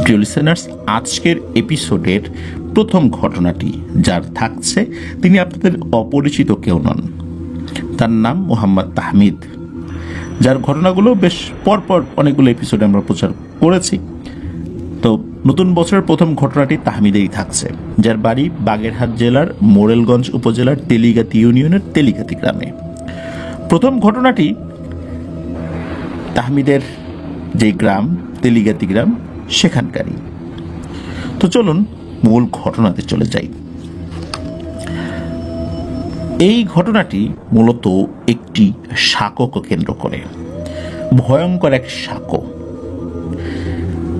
প্রিয় লিসেনার্স, আজকের এপিসোডের প্রথম ঘটনাটি যার থাকছে তিনি আপনাদের অপরিচিত কেউ নন। তার নাম মোহাম্মদ তাহমিদ, যার ঘটনাগুলো বেশ পরপর অনেকগুলো এপিসোডে আমরা প্রচার করেছি। তো নতুন বছরের প্রথম ঘটনাটি তাহমিদেই থাকছে, যার বাড়ি বাগেরহাট জেলার মোরেলগঞ্জ উপজেলার তেলিগাতি ইউনিয়নের তেলিগাতি গ্রামে। প্রথম ঘটনাটি তাহমিদের যে গ্রাম তেলিগাতি গ্রাম সেখানকারই। তো চলুন মূল ঘটনাতে চলে যাই। এই ঘটনাটি মূলত একটি সাঁকোকে কেন্দ্র করে, ভয়ঙ্কর এক সাঁকো।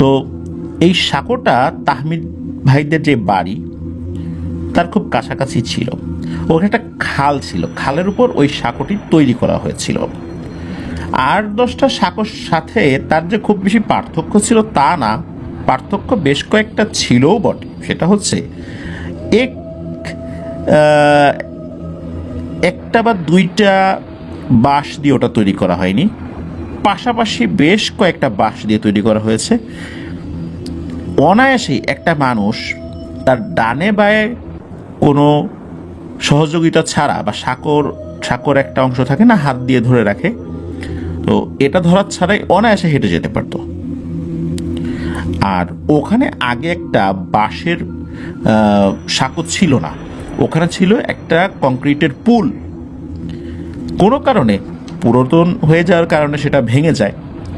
তো এই সাঁকোটা তাহমিদ ভাইদের যে বাড়ি তার খুব কাছাকাছি ছিল। ওখানে একটা খাল ছিল, খালের উপর ওই সাঁকোটি তৈরি করা হয়েছিল। 8-10টা সাঁকোর সাথে তার যে খুব বেশি পার্থক্য ছিল তা না, পার্থক্য বেশ কয়েকটা ছিলও বটে। সেটা হচ্ছে একটা বা দুইটা বাঁশ দিয়ে ওটা তৈরি করা হয়নি, পাশাপাশি বেশ কয়েকটা বাঁশ দিয়ে তৈরি করা হয়েছে। অনায়াসেই একটা মানুষ তার ডানে বায়ে কোনো সহযোগিতা ছাড়া, বা সাঁকোর একটা অংশ থাকে না হাত দিয়ে ধরে রাখে, তো এটা ধরার ছাড়াই অনায়াসে হেঁটে যেতে পারতো। আর ওখানে আগে একটা বাঁশের সাঁকো ছিল না, ওখানে ছিল একটা কংক্রিটের পুল। কোনো কারণে পুরাতন হয়ে যাওয়ার কারণে সেটা ভেঙে যায়,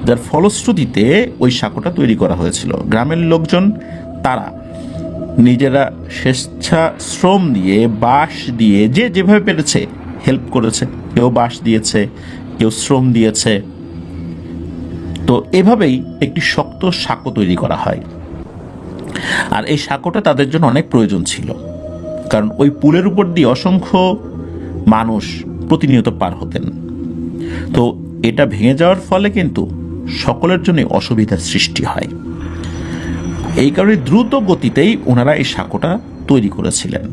যার ফলশ্রুতিতে ওই সাঁকোটা তৈরি করা হয়েছিল। গ্রামের লোকজন তারা নিজেরা স্বেচ্ছাশ্রম দিয়ে, বাঁশ দিয়ে, যে যেভাবে পেরেছে হেল্প করেছে। কেউ বাঁশ দিয়েছে, কেউ শ্রম দিয়েছে। তো এভাবেই একটি শক্ত সাঁকো তৈরি করা হয়। আর এই সাঁকোটা তাদের জন্য অনেক প্রয়োজন ছিল, কারণ ওই পুলের উপর দিয়ে অসংখ্য মানুষ প্রতিনিয়ত পার হতেন। তো এটা ভেঙে যাওয়ার ফলে কিন্তু সকলের জন্য অসুবিধার সৃষ্টি হয়। এই কারণে দ্রুত গতিতেই ওনারা এই সাঁকোটা তৈরি করেছিলেন।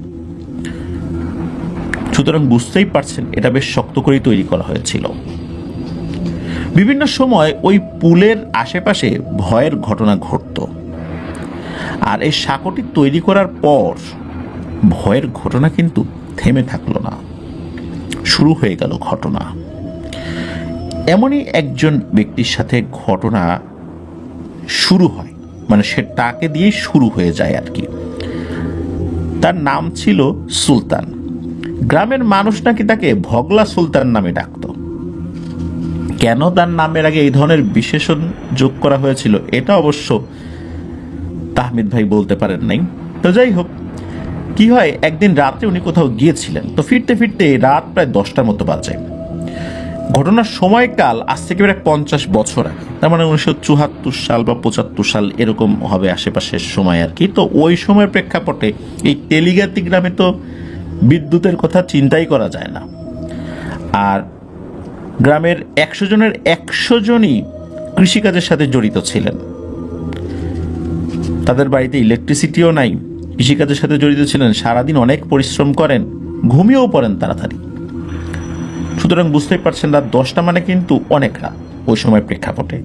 সুতরাং বুঝতেই পারছেন এটা বেশ শক্ত করেই তৈরি করা হয়েছিল। বিভিন্ন সময় ওই পুলের আশেপাশে ভয়ের ঘটনা ঘটত। আর এই সাঁকোটি তৈরি করার পর ভয়ের ঘটনা কিন্তু থেমে থাকলো না, শুরু হয়ে গেল ঘটনা। এমনই একজন ব্যক্তির সাথে ঘটনা শুরু হয়, মানে সে তাকে দিয়ে শুরু হয়ে যায় আর কি। তার নাম ছিল সুলতান। গ্রামের মানুষ নাকি তাকে ভগলা সুলতান নামে ডাকত। কেন তার নামের আগে এই ধরনের বিশেষণ যোগ করা হয়েছিল এটা অবশ্য তাহমিদ ভাই বলতে পারেন নাই। তো যাই হোক, কি হয়, একদিন রাতে উনি কোথাও গিয়েছিলেন। তো ফিরতে ফিরতে রাত প্রায় 10টার মতো বাজে। ঘটনার সময়কাল আজ থেকে প্রায় 50 বছর আগে, তার মানে 1974 সাল বা 75 সাল এরকম হবে আশেপাশের সময় আর কি। তো ওই সময়ের প্রেক্ষাপটে এই তেলিগাতি গ্রামে তো বিদ্যুতের কথা চিন্তাই করা যায় না। আর গ্রামের 100 জনের 100 জনই কৃষিকাজের সাথে জড়িত ছিলেন। তাদের বাড়িতে ইলেকট্রিসিটিও নাই, কৃষিকাজের সাথে জড়িত ছিলেন, সারাদিন অনেক পরিশ্রম করেন, ঘুমিয়েও পড়েন তাড়াতাড়ি। সুতরাং বুঝতেই পারছেন রাত 10টা মানে কিন্তু অনেক রাত ওই সময় প্রেক্ষাপটে।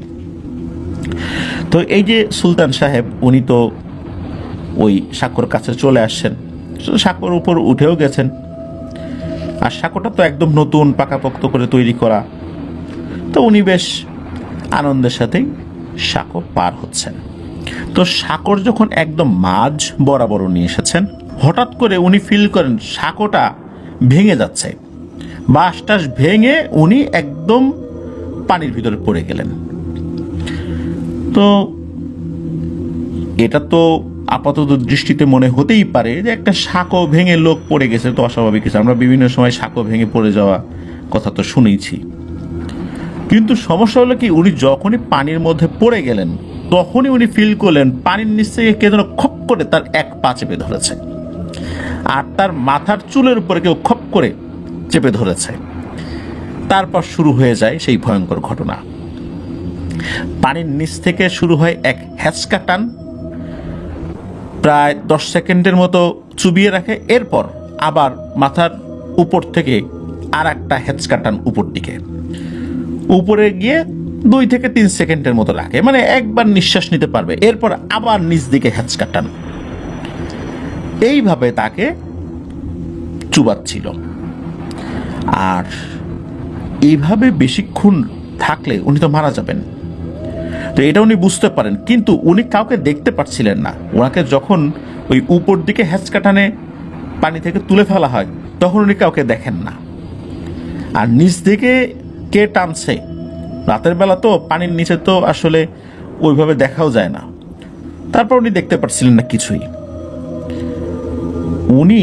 তো এই যে সুলতান সাহেব, উনি তো ওই সাঁকোর কাছে চলে আসছেন, সাঁকোর উপর উঠেও গেছেন। আর সাঁকোটা তো একদম নতুন, পাকাপোক্ত করে তৈরি করা। তো উনি বেশ আনন্দের সাথেই সাঁকো পার হচ্ছেন। তো সাঁকোর যখন একদম মাঝ বরাবর নিয়ে এসেছেন, হঠাৎ করে উনি ফিল করেন সাঁকোটা ভেঙে যাচ্ছে। বাঁশটাস ভেঙে উনি একদম পানির ভিতরে পড়ে গেলেন। তো এটা তো আপাতত দৃষ্টিতে মনে হতেই পারে যে একটা সাঁকো ভেঙে লোক পড়ে গেছে, তো অস্বাভাবিক কিছু। আমরা বিভিন্ন সময় সাঁকো ভেঙে পড়ে যাওয়া কথা তো শুনেইছি। কিন্তু সমস্যা হলো কি, উনি যখনই পানির মধ্যে পড়ে গেলেন তখনই উনি ফিল করলেন পানির নিচ থেকে কে যেন খপ করে তার এক পা চেপে ধরেছে, আর তার মাথার চুলের উপরে কেউ খপ করে চেপে ধরেছে। তারপর শুরু হয়ে যায় সেই ভয়ঙ্কর ঘটনা। পানির নিচ থেকে শুরু হয় এক হ্যাঁচকা টান, প্রায় 10 সেকেন্ডের মতো চুবিয়ে রাখে। এরপর আবার মাথার উপর থেকে আর একটা হ্যাঁচকা টান উপর দিকে, উপরে গিয়ে 2 থেকে 3 সেকেন্ডের মতো রাখে, মানে একবার নিঃশ্বাস নিতে পারবে, এরপর আবার নিচ দিকে হ্যাঁচকা টান, এইভাবে তাকে চুবাচ্ছিল। আর এইভাবে বেশিক্ষণ থাকলে উনি তো মারা যাবেন। তো এটা উনি বুঝতে পারেন, কিন্তু উনি কাউকে দেখতে পাচ্ছিলেন না। ওনাকে যখন ওই উপর দিকে হ্যাঁচকা টানে পানি থেকে তুলে ফেলা হয়, তখন উনি কাউকে দেখেন না। আর নিচ দিকে কে টানছে, রাতের বেলা তো পানির নিচে তো আসলে ওইভাবে দেখাও যায় না, তারপর উনি দেখতে পাচ্ছিলেন না কিছুই। উনি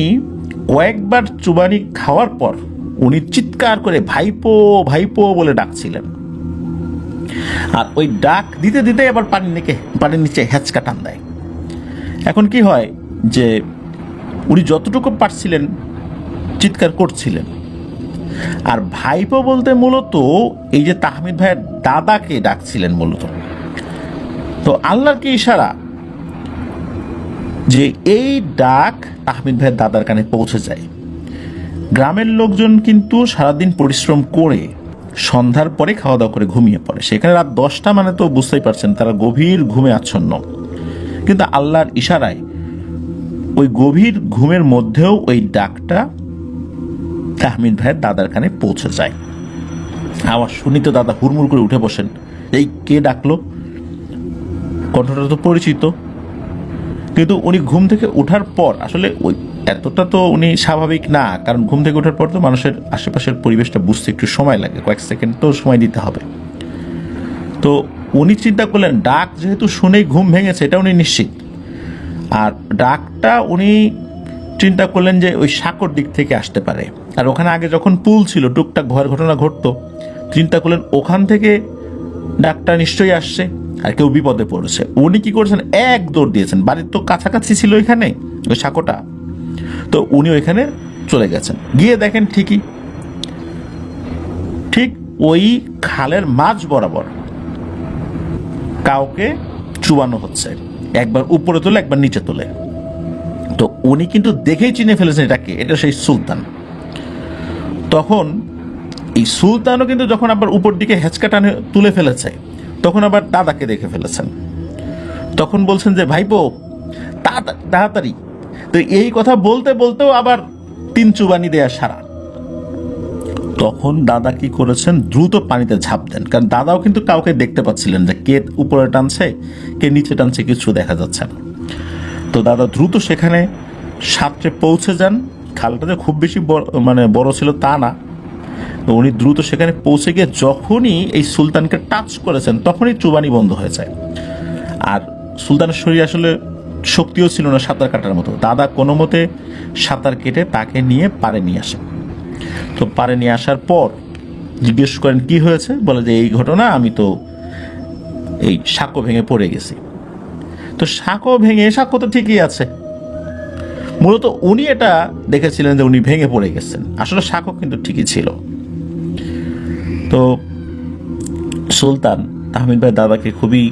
কয়েকবার চুবানি খাওয়ার পর উনি চিৎকার করে ভাইপো ভাইপো বলে ডাকছিলেন। আর ওই ডাক দিতে দিতে আবার পানির নিচে হ্যাঁচকা টান দেয়। এখন কি হয় যে উনি যতটুকু পারছিলেন চিৎকার করছিলেন। আর ভাইপো বলতে মূলত এই যে তাহমিদ ভাইয়ের দাদাকে ডাকছিলেন মূলত। তো আল্লাহর কি ইশারা যে এই ডাক তাহমিদ ভাইয়ের দাদার কানে পৌঁছে যায়। গ্রামের লোকজন কিন্তু সারাদিন পরিশ্রম করে সন্ধ্যার পরে খাওয়া দাওয়া করে ঘুমিয়ে পড়ে। সেখানে রাত 10টা মানে তো বুঝতেই পারছেন তারা গভীর ঘুমে আচ্ছন্ন। কিন্তু আল্লাহর ইশারায় ওই গভীর ঘুমের মধ্যেও ওই ডাকটা তাহমিদ ভাইয়ের দাদার কানে পৌঁছে যায়। আওয়াজ শুনি তো দাদা হুড়মুড় করে উঠে বসেন, এই কে ডাকলো, কণ্ঠটা তো পরিচিত। কিন্তু উনি ঘুম থেকে ওঠার পর আসলে ওই এতটা তো উনি স্বাভাবিক না, কারণ ঘুম থেকে ওঠার পর তো মানুষের আশেপাশের পরিবেশটা বুঝতে একটু সময় লাগে, কয়েক সেকেন্ড তো সময় দিতে হবে। তো উনি চিন্তা করলেন ডাক যেহেতু শুনেই ঘুম ভেঙেছে এটা উনি নিশ্চিত। আর ডাকটা উনি চিন্তা করলেন যে ওই সাঁকোর দিক থেকে আসতে পারে। আর ওখানে আগে যখন পুল ছিল টুকটাক ভয়ের ঘটনা ঘটতো, চিন্তা করলেন ওখান থেকে ডাকটা নিশ্চয়ই আসছে আর কেউ বিপদে পড়েছে। উনি কি করেছেন, এক দৌড় দিয়েছেন, বাড়ির তো কাছাকাছি ছিল ওইখানে ওই সাঁকোটা, তো উনি ওইখানে চলে গেছেন। গিয়ে দেখেন ঠিক ওই খালের মাঝ বরাবর কাউকে চুবানো হচ্ছে, একবার উপরে তোলে একবার নিচে তোলে। তো উনি কিন্তু দেখেই চিনে ফেলেছেন এটাকে, এটা সেই সুলতান। তখন এই সুলতানও কিন্তু যখন আবার উপর দিকে হ্যাঁচকা টানে তুলে ফেলেছে, তখন আবার দাদাকে দেখে ফেলেছেন। তখন বলছেন যে ভাইপো তাড়াতাড়ি। তো এই কথা বলতে বলতেও আবার 3 চুবানি দেয়া সারা। তখন দাদা কি করেছেন, দ্রুত পানিতে ঝাঁপ দেন, কারণ দাদাও কিন্তু কাউকে দেখতে পাচ্ছিলেন যে কে উপরে টানছে কে নিচে টানছে কিছু দেখা যাচ্ছে না। তো দাদা দ্রুত সেখানে সাঁতরে পৌঁছে যান। খালটা যে খুব বেশি বড় ছিল তা না। তো উনি দ্রুত সেখানে পৌঁছে গিয়ে যখনই এই সুলতানকে টাচ করেছেন তখনই চুবানি বন্ধ হয়ে যায়। আর সুলতানের শরীর আসলে শক্তিও ছিল না সাঁতার কাটার মতো। দাদা কোনো মতে সাঁতার কেটে তাকে নিয়ে পাড়ে নিয়ে আসেন। তো পাড়ে নিয়ে আসার পর জিজ্ঞেস করেন কি হয়েছে, বলে যে এই ঘটনা, আমি তো এই সাঁকো ভেঙে পড়ে গেছি। তো সাঁকো তো ঠিকই আছে। মূলত উনি এটা দেখেছিলেন যে উনি ভেঙে পড়ে গেছেন, আসলে সাঁকো কিন্তু ঠিকই ছিল। তো সুলতান তাহমিদ ভাই দাদাকে খুবই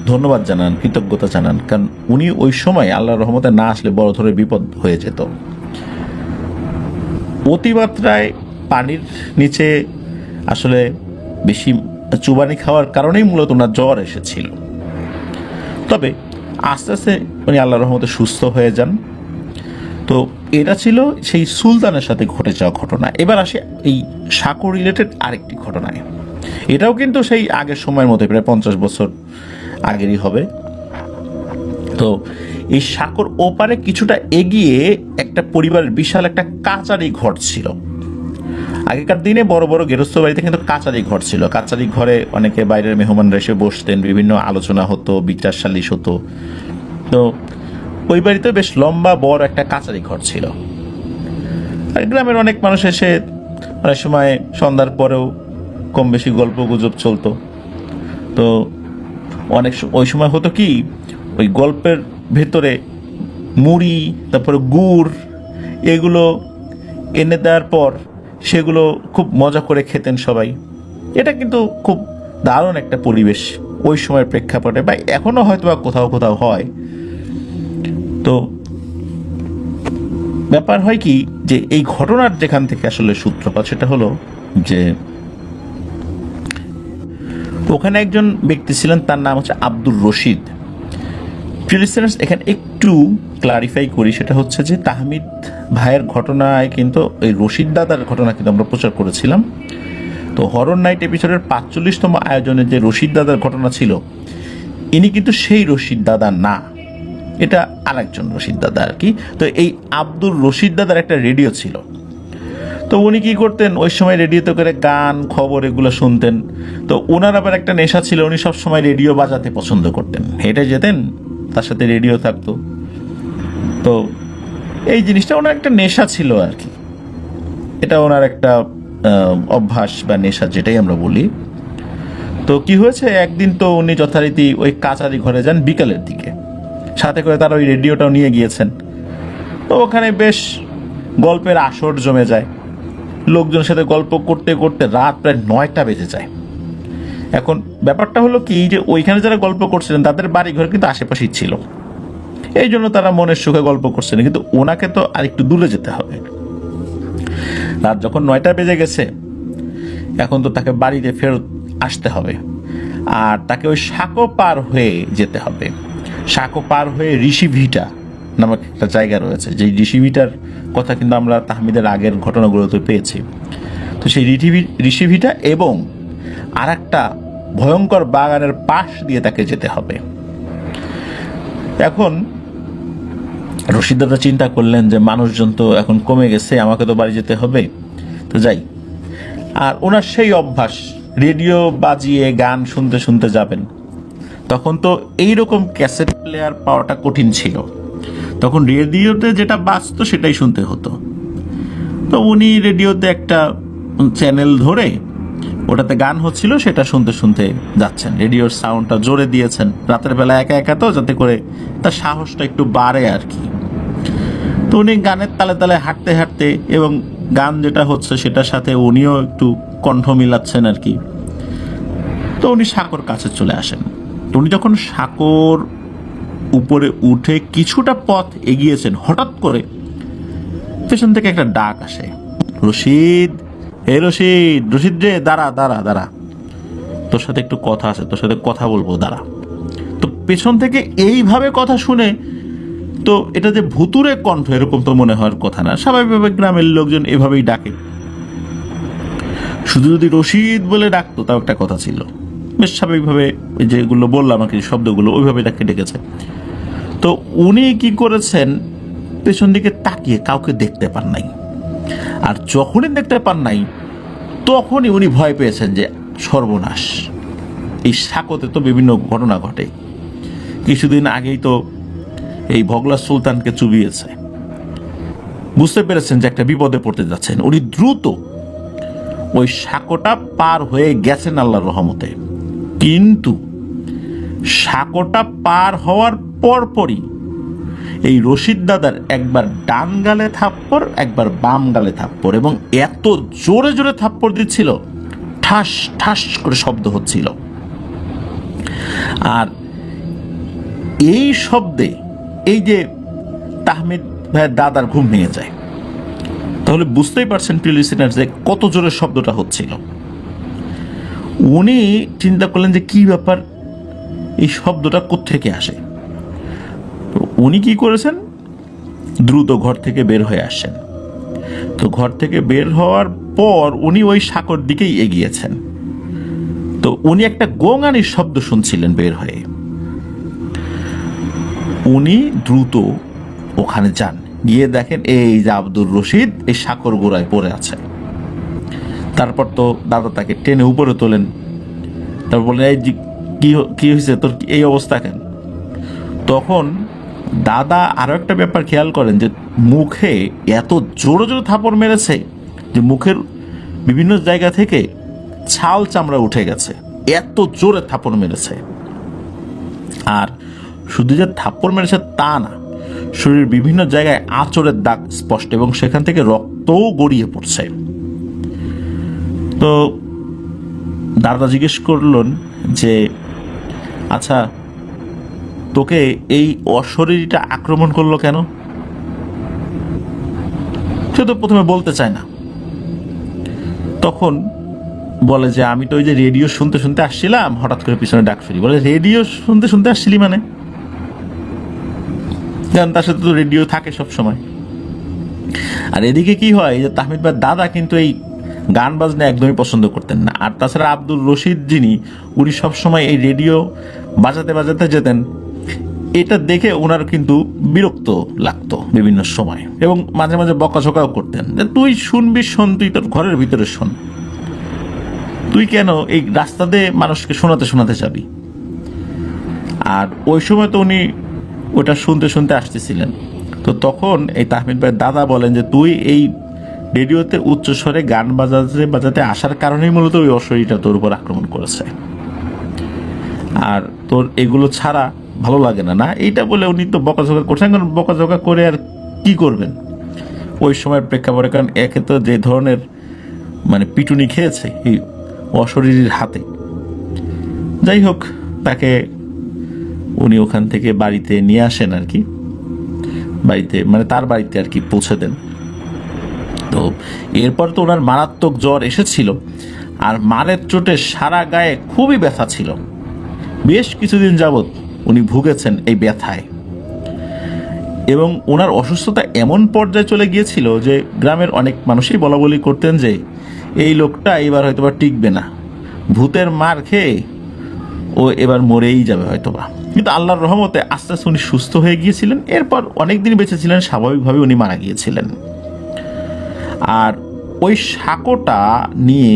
ধন্যবাদ জানান, কৃতজ্ঞতা জানান, কারণ উনি ওই সময় আল্লাহর রহমতে না আসলে বড় ধরনের বিপদ হয়ে যেত। অতিমাত্রায় পানির নিচে আসলে বেশি চুবানি খাওয়ার কারণেই মূলত ওনার জ্বর এসেছিল। তবে আস্তে আস্তে উনি আল্লাহর রহমতে সুস্থ হয়ে যান। তো এটা ছিল সেই সুলতানের সাথে ঘটে যাওয়া ঘটনা। এবার আসি এই সাঁকো রিলেটেড আরেকটি ঘটনায়। এটাও কিন্তু সেই আগের সময়ের মধ্যে প্রায় 50 বছর আগেরই হবে। তো এই সাঁকোর ওপারে কিছুটা এগিয়ে একটা পরিবারের বিশাল একটা কাচারি ঘর ছিল। আগেকার দিনে বড় বড় গৃহস্থ বাড়িতে কিন্তু কাচারি ঘর ছিল। কাচারি ঘরে অনেকে বাইরের মেহমানরা এসে বসতেন, বিভিন্ন আলোচনা হতো, বিচার সালিশ হতো। তো ওই বাড়িতে বেশ লম্বা বড় একটা কাচারি ঘর ছিল। আর গ্রামের অনেক মানুষ এসে অনেক সময় সন্ধ্যার পরেও কম বেশি গল্প গুজব চলতো। তো ওই সময় হতো কি, ওই গল্পের ভেতরে মুড়ি তারপরে গুড় এগুলো এনে দেওয়ার পর সেগুলো খুব মজা করে খেতেন সবাই। এটা কিন্তু খুব দারুণ একটা পরিবেশ ওই সময়ের প্রেক্ষাপটে, বা এখনো হয়তো বা কোথাও কোথাও হয়। তো ব্যাপার হয় কি, যে এই ঘটনার যেখান থেকে আসলে সূত্রপাত সেটা হলো যে ওখানে একজন ব্যক্তি ছিলেন, তার নাম হচ্ছে আব্দুর রশিদ। লিসেনার্স, এখানে একটু ক্লারিফাই করি, সেটা হচ্ছে যে তাহমিদ ভাইয়ের ঘটনায় কিন্তু এই রশিদ দাদার ঘটনা কিন্তু আমরা প্রচার করেছিলাম। তো হরর নাইট এপিসোডের 45তম আয়োজনে যে রশিদ দাদার ঘটনা ছিল, ইনি কিন্তু সেই রশিদ দাদা না, এটা আরেকজন রশিদ দাদা আর কি। তো এই আব্দুর রশিদ দাদার একটা রেডিও ছিল। তো উনি কি করতেন, ওই সময় রেডিওতে করে গান খবর এগুলো শুনতেন। তো ওনার আবার একটা নেশা ছিল, উনি সবসময় রেডিও বাজাতে পছন্দ করতেন, হেঁটে যেতেন, তার সাথে রেডিও থাকতো। তো এই জিনিসটা ওনার একটা নেশা ছিল আর কি, এটা ওনার একটা অভ্যাস বা নেশা যেটাই আমরা বলি। তো কি হয়েছে, একদিন তো উনি যথারীতি ওই কাচারি ঘরে যান বিকালের দিকে, সাথে করে তারা ওই রেডিওটাও নিয়ে গিয়েছেন। তো ওখানে বেশ গল্পের আসর জমে যায়, লোকজনের সাথে গল্প করতে করতে রাত প্রায় 9টা বেজে যায়। এখন ব্যাপারটা হলো কি, যে ওইখানে যারা গল্প করছিলেন তাদের বাড়ি ঘর কিন্তু আশেপাশেই ছিল, এই জন্য তারা মনের সুখে গল্প করছিলেন, কিন্তু ওনাকে তো আর একটু দূরে যেতে হবে। রাত যখন 9টা বেজে গেছে, এখন তো তাকে বাড়িতে ফেরত আসতে হবে, আর তাকে ওই সাঁকো পার হয়ে যেতে হবে। সাঁকো পার হয়ে ঋষিভিটা নামক একটা জায়গা রয়েছে, যে ঋষিভিটার কথা কিন্তু আমরা তাহমিদের আগের ঘটনাগুলোতে পেয়েছি। তো সেই ঋষিভিটা এবং আর একটা ভয়ঙ্কর বাগানের পাশ দিয়ে তাকে যেতে হবে। এখন রশিদ দাদা চিন্তা করলেন যে মানুষজন তো এখন কমে গেছে, আমাকে তো বাড়ি যেতে হবে, তো যাই। আর ওনার সেই অভ্যাস, রেডিও বাজিয়ে গান শুনতে শুনতে যাবেন। তখন তো এইরকম ক্যাসেট প্লেয়ার পাওয়াটা কঠিন ছিল, তখন রেডিওতে যেটা বাজতো সেটাই শুনতে হতো। তো উনি রেডিওতে একটা চ্যানেল ধরে ওটাতে গান হচ্ছিল, সেটা শুনতে শুনতে যাচ্ছেন, রেডিওর সাউন্ডটা জোরে দিয়েছেন রাতের বেলা একা একা, তো যাতে করে তার সাহসটা একটু বাড়ে আর কি। তো উনি গানের তালে তালে হাঁটতে হাঁটতে, এবং গান যেটা হচ্ছে সেটার সাথে উনিও একটু কণ্ঠ মিলাচ্ছেন আর কি। তো উনি সাঁকোর কাছে চলে আসেন। তো উনি যখন সাঁকোর উপরে উঠে কিছুটা পথ এগিয়েছেন, হঠাৎ করে পেছন থেকে একটা ডাক আসে, রশিদ, হে রশিদ, রশিদ রে, দাঁড়া দাঁড়া দাঁড়া, তোর সাথে একটু কথা আছে, তোর সাথে কথা বলবো, দাঁড়া। তো পেছন থেকে এইভাবে কথা শুনে তো এটা যে ভুতুরে কণ্ঠ এরকম তো মনে হওয়ার কথা না, স্বাভাবিকভাবে গ্রামের লোকজন এভাবেই ডাকে। শুধু যদি রশিদ বলে ডাকতো তাও একটা কথা ছিল, বেশ স্বাভাবিকভাবে যেগুলো বললাম আমাকে শব্দগুলো ওইভাবে তাকে ডেকেছে। তো উনি কি করেছেন, পেছন দিকে তাকিয়ে কাউকে দেখতে পান নাই। আর যখনই দেখতে পান নাই, তখনই উনি ভয় পেয়েছেন যে সর্বনাশ, এই সাঁকোতে তো বিভিন্ন ঘটনা ঘটে, কিছুদিন আগেই তো এই ভগলা সুলতানকে চুবিয়েছে। বুঝতে পেরেছেন যে একটা বিপদে পড়তে যাচ্ছেন। উনি দ্রুত ওই সাঁকোটা পার হয়ে গেছেন আল্লাহর রহমতে, কিন্তু সাঁকোটা পার হওয়ার পরপরই এই রশিদ দাদার একবার ডান গালে থাপ্পড়, একবার বাম গালে থাপ্পড়, এবং এত জোরে জোরে থাপ্পড় দিচ্ছিল, ঠাস ঠাস করে শব্দ হচ্ছিল। আর এই শব্দে এই যে তাহমিদ ভাইয়ের দাদার ঘুম ভেঙে যায়। তাহলে বুঝতেই পারছেন প্রিয় লিসেনার যে কত জোরে শব্দটা হচ্ছিল। উনি চিন্তা করলেন যে কি ব্যাপার, এই শব্দটা কোত্থেকে আসে। তো উনি কি করেছেন, দ্রুত ঘর থেকে বের হয়ে আসছেন। তো ঘর থেকে বের হওয়ার পর উনি ওই সাঁকোর দিকেই এগিয়েছেন। তো উনি একটা গোঙানির শব্দ শুনছিলেন বের হয়ে। উনি দ্রুত ওখানে যান, গিয়ে দেখেন এই যে আব্দুর রশিদ এই সাঁকোর গোড়ায় পড়ে আছে। তারপর তো দাদা তাকে টেনে উপরে তোলেন, তারপর বলেন এই কি হয়েছে তোর, এই অবস্থা কেন? তখন দাদা আরো একটা ব্যাপার খেয়াল করেন, যে মুখে এত জোরে জোরে থাপড় মেরেছে যে মুখের বিভিন্ন জায়গা থেকে ছাল চামড়া উঠে গেছে, এত জোরে থাপড় মেরেছে। আর শুধু যে থাপ্পড় মেরেছে তা না, শরীরের বিভিন্ন জায়গায় আঁচড়ের দাগ স্পষ্ট, এবং সেখান থেকে রক্তও গড়িয়ে পড়ছে। তো দাদা জিজ্ঞেস করলেন যে আচ্ছা, তোকে এই অশরীরটা আক্রমণ করলো কেন? সে তো প্রথমে বলতে চায় না। তখন বলে যে আমি তো ওই যে রেডিও শুনতে শুনতে আসছিলাম, হঠাৎ করে পিছনে ডাক শুনি। বলে রেডিও শুনতে শুনতে আসছিলি মানে? কারণ তার সাথে তো রেডিও থাকে সব সময়। আর এদিকে কি হয় যে তাহমিদ ভাইয়ের দাদা কিন্তু এই গান বাজনা একদমই পছন্দ করতেন না। আর তাছাড়া আব্দুর রশিদ যিনি, উনি সবসময় এই রেডিও বাজাতে বাজাতে যেতেন, এটা দেখে ওনার কিন্তু বিরক্ত লাগতো বিভিন্ন সময়, এবং মাঝে মাঝে বকাঝকাও করতেন যে তুই শুনবি শোন, তুই তোর ঘরের ভিতরে শোন, তুই কেন এই রাস্তা দিয়ে মানুষকে শোনাতে শোনাতে যাবি। আর ওই সময় তো উনি ওটা শুনতে শুনতে আসতেছিলেন। তো তখন এই তাহমিদ ভাইয়ের দাদা বলেন যে তুই এই রেডিওতে উচ্চস্বরে গান বাজাতে বাজাতে আসার কারণেই মূলত ওই অশরীরটা তোর উপর আক্রমণ করেছে, আর তোর এগুলো ছাড়া ভালো লাগে না। না এইটা বলে উনি তো বকাঝকা করছেন, কারণ বকাঝকা করে আর কি করবেন ওই সময়ের প্রেক্ষাপটে। কারণ একে তো যে ধরনের মানে পিটুনি খেয়েছে এই অশরীরীর হাতে। যাই হোক, তাকে উনি ওখান থেকে বাড়িতে নিয়ে আসেন আর কি, বাড়িতে মানে তার বাড়িতে আর কি পৌঁছে দেন। তো এরপর তো ওনার মারাত্মক জ্বর এসেছিল, আর মারের চোটে সারা গায়ে খুবই ব্যথা ছিল। বেশ কিছুদিন যাবৎ উনি ভুগেছেন এই ব্যথায়, এবং ওনার অসুস্থতা এমন পর্যায়ে চলে গিয়েছিল যে গ্রামের অনেক মানুষই বলা বলি করতেন যে এই লোকটা এবার হয়তোবা টিকবে না, ভূতের মার খেয়ে ও এবার মরেই যাবে হয়তোবা। কিন্তু আল্লাহর রহমতে আস্তে আস্তে উনি সুস্থ হয়ে গিয়েছিলেন। এরপর অনেকদিন বেঁচে ছিলেন, স্বাভাবিকভাবে উনি মারা গিয়েছিলেন। আর ওই সাঁকোটা নিয়ে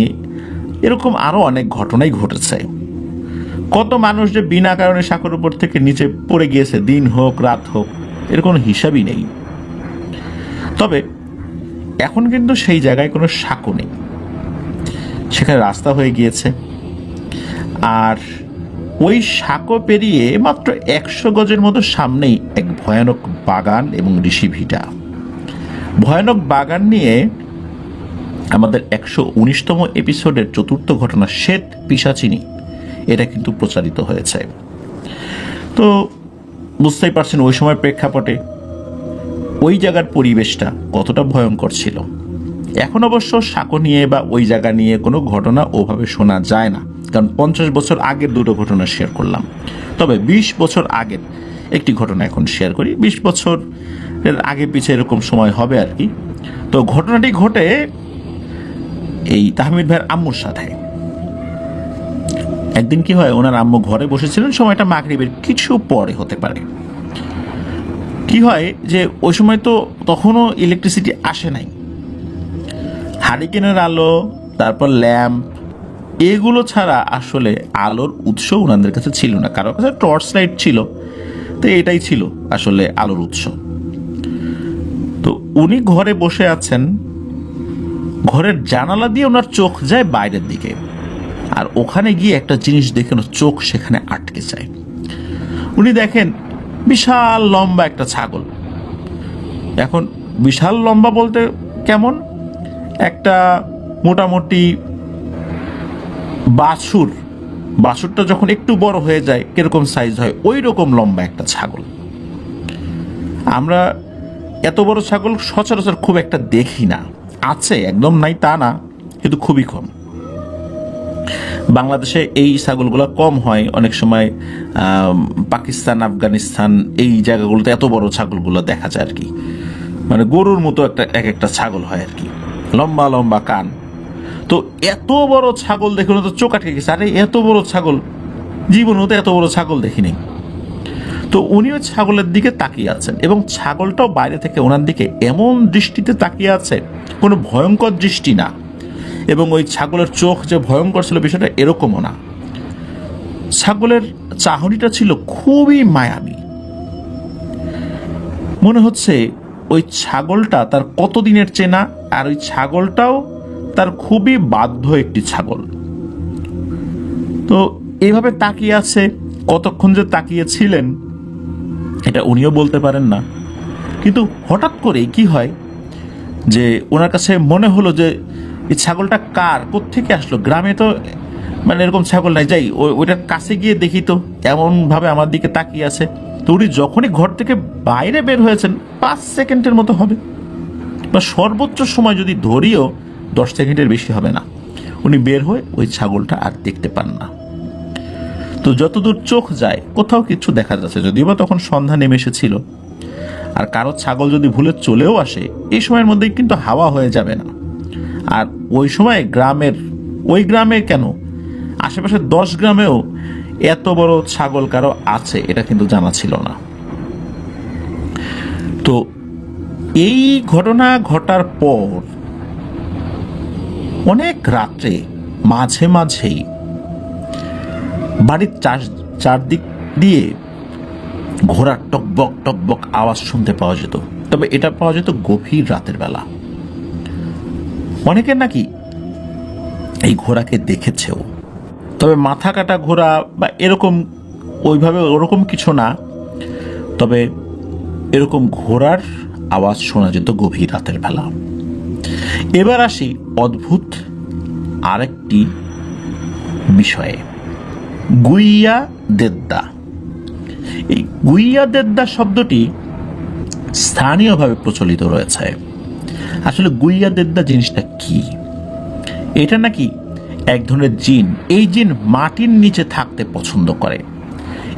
এরকম আরো অনেক ঘটনাই ঘটেছে। কত মানুষ যে বিনা কারণে সাঁকোর উপর থেকে নিচে পড়ে গিয়েছে, দিন হোক রাত হোক, এর কোনো হিসাবই নেই। তবে এখন কিন্তু সেই জায়গায় কোনো সাঁকো নেই, সেখানে রাস্তা হয়ে গিয়েছে। আর ওই সাঁকো পেরিয়ে মাত্র 100 গজের মতো সামনেই এক ভয়ানক বাগান এবং ঋষি ভিটা। ভয়ানক বাগান নিয়ে আমাদের 119তম এপিসোডের 4র্থ ঘটনা শ্বেত পিশাচিনী, এটা কিন্তু প্রচারিত হয়েছে। তো বুঝতেই পারছেন ওই সময় প্রেক্ষাপটে ওই জায়গার পরিবেশটা কতটা ভয়ঙ্কর ছিল। এখন অবশ্য সাঁকো নিয়ে বা ওই জায়গা নিয়ে কোনো ঘটনা ওভাবে শোনা যায় না, কারণ 50 বছর আগের দুটো ঘটনা শেয়ার করলাম। তবে 20 বছর আগের একটি ঘটনা এখন শেয়ার করি। 20 বছরের আগে পিছে এরকম সময় হবে আর কি। তো ঘটনাটি ঘটে এই তাহমিদ ভাইয়ের আম্মুর সাথে। একদিন কি হয়, ওনার আম্মু ঘরে বসেছিলেন, সময়টা মাগরিবের কিছু পরে হতে পারে। কি হয় যে ওই সময় তো তখনও ইলেকট্রিসিটি আসে নাই, হারিকেনের আলো, তারপর ল্যাম্প, এগুলো ছাড়া আসলে আলোর উৎস ওনাদের কাছে ছিল না। কারোর কাছে টর্চ লাইট ছিল, তো এটাই ছিল আসলে আলোর উৎস। তো উনি ঘরে বসে আছেন, ঘরের জানালা দিয়ে ওনার চোখ যায় বাইরের দিকে, আর ওখানে গিয়ে একটা জিনিস দেখে ওনার চোখ সেখানে আটকে যায়। উনি দেখেন বিশাল লম্বা একটা ছাগল। এখন বিশাল লম্বা বলতে কেমন, একটা মোটামুটি বাছুরটা যখন একটু বড় হয়ে যায় কিরকম সাইজ হয়, ওই রকম লম্বা একটা ছাগল। আমরা এত বড় ছাগল সচরাচর খুব একটা দেখি না, আছে একদম নাই তা না, কিন্তু খুবই কম। বাংলাদেশে এই ছাগলগুলো কম হয়, অনেক সময় পাকিস্তান, আফগানিস্তান এই জায়গাগুলোতে এত বড় ছাগলগুলো দেখা যায় আর কি, মানে গরুর মতো একটা ছাগল হয় আর কি, লম্বা লম্বা কান। তো এত বড় ছাগল দেখুন তো চোখ আটকে গেছে, আরে এত বড় ছাগল, জীবনেও তো এত বড় ছাগল দেখিনি। তো উনিও ছাগলের দিকে তাকিয়ে আছেন, এবং ছাগলটাও বাইরে থেকে ওনার দিকে এমন দৃষ্টিতে তাকিয়ে আছে, কোনো ভয়ঙ্কর দৃষ্টি না। এবং ওই ছাগলের চোখ যে ভয়ঙ্কর ছিল বিষয়টা এরকমও না, ছাগলের চাহনিটা ছিল খুবই মায়াবী। মনে হচ্ছে ওই ছাগলটা তার কতদিনের চেনা, আর ওই ছাগলটাও তার খুবই বাধ্য একটি ছাগল। তো এইভাবে তাকিয়ে আছে, কতক্ষণ যে তাকিয়েছিলেন এটা উনিও বলতে পারেন না। কিন্তু হঠাৎ করেই কি হয় যে ওনার কাছে মনে হলো যে এই ছাগলটা কার, কোত্থেকে আসলো, গ্রামে তো মানে এরকম ছাগল নাই, যাই ওইটার কাছে গিয়ে দেখি তো, এমনভাবে আমার দিকে তাকিয়ে আছে। তো উনি যখনই ঘর থেকে বাইরে বের হয়েছেন 5 সেকেন্ডের মতো হবে, বা সর্বোচ্চ সময় যদি ধরিও 10 সেকেন্ডের বেশি হবে না, উনি বের হয়ে ওই ছাগলটা আর দেখতে পান না। তো যতদূর চোখ যায় কোথাও কিছু দেখা যাচ্ছে, যদিও বা তখন সন্ধ্যা নেমে এসেছিল। আর কারো ছাগল যদি ভুলে চলেও আসে এই সময়ের মধ্যেই কিন্তু হাওয়া হয়ে যাবে না। আর ওই সময় ওই গ্রামে কেন, আশেপাশে 10 গ্রামেও এত বড় ছাগল কারো আছে এটা কিন্তু জানা ছিল না। তো এই ঘটনা ঘটার পর অনেক রাত্রে মাঝে মাঝেই বাড়ির চারদিক দিয়ে ঘোড়ার টকবক টকবক আওয়াজ শুনতে পাওয়া যেত। তবে এটা পাওয়া যেত গভীর রাতের বেলা। অনেকে নাকি এই ঘোড়াকে দেখেছেও, তবে মাথা কাটা ঘোড়া বা এরকম ওরকম কিছু না, তবে এরকম ঘোড়ার আওয়াজ শোনা যেত গভীর রাতের বেলা। এবার আসি অদ্ভুত আরেকটি বিষয়ে, গুইয়া দেদ্দা। এই গুইয়া দেদ্দা শব্দটি স্থানীয়ভাবে প্রচলিত রয়েছে। আসলে গুইয়া দেদ্দা জিনিসটা কি? এটা নাকি এক ধরনের জিন। এই জিন মাটির নিচে থাকতে পছন্দ করে।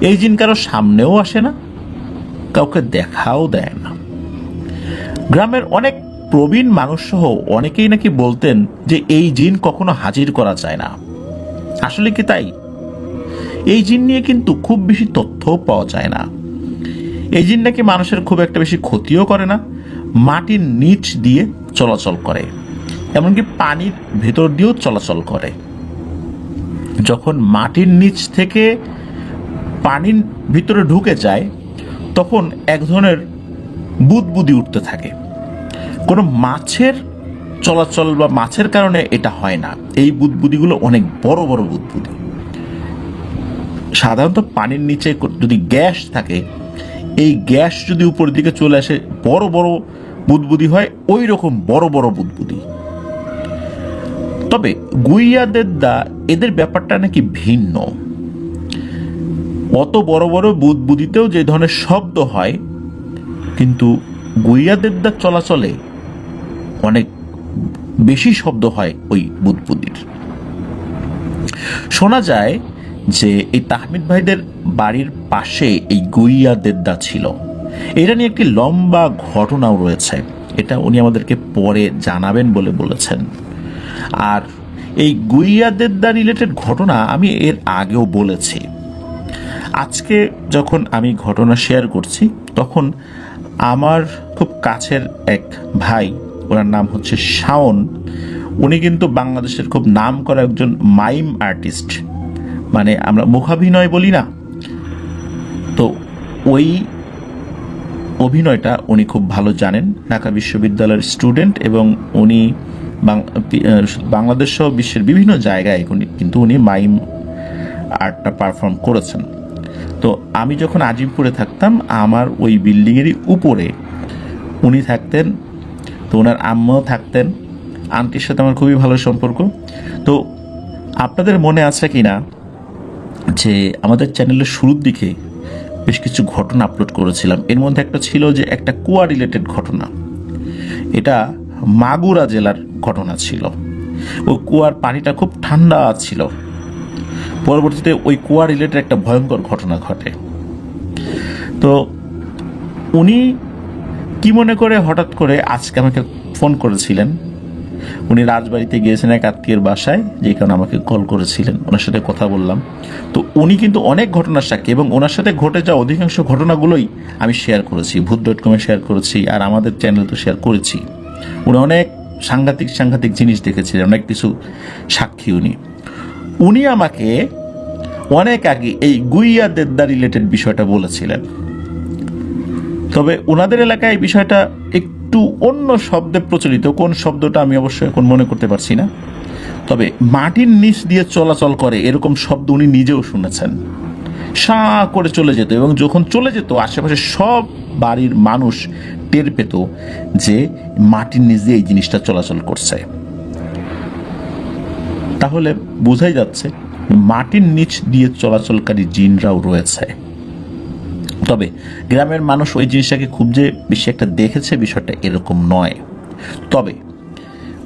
এই জিন কারো সামনেও আসে না, কাউকে দেখাও দেয় না। গ্রামের অনেক প্রবীণ মানুষ সহ অনেকেই নাকি বলতেন যে এই জিন কখনো হাজির করা যায় না। আসলে কি তাই? এই জিন নিয়ে কিন্তু খুব বেশি তথ্যও পাওয়া যায় না। এই জিন নাকি মানুষের খুব একটা বেশি ক্ষতিও করে না, মাটির নিচ দিয়ে চলাচল করে, এমনকি পানির ভেতর দিয়েও চলাচল করে। যখন মাটির নিচ থেকে পানির ভিতরে ঢুকে যায় তখন এক ধরনের বুদবুদি উঠতে থাকে। কোনো মাছের চলাচল বা মাছের কারণে এটা হয় না। এই বুদবুদিগুলো অনেক বড় বড় বুদবুদি। সাধারণত পানির নিচে যদি গ্যাস থাকে, এই গ্যাস যদি উপরের দিকে চলে আসে বড় বড় বুদবুদি হয়, ওই রকম বড় বড় বুদবুদি। তবে গুইয়া দেদ্দা এদের ব্যাপারটা নাকি ভিন্ন। অত বড় বড় বুদবুদিতেও যে ধরনের শব্দ হয়, কিন্তু গুইয়া দেদ্দার চলাচলে অনেক বেশি শব্দ হয় ওই বুদবুদির। শোনা যায় যে এই তাহমিদ ভাইদের বাড়ির পাশে এই গুইয়া দেদ্দা ছিল। এটা নিয়ে একটি লম্বা ঘটনাও রয়েছে, এটা উনি আমাদেরকে পরে জানাবেন বলে বলেছেন। আর এই গুইয়া দেদ্দা রিলেটেড ঘটনা আমি এর আগেও বলেছি। আজকে যখন আমি ঘটনা শেয়ার করছি তখন আমার খুব কাছের এক ভাই, ওনার নাম হচ্ছে শাওন, উনি কিন্তু বাংলাদেশের খুব নাম করা একজন মাইম আর্টিস্ট, মানে আমরা মুখাভিনয় বলি না, তো ওই অভিনয়টা উনি খুব ভালো জানেন। ঢাকা বিশ্ববিদ্যালয়ের স্টুডেন্ট এবং উনি বাংলাদেশ সহ বিশ্বের বিভিন্ন জায়গায় কিন্তু উনি মাইম আর্টটা পারফর্ম করেছেন। তো আমি যখন আজিমপুরে থাকতাম, আমার ওই বিল্ডিংয়েরই উপরে উনি থাকতেন। তো ওনার আম্মাও থাকতেন। আন্টির সাথে আমার খুবই ভালো সম্পর্ক। তো আপনাদের মনে আছে কি না যে আমাদের চ্যানেলের শুরুর দিকে বেশ কিছু ঘটনা আপলোড করেছিলাম। এর মধ্যে একটা ছিল যে একটা কুয়া রিলেটেড ঘটনা। এটা মাগুরা জেলার ঘটনা ছিল। ওই কুয়ার পানিটা খুব ঠান্ডা ছিল। পরবর্তীতে ওই কুয়া রিলেটেড একটা ভয়ঙ্কর ঘটনা ঘটে। তো উনি কি মনে করে হঠাৎ করে আজকে আমাকে ফোন করেছিলেন। উনি রাজবাড়িতে গিয়েছেন এক আত্মীয়ের বাসায়, যে কারণে আমাকে কল করেছিলেন। ওনার সাথে কথা বললাম। তো উনি কিন্তু অনেক ঘটনার সাক্ষী এবং ওনার সাথে ঘটে যাওয়া অধিকাংশ ঘটনাগুলোই আমি শেয়ার করেছি, ভূত.com-এ শেয়ার করেছি, আর আমাদের চ্যানেলে তো শেয়ার করেছি। উনি অনেক সাংঘাতিক জিনিস দেখেছিলেন, অনেক কিছু সাক্ষী উনি আমাকে অনেক আগে এই গুইয়া দেদ্দা রিলেটেড বিষয়টা বলেছিলেন। তবে ওনাদের এলাকায় এই বিষয়টা একটু অন্য শব্দে প্রচলিত। কোন শব্দটা আমি অবশ্যই এখন মনে করতে পারছি না। তবে মাটির নিচ দিয়ে চলাচল করে এরকম শব্দ উনি নিজেও শুনেছেন। সা করে চলে যেত এবং যখন চলে যেত আশেপাশে সব বাড়ির মানুষ টের পেত যে মাটির নিচ দিয়ে এই জিনিসটা চলাচল করছে। তাহলে বোঝাই যাচ্ছে মাটির নিচ দিয়ে চলাচলকারী জিনরাও রয়েছে। তবে গ্রামের মানুষ ওই জিনিসটাকে খুব যে বেশি একটা দেখেছে বিষয়টা এরকম নয়। তবে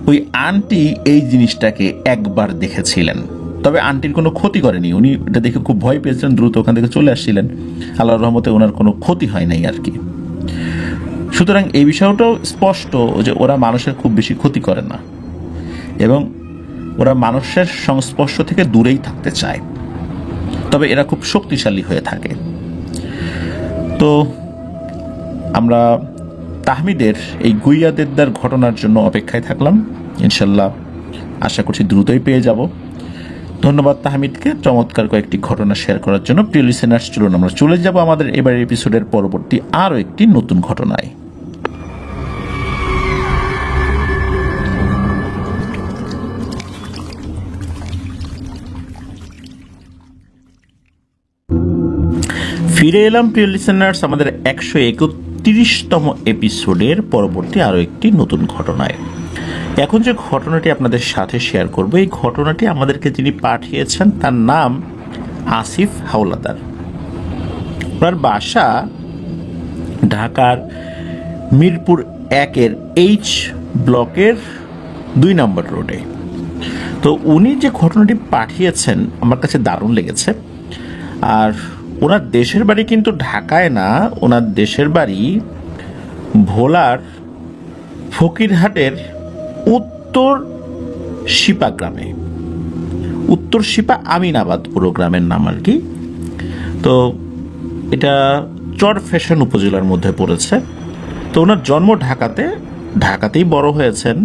ওই আন্টি এই জিনিসটাকে একবার দেখেছিলেন, তবে আন্টির কোনো ক্ষতি করেনি। উনি এটা দেখে খুব ভয় পেয়েছিলেন, দ্রুত ওখান থেকে চলে আসছিলেন। আল্লাহর রহমতে ওনার কোনো ক্ষতি হয় নাই আর কি। সুতরাং এই বিষয়টাও স্পষ্ট যে ওরা মানুষের খুব বেশি ক্ষতি করে না এবং ওরা মানুষের সংস্পর্শ থেকে দূরেই থাকতে চায়, তবে এরা খুব শক্তিশালী হয়ে থাকে। তো আমরা তাহমিদের এই গুইয়া দেবদার ঘটনার জন্য অপেক্ষায় থাকলাম। ইনশাল্লাহ আশা করছি দ্রুতই পেয়ে যাব। ধন্যবাদ তাহমিদকে চমৎকার কয়েকটি ঘটনা শেয়ার করার জন্য। প্রিয় লিসেনার্স, চলুন আমরা চলে যাব আমাদের এবারের এপিসোডের পরবর্তী আরও একটি নতুন ঘটনায়। ফিরে এলাম প্রিয় লিসেনার্স আমাদের 131তম এপিসোডের পরবর্তী আরও একটি নতুন ঘটনায়। এখন যে ঘটনাটি আপনাদের সাথে শেয়ার করব, এই ঘটনাটি আমাদেরকে যিনি পাঠিয়েছেন তার নাম আসিফ হাওলাদার। ওনার বাসা ঢাকার মিরপুর 1-এর H ব্লকের 2 নম্বর রোডে। তো উনি যে ঘটনাটি পাঠিয়েছেন আমার কাছে দারুণ লেগেছে। আর ওনার দেশের বাড়ি কিন্তু ঢাকায় না, ওনার দেশের বাড়ি ভোলার ফকিরহাটের উত্তর শিপা গ্রামে। উত্তর শিপা আমিনাবাদ পুরো গ্রামের নাম আর কি। তো এটা চরফ্যাশন উপজেলার মধ্যে পড়েছে। তো ওনার জন্ম ঢাকাতেই বড় হয়েছেন।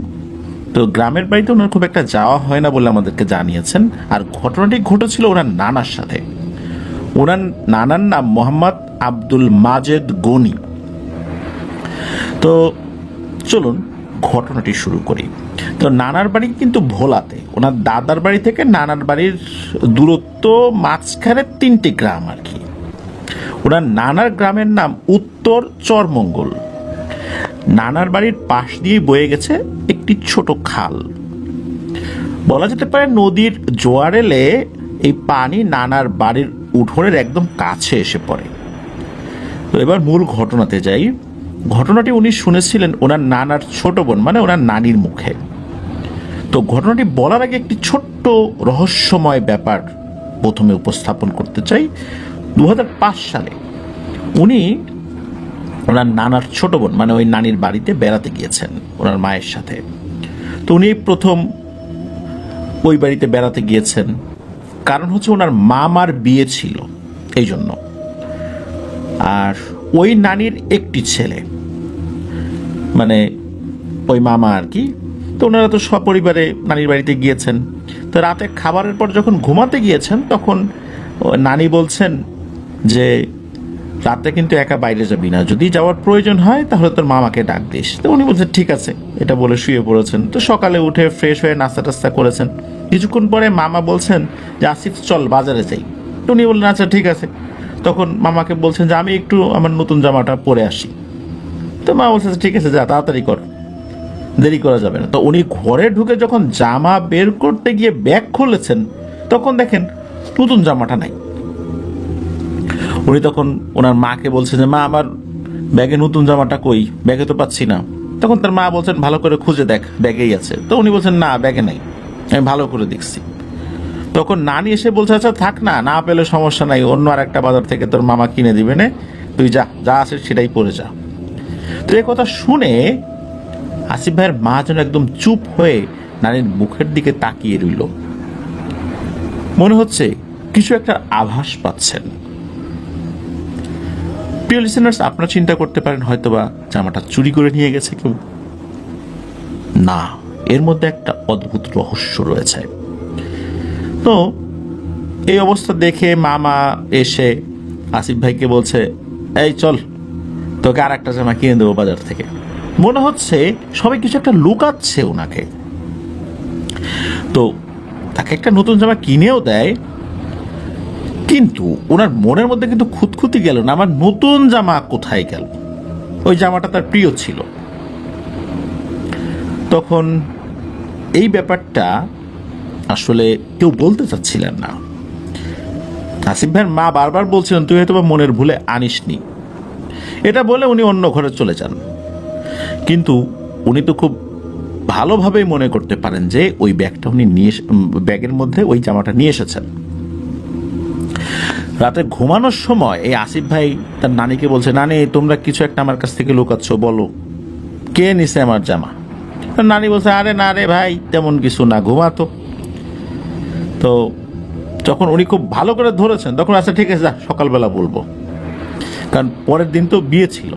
তো গ্রামের বাড়িতে ওনার খুব একটা যাওয়া হয় না বলে আমাদেরকে জানিয়েছেন। আর ঘটনাটি ঘটেছিল ওনার নানার সাথে। ওনার নানার নাম মোহাম্মদ আব্দুল মাজেদ গনি। তো চলুন ঘটনাটি শুরু করি। তো নানার বাড়ি কিন্তু ভোলাতে। ওনার দাদার বাড়ি থেকে নানার বাড়ির দূরত্ব মাঝখানে 3টি গ্রাম আর কি। ওনার নানার গ্রামের নাম উত্তর চরমঙ্গল। নানার বাড়ির পাশ দিয়ে বয়ে গেছে একটি ছোট খাল। বলা যেতে পারে নদীর জোয়ার এলে এই পানি নানার বাড়ির উঠোনের একদম কাছে এসে পড়ে। তো এবার মূল ঘটনাতে যাই। ঘটনাটি উনি শুনেছিলেন ওনার নানার ছোট বোন মানে ওনার নানির মুখে। তো ঘটনাটি বলার আগে একটি ছোট্ট রহস্যময় ব্যাপার প্রথমে উপস্থাপন করতে চাই। 2005 সালে উনি ওনার নানার ছোট বোন মানে ওই নানির বাড়িতে বেড়াতে গিয়েছেন ওনার মায়ের সাথে। তো উনি প্রথম ওই বাড়িতে বেড়াতে গিয়েছেন, কারণ হচ্ছে ওনার মামার বিয়ে ছিল এই জন্য। আর ওই নানির একটি ছেলে মানে ওই মামা আর কি। তো ওনারা তো সপরিবারে নানির বাড়িতে গিয়েছেন। তো রাতে খাবারের পর যখন ঘুমাতে গিয়েছেন তখন নানি বলছেন যে রাতে কিন্তু একা বাইরে যাবি না, যদি যাওয়ার প্রয়োজন হয় তাহলে তোর মামাকে ডাক দিস। তো উনি বলছেন ঠিক আছে, এটা বলে শুয়ে পড়েছেন। তো সকালে উঠে ফ্রেশ হয়ে নাস্তা টাস্তা করেছেন। কিছুক্ষণ পরে মামা বলছেন যে আসিফ চল বাজারে যাই। তো উনি বললেন আচ্ছা ঠিক আছে। তখন মামাকে বলছেন যে আমি একটু আমার নতুন জামাটা পরে আসি। তো মা বলছে ঠিক আছে যা, তাড়াতাড়ি কর, দেরি করা যাবে না। তো উনি ঘরে ঢুকে যখন জামা বের করতে গিয়ে ব্যাগ খুলেছেন তখন দেখেন নতুন জামাটা নাই। উনি তখন ওনার মাকে বলছেন যে মা আমার ব্যাগে নতুন জামাটা কই, ব্যাগে তো পাচ্ছি না। তখন তার মা বলছেন ভালো করে খুঁজে দেখ, ব্যাগেই আছে। তো উনি বলছেন না ব্যাগে নাই, আমি ভালো করে দেখছি। তখন নানি এসে বলছে আচ্ছা থাক না, না পেলে সমস্যা নাই, অন্য আর একটা বাজার থেকে তোর মামা কিনে দিবে না, তুই যা যা আছে সেটাই পরে যা। তো এই কথা শুনে আসিফ ভাইয়ের মা যেন একদম চুপ হয়ে নানির মুখের দিকে তাকিয়ে রইল। মনে হচ্ছে কিছু একটা আভাস পাচ্ছেন। প্রিয় লিসেনার্স, আপনারা চিন্তা করতে পারেন হয়তোবা জামাটা চুরি করে নিয়ে গেছে কেউ। না, এর মধ্যে একটা অদ্ভুত রহস্য রয়েছে। তো এই অবস্থা দেখে মামা এসে আসিফ ভাইকে বলছে এই চল তোকে আর একটা জামা কিনে দেবো বাজার থেকে। মনে হচ্ছে সবাই কিছু একটা লুকাচ্ছে ওনাকে। তো তাকে একটা নতুন জামা কিনেও দেয়, কিন্তু ওনার মনের মধ্যে কিন্তু খুঁতখুঁতি গেল না আমার নতুন জামা কোথায় গেল। ওই জামাটা তার প্রিয় ছিল। তখন এই ব্যাপারটা আসলে কেউ বলতে চাচ্ছিলেন না। আসিফ ভাইয়ের মা বারবার বলছিলেন তুই হয়তো মনের ভুলে আনিসনি, এটা বলে উনি অন্য ঘরে চলে যান। কিন্তু উনি তো খুব ভালোভাবেই মনে করতে পারেন যে ওই ব্যাগটা উনি ব্যাগের মধ্যে ওই জামাটা নিয়ে এসেছেন। রাতে ঘুমানোর সময় এই আসিফ ভাই তার নানিকে বলছে, নানি তোমরা কিছু একটা আমার কাছ থেকে লুকাচ্ছ, বলো কে নিছে আমার জামা। নানি বলছে, আরে না রে ভাই, তেমন কিছু না, ঘুমাতো। তো যখন উনি খুব ভালো করে ধরেছেন তখন আচ্ছা ঠিক আছে, যা সকালবেলা বলবো, কারণ পরের দিন তো বিয়ে ছিল,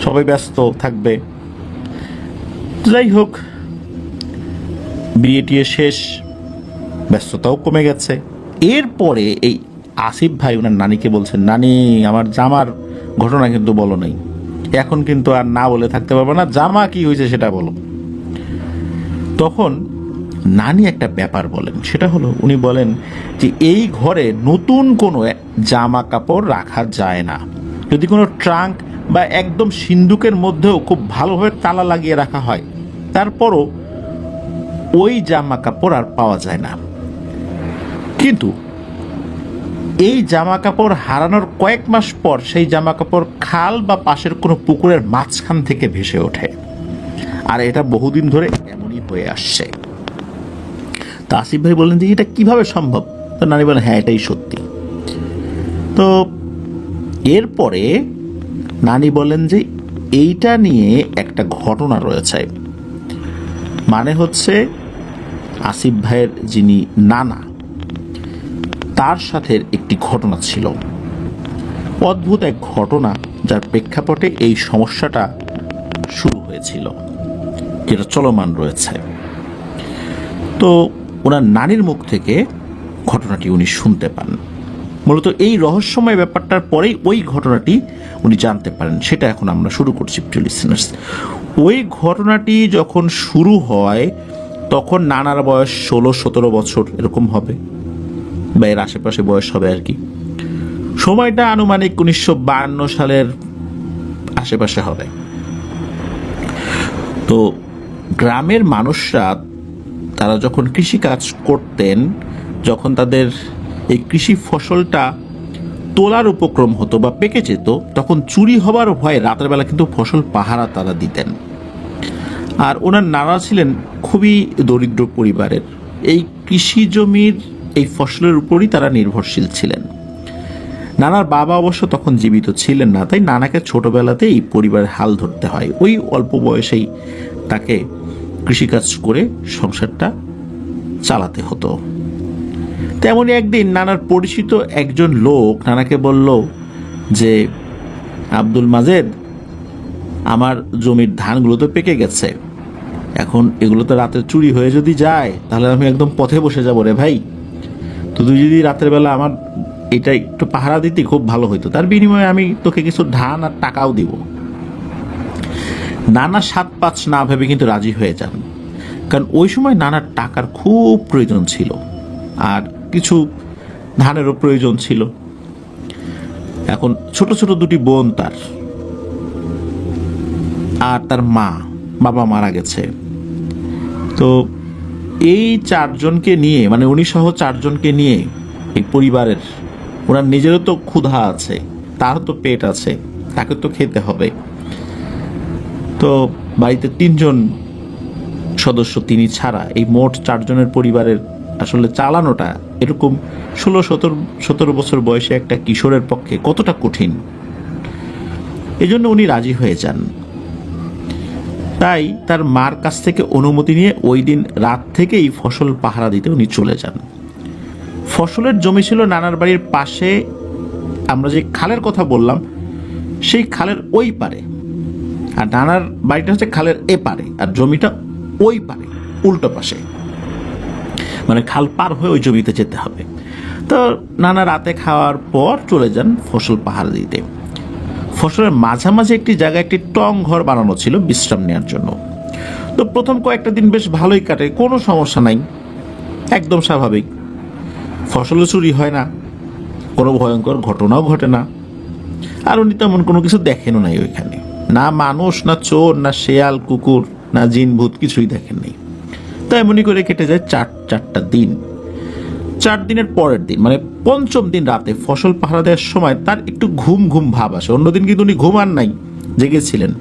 সবাই ব্যস্ত থাকবে। যাই হোক, বিয়ে টিয়ে শেষ, ব্যস্ততাও কমে গেছে। এরপরে এই আসিফ ভাই ওনার নানিকে বলছেন, নানি আমার জামার ঘটনা কিন্তু বলো নাই, এখন কিন্তু আর না বলে থাকতে পারবে না, জামা কি হয়েছে সেটা বলো। তখন নানি একটা ব্যাপার বলেন, সেটা হলো উনি বলেন যে এই ঘরে নতুন কোনো জামা কাপড় রাখা যায় না, যদি কোনো ট্রাঙ্ক বা একদম সিন্দুকের মধ্যেও খুব ভালোভাবে তালা লাগিয়ে রাখা হয়, তারপরও ওই জামা কাপড় আর পাওয়া যায় না। কিন্তু এই জামা কাপড় হারানোর কয়েক মাস পর সেই জামা কাপড় খাল বা পাশের কোনো পুকুরের মাঝখান থেকে ভেসে ওঠে, আর এটা বহুদিন ধরে এমনই হয়ে আসছে। তা আসিফ ভাই বললেন যে এটা কিভাবে সম্ভব? তো নানি বলেন, হ্যাঁ এটাই সত্যি। তো এরপরে নানি বলেন যে এইটা নিয়ে একটা ঘটনা রয়েছে, মানে হচ্ছে আসিফ ভাইয়ের যিনি নানা, তার সাথে একটি ঘটনা ছিল, অদ্ভুত এক ঘটনা, যার প্রেক্ষাপটে এই সমস্যাটা শুরু হয়েছিল, যেটা চলমান রয়েছে। তো ওনার নানির মুখ থেকে ঘটনাটি উনি শুনতে পান। মূলত এই রহস্যময় ব্যাপারটার পরেই ওই ঘটনাটি উনি জানতে পারেন, সেটা এখন আমরা শুরু করছি প্রিয় লিসেনার্স। ওই ঘটনাটি যখন শুরু হয় তখন নানার বয়স 16-17 বছর এরকম হবে, বা এর আশেপাশে বয়স হবে আর কি। সময়টা আনুমানিক 1952 সালের আশেপাশে হবে। তো গ্রামের মানুষরা তারা যখন কৃষিকাজ করতেন, যখন তাদের এই কৃষি ফসলটা তোলার উপক্রম হতো বা পেকে যেত, তখন চুরি হবার ভয়ে রাতের বেলা কিন্তু ফসল পাহারা তারা দিতেন। আর ওনার নানা ছিলেন খুবই দরিদ্র পরিবারের, এই কৃষি জমির এই ফসলের উপরই তারা নির্ভরশীল ছিলেন। নানার বাবা অবশ্য তখন জীবিত ছিলেন না, তাই নানাকে ছোটবেলাতেই এই পরিবারের হাল ধরতে হয়, ওই অল্প বয়সেই তাকে কৃষিকাজ করে সংসারটা চালাতে হতো। তেমনই একদিন নানার পরিচিত একজন লোক নানাকে বলল যে, আব্দুল মাজেদ, আমার জমির ধানগুলো তো পেকে গেছে, এখন এগুলো তো রাতে চুরি হয়ে যদি যায় তাহলে আমি একদম পথে বসে যাবো রে ভাই, তো তুই যদি রাতের বেলা আমার এটা একটু পাহারা দিতে খুব ভালো হইতো, তার বিনিময়ে আমি তোকে কিছু ধান আর টাকাও দিব। নানা 7-5 না ভেবে কিন্তু রাজি হয়ে যান, কারণ ওই সময় নানার টাকার খুব প্রয়োজন ছিল, আর কিছু ধানেরও প্রয়োজন ছিল। এখন ছোট ছোট দুটি বোন তার, আর তার বাবা মারা গেছে। তো এই 4 জনকে নিয়ে, মানে উনি সহ 4 জনকে নিয়ে এই পরিবারের, ওনার নিজেরও তো ক্ষুধা আছে, তারও তো পেট আছে, তাকে তো খেতে হবে। তো বাড়িতে 3 জন সদস্য তিনি ছাড়া এই মোট 4 জনের পরিবারের আসলে চালানোটা এরকম 16-17 বছর বয়সে একটা কিশোরের পক্ষে কতটা কঠিন, এজন্য উনি রাজি হয়ে যান। তাই তার মার কাছ থেকে অনুমতি নিয়ে ওই দিন রাত থেকেই ফসল পাহারা দিতে উনি চলে যান। ফসলের জমি ছিল নানার বাড়ির পাশে, আমরা যে খালের কথা বললাম সেই খালের ওই পারে, আর নানার বাড়িটা হচ্ছে খালের এ পারে, আর জমিটা ওই পারে উল্টো পাশে, মানে খাল পার হয়ে ওই জমিতে যেতে হবে। তো নানা রাতে খাওয়ার পর চলে যান ফসল পাহারা দিতে। ফসলের মাঝামাঝি একটি জায়গায় একটি টং ঘর বানানো ছিল বিশ্রাম নেওয়ার জন্য। তো প্রথম কয়েকটা দিন বেশ ভালোই কাটে, কোনো সমস্যা নাই, একদম স্বাভাবিক। ফসলও চুরি হয় না, কোনো ভয়ঙ্কর ঘটনাও ঘটে না, আর উনি তেমন কোনো কিছু দেখেনও নাই ওইখানে, না মানুষ, না চোর, না শেয়াল কুকুর, না জিন ভূত, কিছুই দেখেননি। তো এমনই করে কেটে যায় 4টা দিন। 4 দিনের পরের দিন, মানে 5ম দিন রাতে ফসল পাহারা দেওয়ার সময় তার একটু ঘুম ঘুম ভাব আসে। অন্যদিন কিন্তু উনি ঘুমান নাই, জেগেছিলেন।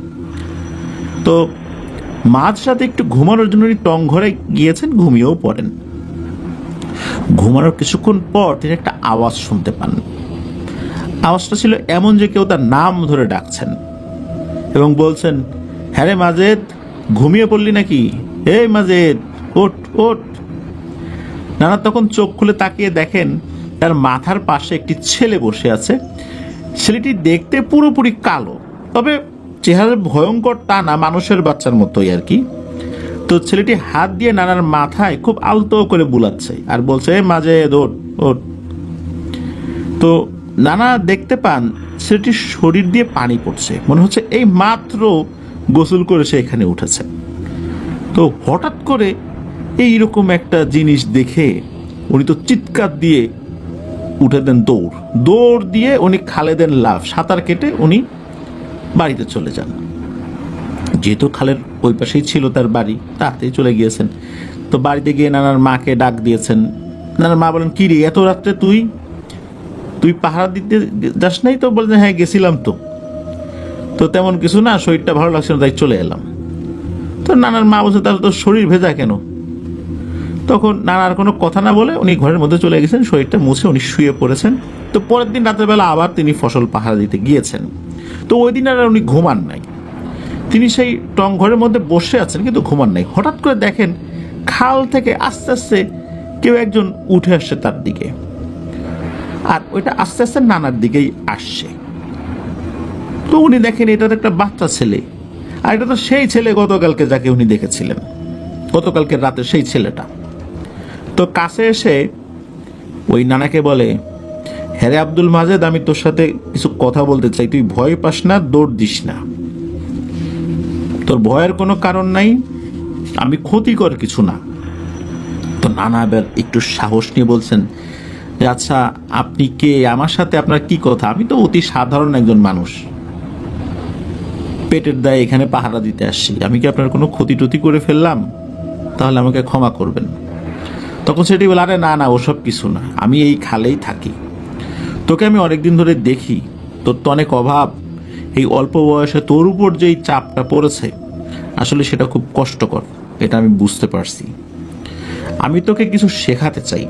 তো মাঝরাতে একটু ঘুমানোর জন্য টং ঘরে গিয়েছেন, ঘুমিয়েও পড়েন। ঘুমানোর কিছুক্ষণ পর তিনি একটা আওয়াজ শুনতে পান। আওয়াজটা ছিল এমন যে কেউ তার নাম ধরে ডাকছেন এবং বলছেন, হ্যাঁ রে মাজেদ, ঘুমিয়ে পড়লি নাকি? এই মাজেদ, ওঠ ওঠ। নানা তখন চোখ খুলে তাকিয়ে দেখেন তার মাথার পাশে একটি ছেলে বসে আছে। ছেলেটি দেখতে পুরোপুরি কালো, তবে চেহারার ভয়ঙ্কর টানা, মানুষের বাচ্চার মতোই আর কি। তো ছেলেটি হাত দিয়ে নানার মাথায় খুব আলতো করে বুলাচ্ছে আর বলছে, মাজেদ ওঠ ওঠ। তো নানা দেখতে পান ছেলেটির শরীর দিয়ে পানি পড়ছে, মনে হচ্ছে এই মাত্র গোসল করে সে এখানে উঠেছে। তো হঠাৎ করে এইরকম একটা জিনিস দেখে উনি তো চিৎকার দিয়ে উঠে দেন দৌড় দিয়ে উনি খালে দেন লাফ, সাঁতার কেটে উনি বাড়িতে চলে যান। যেহেতু খালের ওই পাশেই ছিল তার বাড়ি, তাড়াতাড়ি চলে গিয়েছেন। তো বাড়িতে গিয়ে নানার মাকে ডাক দিয়েছেন। নানার মা বলেন, কি রে এত রাত্রে তুই পাহারা দিতে যাস নাই? তো বলছেন, হ্যাঁ গেছিলাম তো তেমন কিছু না, শরীরটা ভালো লাগছে না তাই চলে এলাম। তো নানার মা বলছে, তাহলে তোর শরীর ভেজা কেন? তখন নানার কোনো কথা না বলে উনি ঘরের মধ্যে চলে গেছেন, শরীরটা মুছে উনি শুয়ে পড়েছেন। তো পরের দিন রাতের বেলা আবার তিনি ফসল পাহারা দিতে গিয়েছেন। তো ওই দিন আর উনি ঘুমান নাই, তিনি সেই টং ঘরের মধ্যে বসে আছেন কিন্তু ঘুমান নাই। হঠাৎ করে দেখেন খাল থেকে আস্তে আস্তে কেউ একজন উঠে আসছে তার দিকে, আর ওইটা আস্তে আস্তে নানার দিকেই আসছে। তো উনি দেখেন এটা তো একটা বাচ্চা ছেলে, আর এটা তো সেই ছেলে গতকালকে যাকে উনি দেখেছিলেন, গতকালকে রাতে সেই ছেলেটা। তো কাছে এসে ওই নানাকে বলে, হ্যাঁ রে আব্দুল মাজেদ, আমি তোর সাথে কিছু কথা বলতে চাই, তুই ভয় পাস না, দৌড় দিস না, তোর ভয়ের কোনো কারণ নাই, আমি ক্ষতিকর কিছু না। তো নানা এবার একটু সাহস নিয়ে বলছেন যে, আচ্ছা আপনি কে, আমার সাথে আপনার কি কথা? আমি তো অতি সাধারণ একজন মানুষ, পেটের দায়ে এখানে পাহারা দিতে আসছি, আমি কি আপনার কোনো ক্ষতি টতি করে ফেললাম? তাহলে আমাকে ক্ষমা করবেন। তখন সেটি বলে, আরে না ওসব কিছু না, আমি এই খালেই থাকি, তোকে আমি অনেকদিন ধরে দেখি, তোর তো অনেক অভাব, এই অল্প বয়সে তোর উপর যেই চাপটা পড়েছে আসলে সেটা খুব কষ্টকর, এটা আমি বুঝতে পারছি। আমি তোকে কিছু শেখাতে চাই,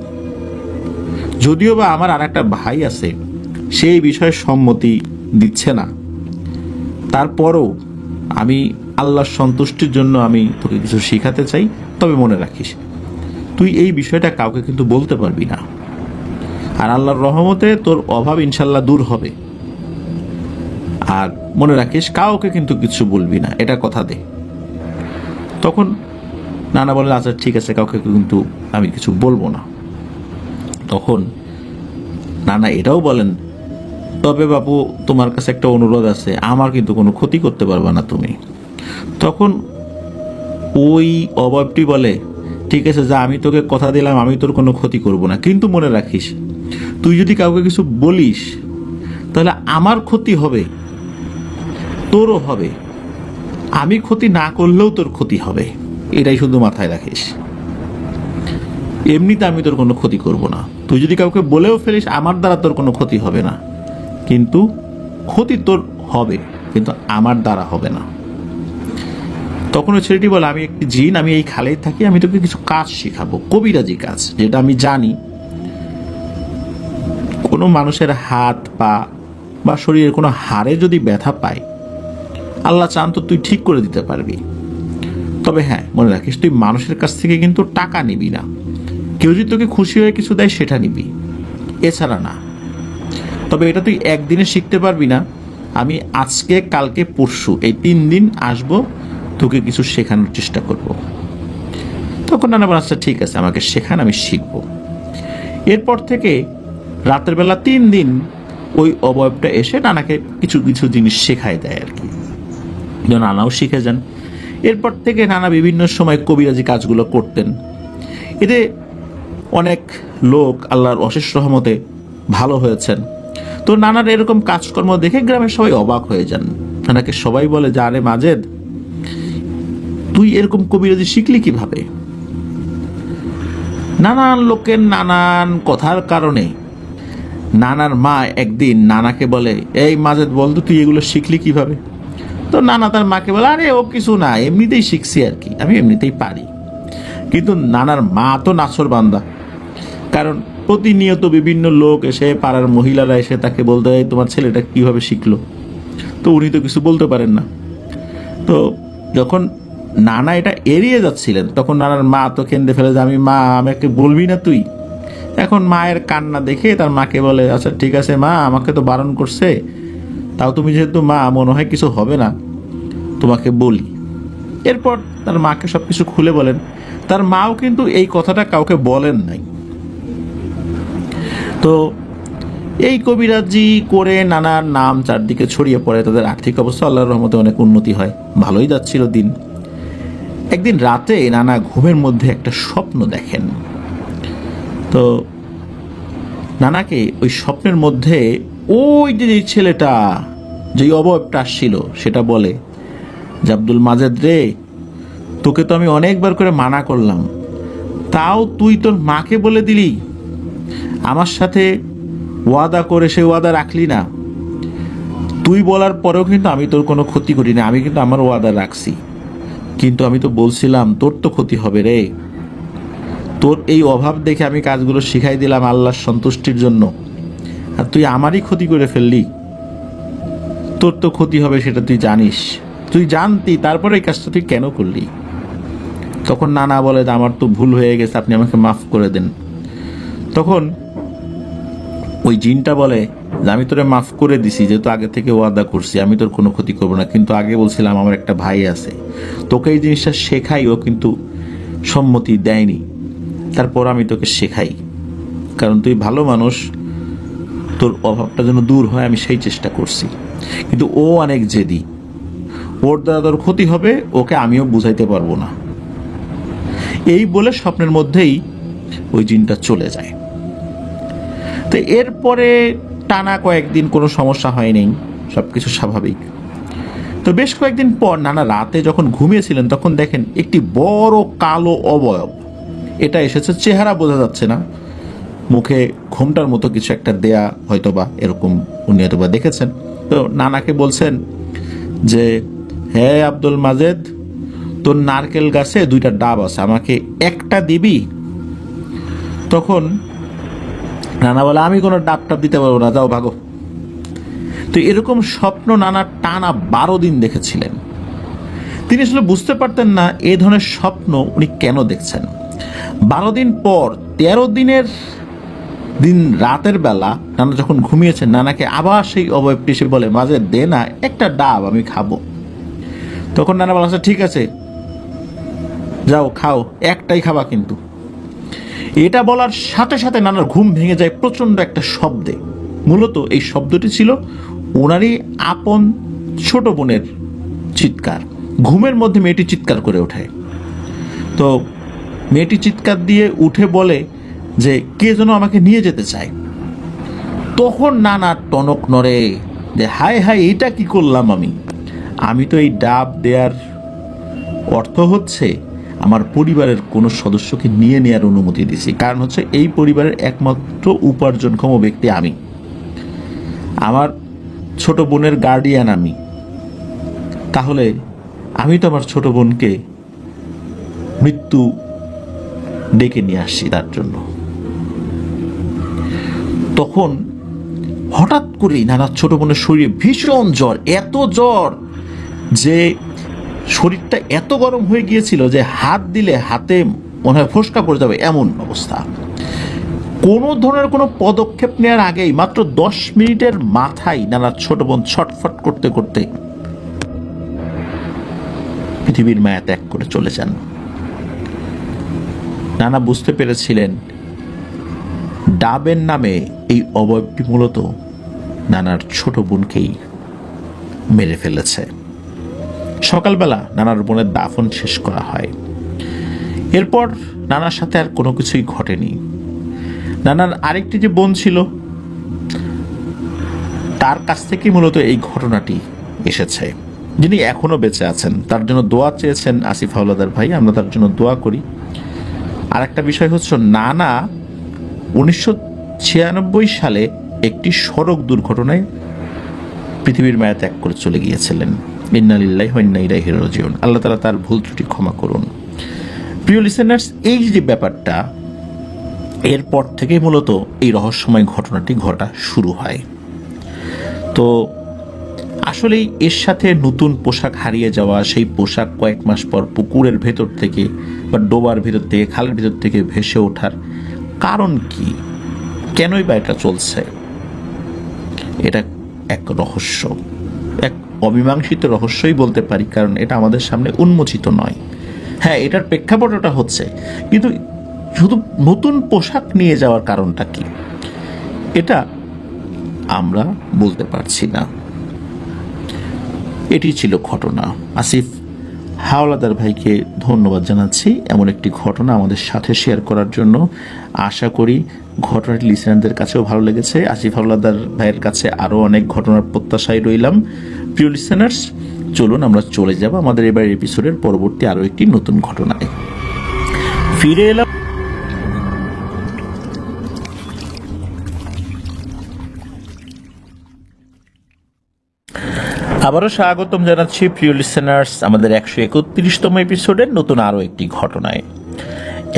যদিও বা আমার আর একটা ভাই আছে, সেই বিষয়ে সম্মতি দিচ্ছে না, তারপরও আমি আল্লাহর সন্তুষ্টির জন্য আমি তোকে কিছু শেখাতে চাই। তবে মনে রাখিস, তুই এই বিষয়টা কাউকে কিন্তু বলতে পারবি না, আর আল্লাহর রহমতে তোর অভাব ইনশাল্লাহ দূর হবে। আর মনে রাখিস, কাউকে কিন্তু কিছু বলবি না, এটা কথা দে। তখন নানা বলেন, আচ্ছা ঠিক আছে, কাউকে কিন্তু আমি কিছু বলবো না। তখন নানা এটাও বলেন, তবে বাপু তোমার কাছে একটা অনুরোধ আছে, আমার কিন্তু কোনো ক্ষতি করতে পারবে না তুমি। তখন ওই অভাবটি বলে, ঠিক আছে যা, আমি তোকে কথা দিলাম আমি তোর কোনো ক্ষতি করব না, কিন্তু মনে রাখিস তুই যদি কাউকে কিছু বলিস তাহলে আমার ক্ষতি হবে, তোরও হবে, আমি ক্ষতি না করলেও তোর ক্ষতি হবে, এটাই শুধু মাথায় রাখিস। এমনিতে আমি তোর কোনো ক্ষতি করব না, তুই যদি কাউকে বলেও ফেলিস আমার দ্বারা তোর কোনো ক্ষতি হবে না, কিন্তু ক্ষতি তোর হবে, কিন্তু আমার দ্বারা হবে না। তখন ওই ছেলেটি বলে, আমি একটি জিন, আমি এই খালেই থাকি, আমি তোকে কিছু কাজ শেখাবো, কবিরাজি কাজ, যেটা আমি জানি কোনো মানুষের হাত পা বা শরীরের কোনো হাড়ে যদি ব্যথা পায়, আল্লাহ চান তো তুই ঠিক করে দিতে পারবি। তবে হ্যাঁ মনে রাখিস, তুই মানুষের কাছ থেকে কিন্তু টাকা নিবি না, কেউ যদি তোকে খুশি হয়ে কিছু দেয় সেটা নিবি, এছাড়া না। তবে এটা তুই একদিনে শিখতে পারবি না, আমি আজকে কালকে পরশু এই 3 দিন আসবো, তোকে কিছু শেখানোর চেষ্টা করব। তখন নানা বলেন, আচ্ছা ঠিক আছে, আমাকে শেখান, আমি শিখবো। এরপর থেকে রাতের বেলা 3 দিন ওই অবয়বটা এসে নানাকে কিছু কিছু জিনিস শেখায় দেয় আর কি, নানাও শিখে যান। এরপর থেকে নানা বিভিন্ন সময় কবিরাজি কাজগুলো করতেন, এতে অনেক লোক আল্লাহর অশেষ রহমতে ভালো হয়েছেন। তো নানার এরকম কাজকর্ম দেখে গ্রামের সবাই অবাক হয়ে যান। নানাকে সবাই বলে যে, আরে মাজেদ, তুই এরকম কবিরাজি শিখলি কিভাবে? নানান লোকের নানান কথার কারণে নানার মা একদিন নানাকে বলে, এই মাজেদ বলতো তুই এগুলো শিখলি কিভাবে? তো নানা তার মাকে বলে, আরে ও কিছু না, এমনিতেই শিখছি আর কি, আমি এমনিতেই পারি। কিন্তু নানার মা তো নাছর বান্দা, কারণ প্রতিনিয়ত বিভিন্ন লোক এসে, পাড়ার মহিলারা এসে তাকে বলতে হয় তোমার ছেলেটা কিভাবে শিখলো, তো উনি তো কিছু বলতে পারেন না। তো যখন নানা এটা এড়িয়ে যাচ্ছিলেন, তখন নানার মা তো কেঁদে ফেলে যে আমি মা, আমাকে বলবি না তুই। এখন মায়ের কান্না দেখে তার মাকে বলে, আচ্ছা ঠিক আছে মা, আমাকে তো বারণ করছে, তাও তুমি যেহেতু মা, মনে হয় কিছু হবে না, তোমাকে বলি। এরপর তার মাকে সব কিছু খুলে বলেন। তার মাও কিন্তু এই কথাটা কাউকে বলেন নাই। তো এই কবিরাজি করে নানার নাম চারদিকে ছড়িয়ে পড়ে, তাদের আর্থিক অবস্থা আল্লাহর রহমতে অনেক উন্নতি হয়, ভালোই যাচ্ছিল দিন। একদিন রাতে নানা ঘুমের মধ্যে একটা স্বপ্ন দেখেন। তো নানাকে ওই স্বপ্নের মধ্যে ওই যে ছেলেটা, যেই অবয়বটা আসছিল, সেটা বলে যে আব্দুল মাজেদ রে, তোকে তো আমি অনেকবার করে মানা করলাম, তাও তুই তোর মাকে বলে দিলি, আমার সাথে ওয়াদা করে সে ওয়াদা রাখলি না। তুই বলার পরেও কিন্তু আমি তোর কোনো ক্ষতি করি না, আমি কিন্তু আমার ওয়াদা রাখছি, কিন্তু আমি তো বলছিলাম তোর তো ক্ষতি হবে রে। তোর এই অভাব দেখে আমি কাজগুলো শিখাই দিলাম আল্লাহর সন্তুষ্টির জন্য, আর তুই আমারই ক্ষতি করে ফেললি। তোর তো ক্ষতি হবে সেটা তুই জানিস, তুই জানতি, তারপরে এই কাজটা তুই কেন করলি? তখন নানা বলে যে আমার তো ভুল হয়ে গেছে, আপনি আমাকে মাফ করে দেন। তখন ওই জিনটা বলে যে আমি তোরে মাফ করে দিছি, যেহেতু আগে থেকে ওয়াদা করছি, আমি তোর কোনো ক্ষতি করবো না, কিন্তু আগে বলছিলাম আমার একটা ভাই আছে, তোকে এই জিনিসটা শেখাই, ও কিন্তু সম্মতি দেয়নি, তারপর আমি তোকে শেখাই, কারণ তুই ভালো মানুষ, তোর অভাবটা যেন দূর হয়, আমি সেই চেষ্টা করছি। কিন্তু ও অনেক জেদি, ওর দ্বারা তোর ক্ষতি হবে, ওকে আমিও বুঝাইতে পারবো না। এই বলে স্বপ্নের মধ্যেই ওই জিনটা চলে যায়। তো এরপরে টানা কয়েকদিন কোনো সমস্যা হয়নি, সব কিছু স্বাভাবিক। তো বেশ কয়েকদিন পর নানা রাতে যখন ঘুমিয়েছিলেন, তখন দেখেন একটি বড় কালো অবয়ব, এটা এসেছে, চেহারা বোঝা যাচ্ছে না, মুখে ঘোমটার মতো কিছু একটা দেয়া, হয়তোবা এরকম উনি হয়তোবা দেখেছেন। তো নানাকে বলছেন যে হ্যাঁ আব্দুল মাজেদ, তোর নারকেল গাছে 2টা ডাব আছে, আমাকে একটা দিবি? তখন নানা বলে আমি কোনো ডাব টাব দিতে পারবো না, যাও ভাগো। তো এরকম স্বপ্ন নানা টানা 12 দিন দেখেছিলেন। তিনি আসলে বুঝতে পারতেন না এই ধরনের স্বপ্ন উনি কেন দেখছেন। 12 দিন পর 13 দিনের দিন রাতের বেলা নানা যখন ঘুমিয়েছেন, নানাকে আবার সেই অবয়বটি এসে বলে, মাঝে দে না একটা ডাব, আমি খাবো। তখন নানা বলে, আচ্ছা ঠিক আছে যাও খাও, একটাই খাবা কিন্তু। এটা বলার সাথে সাথে নানার ঘুম ভেঙে যায় প্রচন্ড একটা শব্দে। মূলত এই শব্দটি ছিল ওনারই আপন ছোট বোনের চিৎকার। ঘুমের মধ্যে মেয়েটি চিৎকার করে ওঠে। তো মেয়েটি চিৎকার দিয়ে উঠে বলে যে কে যেন আমাকে নিয়ে যেতে চায়। তখন নানা টনক নড়ে যে হায় হায়, এটা কি করলাম আমি তো এই ডাব দেওয়ার অর্থ হচ্ছে আমার পরিবারের কোনো সদস্যকে নিয়ে নেওয়ার অনুমতি দিছি, কারণ হচ্ছে এই পরিবারের একমাত্র উপার্জনক্ষম ব্যক্তি আমি, আমার ছোট বোনের গার্ডিয়ান আমি, তাহলে আমি তো আমার ছোট বোনকে মৃত্যু ডেকে নিয়ে আসছি তার জন্য। তখন হঠাৎ করেই নানার ছোট বোনের শরীরে ভীষণ জ্বর, এত জ্বর যে শরীরটা এত গরম হয়ে গিয়েছিল যে হাত দিলে হাতে মনে হয় ফোসকা পড়ে যাবে এমন অবস্থা। কোনো ধরনের কোনো পদক্ষেপ নেওয়ার আগেই মাত্র 10 মিনিটের মাথায় নানার ছোট বোন ছটফট করতে করতে পৃথিবীর মায়া ত্যাগ করে চলে যান। নানা বুঝতে পেরেছিলেন ডাবের নামে এই অবয়বটি মূলত নানার ছোট বোনকেই মেরে ফেলেছে। সকালবেলা নানার বোনের দাফন শেষ করা হয়। এরপর নানার সাথে আর কোনো কিছুই ঘটেনি। নানার আরেকটি যে বোন ছিল, তার কাছ থেকে মূলত এই ঘটনাটি এসেছে, যিনি এখনো বেঁচে আছেন। তার জন্য দোয়া চেয়েছেন আসিফ হাওলাদার ভাই, আমরা তার জন্য দোয়া করি। আর একটা বিষয় হচ্ছে, নানা 1996 সালে একটি সড়ক দুর্ঘটনায় পৃথিবীর মায়া ত্যাগ করে চলে গিয়েছিলেন। ইন্না লিল্লাহি ওয়া ইন্না ইলাইহি রাজিউন। আল্লাহ তাআলা তার ভুল ত্রুটি ক্ষমা করুন। প্রিয় লিসেনার্স, এই যে ব্যাপারটা, এরপর থেকেই মূলত এই রহস্যময় ঘটনাটি ঘটা শুরু হয়। তো আসলেই এর সাথে নতুন পোশাক হারিয়ে যাওয়া, সেই পোশাক কয়েক মাস পর পুকুরের ভেতর থেকে বা ডোবার ভেতর থেকে, খালের ভেতর থেকে ভেসে ওঠার কারণ কি, কেনই বা এটা চলছে, এটা এক রহস্য, এক অমীমাংসিত রহস্যই বলতে পারি, কারণ এটা আমাদের সামনে উন্মোচিত নয়। হ্যাঁ, এটার প্রেক্ষাপট ওটা হচ্ছে, কিন্তু শুধু নতুন পোশাক নিয়ে যাওয়ার কারণটা কি, এটা আমরা বলতে পারছি না। এটি ছিল ঘটনা। আসিফ হাওলাদার ভাইকে ধন্যবাদ জানাচ্ছি এমন একটি ঘটনা আমাদের সাথে শেয়ার করার জন্য। আশা করি ঘটনাটি লিসেনারদের কাছেও ভালো লেগেছে। আসিফ হাওলাদার ভাইয়ের কাছে আরও অনেক ঘটনার প্রত্যাশায় রইলাম। প্রিয় লিসেনার্স, চলুন আমরা চলে যাব আমাদের এবার এপিসোডের পরবর্তী আরও একটি নতুন ঘটনায়। ফিরে এলাম আবারও স্বাগতম জানাচ্ছি প্রিয় লিসেনার্স আমাদের 131তম এপিসোডের নতুন আরও একটি ঘটনায়।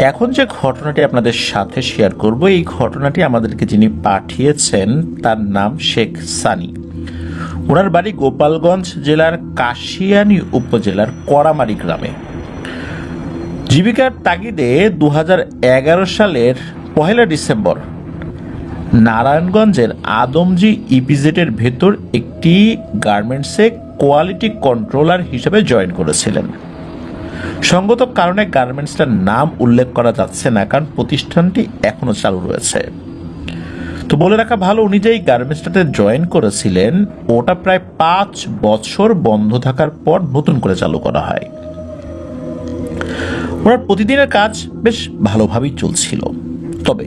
এখন যে ঘটনাটি আপনাদের সাথে শেয়ার করব, এই ঘটনাটি আমাদেরকে যিনি পাঠিয়েছেন তার নাম শেখ সানি। ওনার বাড়ি গোপালগঞ্জ জেলার কাশিয়ানী উপজেলার করামারি গ্রামে। জীবিকার তাগিদে 2011 সালের 1 ডিসেম্বর নারায়ণগঞ্জের আদমজি ইপিজেডের ভেতর একটি গার্মেন্টসে কোয়ালিটি কন্ট্রোলার হিসেবে জয়েন করেছিলেন। সঙ্গত কারণে গার্মেন্টসটার নাম উল্লেখ করা যাচ্ছে না, কারণ প্রতিষ্ঠানটি এখনো চালু রয়েছে। তো বলে রাখা ভালো, উনি যেই গার্মেন্টসটাতে জয়েন করেছিলেন ওটা প্রায় 5 বছর বন্ধ থাকার পর নতুন করে চালু করা হয়। ওনার প্রতিদিনের কাজ বেশ ভালোভাবেই চলছিল, তবে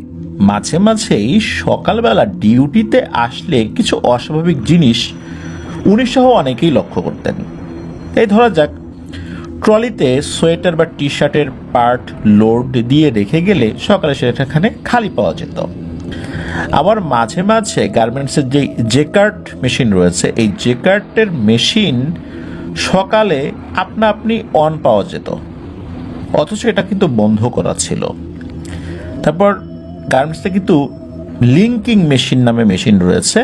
মাঝে মাঝেই সকালবেলা ডিউটিতে আসলে কিছু অস্বাভাবিক জিনিস উনি সহ অনেকেই লক্ষ্য করতেন। এই ধরা যাক, ট্রলিতে সোয়েটার বা টি শার্টের পার্ট লোড দিয়ে রেখে গেলে সকালে সেখানে খালি পাওয়া যেত। আবার মাঝে মাঝে গার্মেন্টসের যে জেকার্ট মেশিন রয়েছে, এই জেকার্টের মেশিন সকালে আপনা আপনি অন পাওয়া যেত, অথচ এটা কিন্তু বন্ধ করা ছিল। তারপর গার্মেন্টসে কিন্তু লিঙ্কিং মেশিন নামে মেশিন রয়েছে,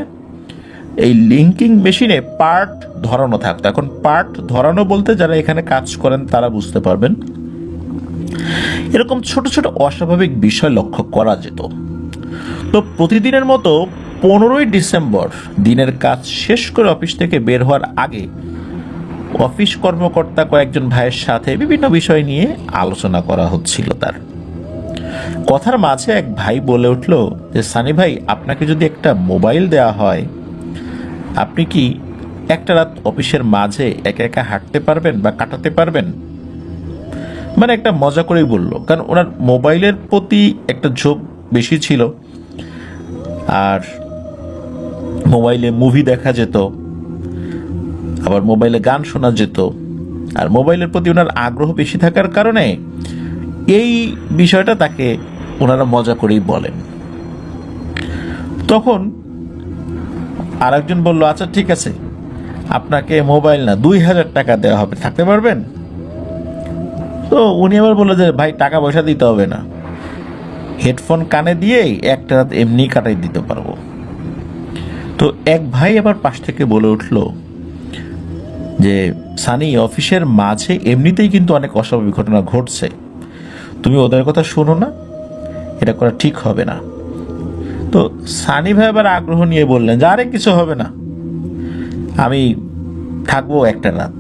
এই লিঙ্কিং মেশিনে পার্ট ধরানো থাকতো। এখন পার্ট ধরানো বলতে যারা এখানে কাজ করেন তারা বুঝতে পারবেন। এরকম ছোট ছোট অস্বাভাবিক বিষয় লক্ষ্য করা যেত। তো প্রতিদিনের মতো 15 ডিসেম্বর দিনের কাজ শেষ করে অফিস থেকে বের হওয়ার আগে অফিস কর্মকর্তা কয়েকজন ভাইয়ের সাথে বিভিন্ন বিষয় নিয়ে আলোচনা করা হচ্ছিল। তার কথার মাঝে এক ভাই বলে উঠল যে, সানি ভাই, আপনাকে যদি একটা মোবাইল দেওয়া হয়, আপনি কি একটা রাত অফিসের মাঝে একা একা হাঁটতে পারবেন বা কাটাতে পারবেন? মানে একটা মজা করেই বলল, কারণ ওনার মোবাইলের প্রতি একটা ঝোঁক বেশি ছিল, আর মোবাইলে মুভি দেখা যেত, আবার মোবাইলে গান শোনা যেত, আর মোবাইলের প্রতি ওনার আগ্রহ বেশি থাকার কারণে এই বিষয়টা তাকে ওনারা মজা করেই বলেন। তখন আরেকজন বলল, আচ্ছা ঠিক আছে, আপনাকে মোবাইল না 2000 টাকা দেওয়া হবে, থাকতে পারবেন? তো উনি আবার বললো যে, ভাই টাকা পয়সা দিতে হবে না, হেডফোন কানে দিয়েই একটা রাত এমনি কাটাই দিতে পারবো। তো এক ভাই আবার পাশ থেকে বলে উঠল যে, সানি, অফিসের মাঝে এমনিতেই কিন্তু অনেক অস্বাভাবিক ঘটনা ঘটছে, তুমি ওদের কথা শোনো না, এটা করা ঠিক হবে না। তো সানি ভাই আবার আগ্রহ নিয়ে বললেন যে, আরে কিছু হবে না, আমি থাকবো একটা রাত।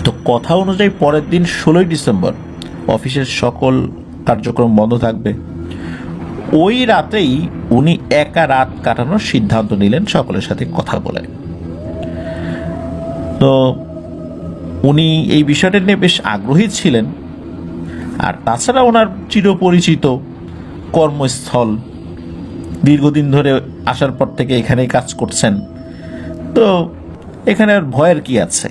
তো কথা অনুযায়ী পরের দিন 16 ডিসেম্বর অফিসের সকল কার্যক্রম বন্ধ থাকবে। ওই রাতেই উনি একা রাত কাটানোর সিদ্ধান্ত নিলেন সকলের সাথে কথা বলে। তো উনি এই বিষয়টা নিয়ে বেশ আগ্রহী ছিলেন, আর তাছাড়া ওনার চিরপরিচিত কর্মস্থল, দীর্ঘদিন ধরে আসার পর থেকে এখানেই কাজ করছেন, তো এখানে আর ভয়ের কি আছে,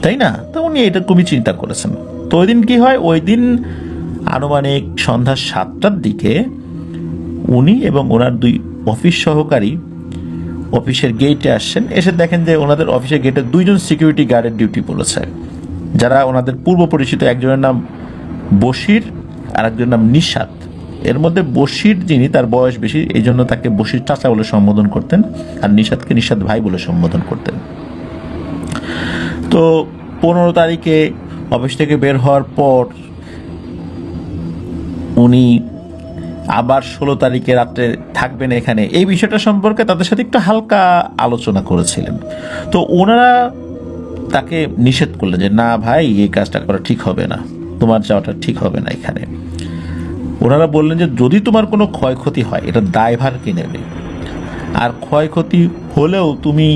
তাই না? তো উনি এটা খুবই চিন্তা করেছেন। তো ওই দিন কি হয়, ওই দিন আনুমানিক সন্ধ্যা 7টার দিকে উনি এবং ওনার 2 অফিস সহকারী অফিসের গেটে আসছেন, এসে দেখেন যে ওনাদের অফিসের গেটে 2জন সিকিউরিটি গার্ডের ডিউটি পড়েছে, যারা ওনাদের পূর্ব পরিচিত। একজনের নাম বশির আর একজনের নাম নিশাত। এর মধ্যে বশির, যিনি, তার বয়স বেশি, এই জন্য তাকে বশির চাচা বলে সম্বোধন করতেন, আর নিশাতকে নিশাত ভাই বলে সম্বোধন করতেন। তো 15 তারিখে অফিস থেকে বের হওয়ার পর উনি আবার 16 তারিখে রাত্রে থাকবেন এখানে, এই বিষয়টা সম্পর্কে তাদের সাথে একটু হালকা আলোচনা করেছিলেন। তো ওনারা তাকে নিষেধ করলেন যে না ভাই, এই কাজটা করা ঠিক হবে না, তোমার যাওয়াটা ঠিক হবে না এখানে। ওনারা বললেন যে যদি তোমার কোনো ক্ষয়ক্ষতি হয় এটা দায়ভার কে নেবে, আর ক্ষয়ক্ষতি হলেও তুমি